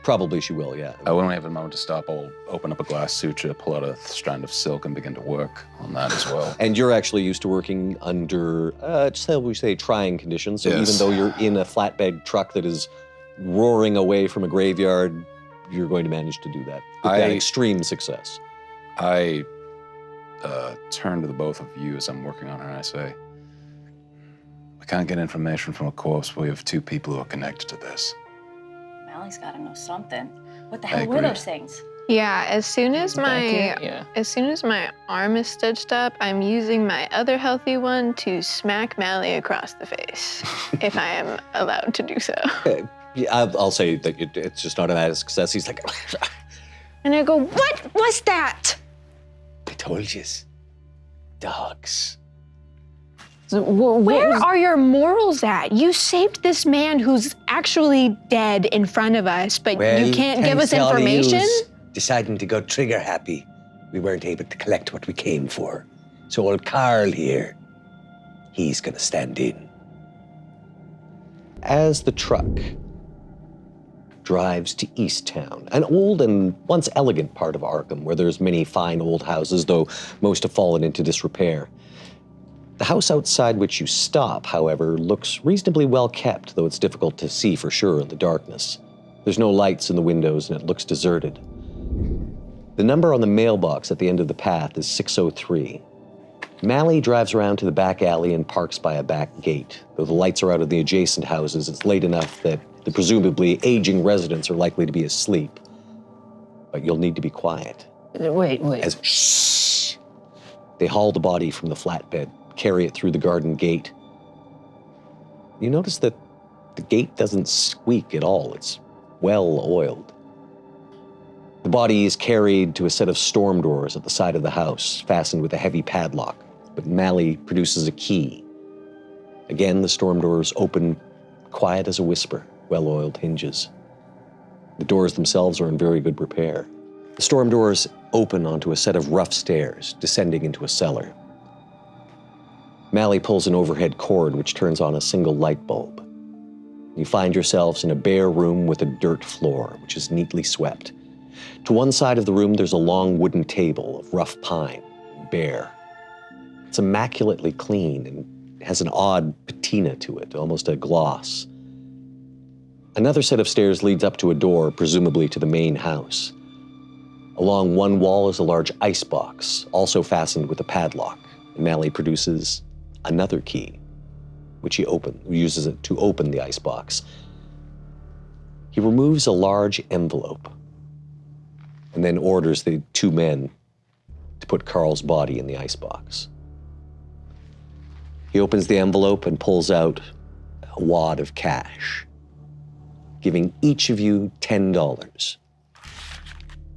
probably she will. Yeah. When we have a moment to stop, I'll open up a glass suture, pull out a strand of silk, and begin to work on that as well. And you're actually used to working under, shall we say, trying conditions. So Yes. even though you're in a flatbed truck that is roaring away from a graveyard, you're going to manage to do that with that extreme success. I turn to the both of you as I'm working on her, and I say, we can't get information from a corpse, but we have two people who are connected to this. Mally's got to know something. What the I hell were agree. those things? Yeah, as soon as Yeah. my arm is stitched up, I'm using my other healthy one to smack Mally across the face, if I am allowed to do so. Yeah, I'll say that it's just automatic success. He's like, And I go, what was that? I told you, dogs. So Where are your morals at? You saved this man who's actually dead in front of us, but you can't give us information? Deciding to go trigger happy, we weren't able to collect what we came for. So old Carl here, he's gonna stand in. As the truck drives to East Town, an old and once elegant part of Arkham, where there's many fine old houses, though most have fallen into disrepair. The house outside which you stop, however, looks reasonably well kept, though it's difficult to see for sure in the darkness. There's no lights in the windows and it looks deserted. The number on the mailbox at the end of the path is 603. Mally drives around to the back alley and parks by a back gate. Though the lights are out of the adjacent houses, it's late enough that the presumably aging residents are likely to be asleep. But you'll need to be quiet. Wait. As shh, they haul the body from the flatbed, carry it through the garden gate. You notice that the gate doesn't squeak at all. It's well oiled. The body is carried to a set of storm doors at the side of the house, fastened with a heavy padlock, but Mally produces a key. Again, the storm doors open quiet as a whisper, well-oiled hinges. The doors themselves are in very good repair. The storm doors open onto a set of rough stairs, descending into a cellar. Mally pulls an overhead cord which turns on a single light bulb. You find yourselves in a bare room with a dirt floor, which is neatly swept. To one side of the room, there's a long wooden table of rough pine, bare. It's immaculately clean and has an odd patina to it, almost a gloss. Another set of stairs leads up to a door, presumably to the main house. Along one wall is a large icebox, also fastened with a padlock, and Mally produces another key, which he uses it to open the icebox. He removes a large envelope and then orders the two men to put Carl's body in the icebox. He opens the envelope and pulls out a wad of cash, giving each of you $10.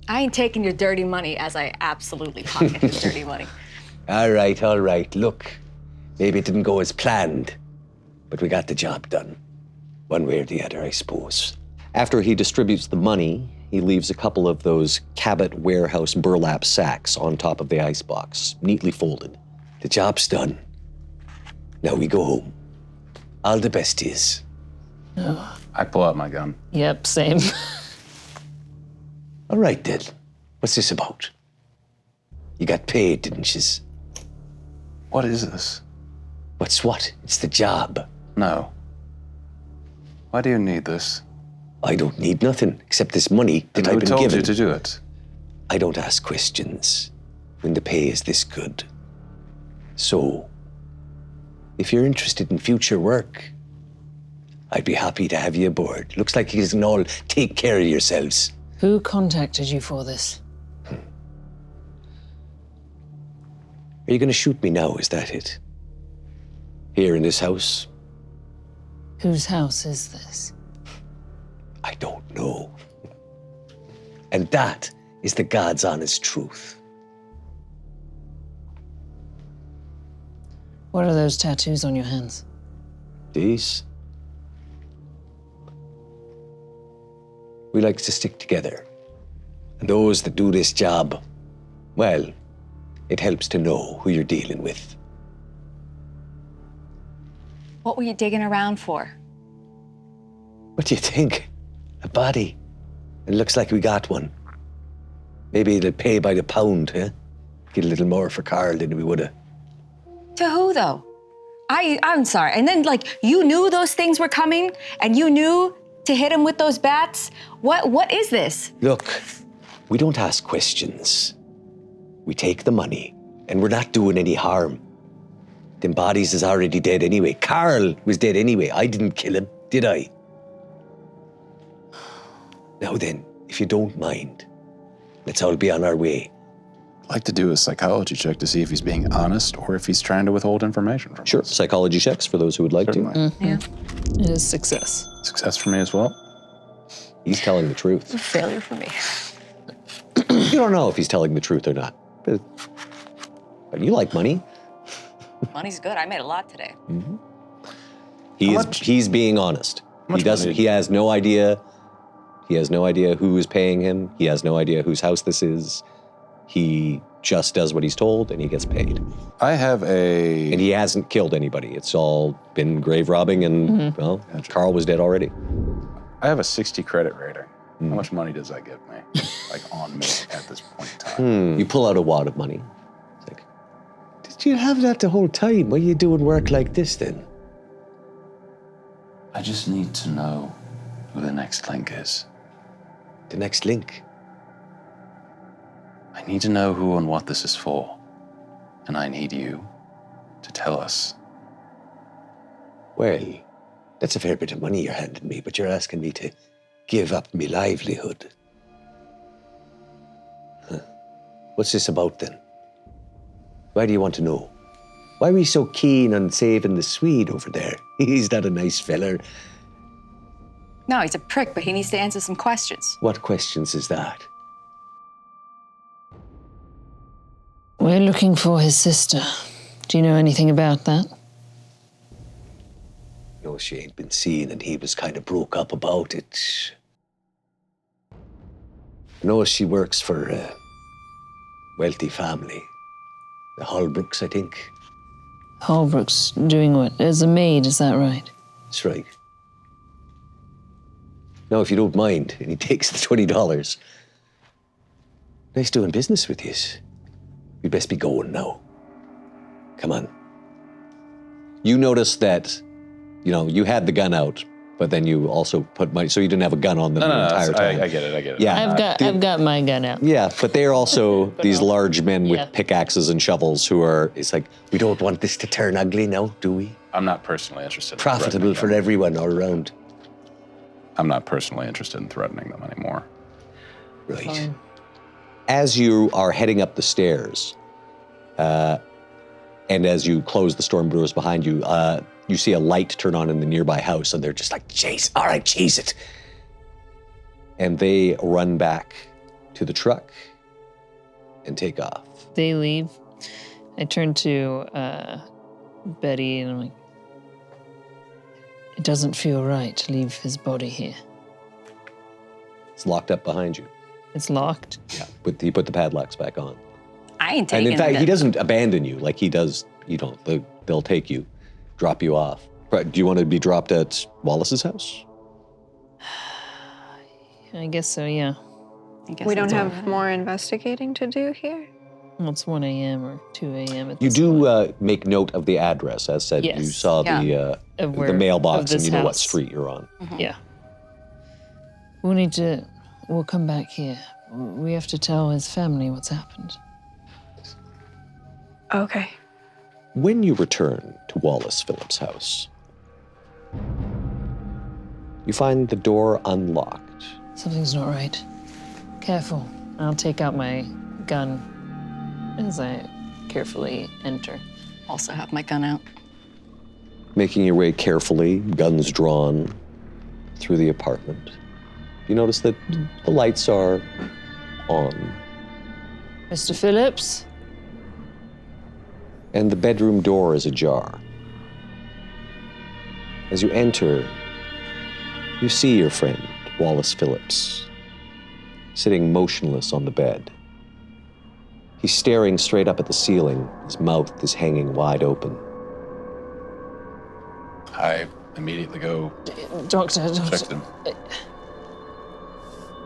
I ain't taking your dirty money, as I absolutely pocket his dirty money. All right. Look, maybe it didn't go as planned, but we got the job done. One way or the other, I suppose. After he distributes the money, he leaves a couple of those Cabot warehouse burlap sacks on top of the icebox, neatly folded. The job's done. Now we go home. All the best is. I pull out my gun. Yep, same. All right, then. What's this about? You got paid, didn't you? What is this? What's what? It's the job. No. Why do you need this? I don't need nothing except this money that And I've who been told given. you to do it? I don't ask questions when the pay is this good. So, if you're interested in future work, I'd be happy to have you aboard. Looks like you can all take care of yourselves. Who contacted you for this? Are you going to shoot me now, is that it? Here in this house? Whose house is this? I don't know. And that is the God's honest truth. What are those tattoos on your hands? These? We like to stick together. And those that do this job, well, it helps to know who you're dealing with. What were you digging around for? What do you think? A body. It looks like we got one. Maybe it'll pay by the pound, huh? Get a little more for Carl than we would've. To who, though? I'm sorry. And then, you knew those things were coming, and you knew to hit him with those bats? What is this? Look, we don't ask questions. We take the money, and we're not doing any harm. Them bodies is already dead anyway. Carl was dead anyway. I didn't kill him, did I? Now then, if you don't mind, let's all be on our way. I'd like to do a psychology check to see if he's being honest or if he's trying to withhold information from Sure, us. psychology checks for those who would like Certainly. to. Yeah. It is success. Success for me as well. He's telling the truth. Failure for me. You don't know if he's telling the truth or not. But you like money. Money's good. I made a lot today. He's being honest. He has no idea. He has no idea who is paying him. He has no idea whose house this is. He just does what he's told, and he gets paid. And he hasn't killed anybody. It's all been grave robbing, and well, Carl was dead already. I have a 60 credit rating. How much money does that give me? Like on me at this point in time. You pull out a wad of money. It's like, did you have that the whole time? Why are you doing work like this then? I just need to know who the next link is. The next link? I need to know who and what this is for. And I need you to tell us. Well, that's a fair bit of money you're handing me, but you're asking me to give up my livelihood. What's this about then? Why do you want to know? Why are we so keen on saving the Swede over there? He's not a nice feller. No, he's a prick, but he needs to answer some questions. What questions is that? We're looking for his sister. Do you know anything about that? No, she ain't been seen, and he was kind of broke up about it. I know she works for a wealthy family. The Holbrooks, I think. Holbrook's doing what? As a maid, is that right? That's right. Now, if you don't mind, and he takes the $20. Nice doing business with you. We'd best be going now. Come on. You notice that, you had the gun out, but then you also put money, so you didn't have a gun on them the entire time. I get it. Yeah, I've got my gun out. yeah, but they're also these large men with pickaxes and shovels who are. It's like, We don't want this to turn ugly now, do we? I'm not personally interested in Profitable threatening for them. everyone all around. I'm not personally interested in threatening them anymore. Right. Fine. as you are heading up the stairs, and as you close the storm doors behind you, you see a light turn on in the nearby house, and they're just like, "Chase! All right, chase it!" And they run back to the truck and take off. They leave. I turn to Betty and I'm like, it doesn't feel right to leave his body here. It's locked up behind you. It's locked. Yeah, but he put the padlocks back on. I ain't taking And in fact, it. he doesn't abandon you like he does. You don't. They'll take you, drop you off. But do you want to be dropped at Wallace's house? I guess so, yeah. I guess We don't that's have more investigating to do here? Well, it's 1 a.m. or 2 a.m. at You this do point. make note of the address. As said, you Yes. saw Yeah. Of the where- mailbox of and this you know what house. street you're on. Yeah. We'll come back here. We have to tell his family what's happened. Okay. When you return to Wallace Phillips' house, you find the door unlocked. Something's not right. Careful. I'll take out my gun as I carefully enter. Also have my gun out. Making your way carefully, guns drawn, through the apartment. You notice that the lights are on, Mr. Phillips? and the bedroom door is ajar. As you enter, you see your friend, Wallace Phillips, sitting motionless on the bed. He's staring straight up at the ceiling. His mouth is hanging wide open. I immediately go Doctor. check him.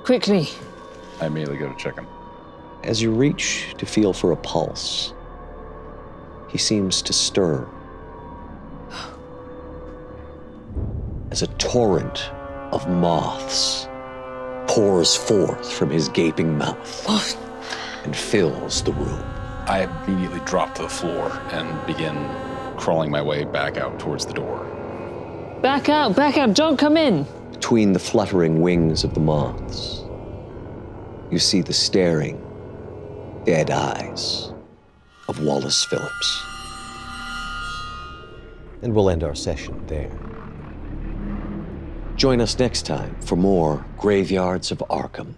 Quickly. I immediately go to check him. As you reach to feel for a pulse, he seems to stir. As a torrent of moths pours forth from his gaping mouth and fills the room. I immediately drop to the floor and begin crawling my way back out towards the door. Back out, don't come in. Between the fluttering wings of the moths, you see the staring, dead eyes of Wallace Phillips. And we'll end our session there. Join us next time for more Graveyards of Arkham.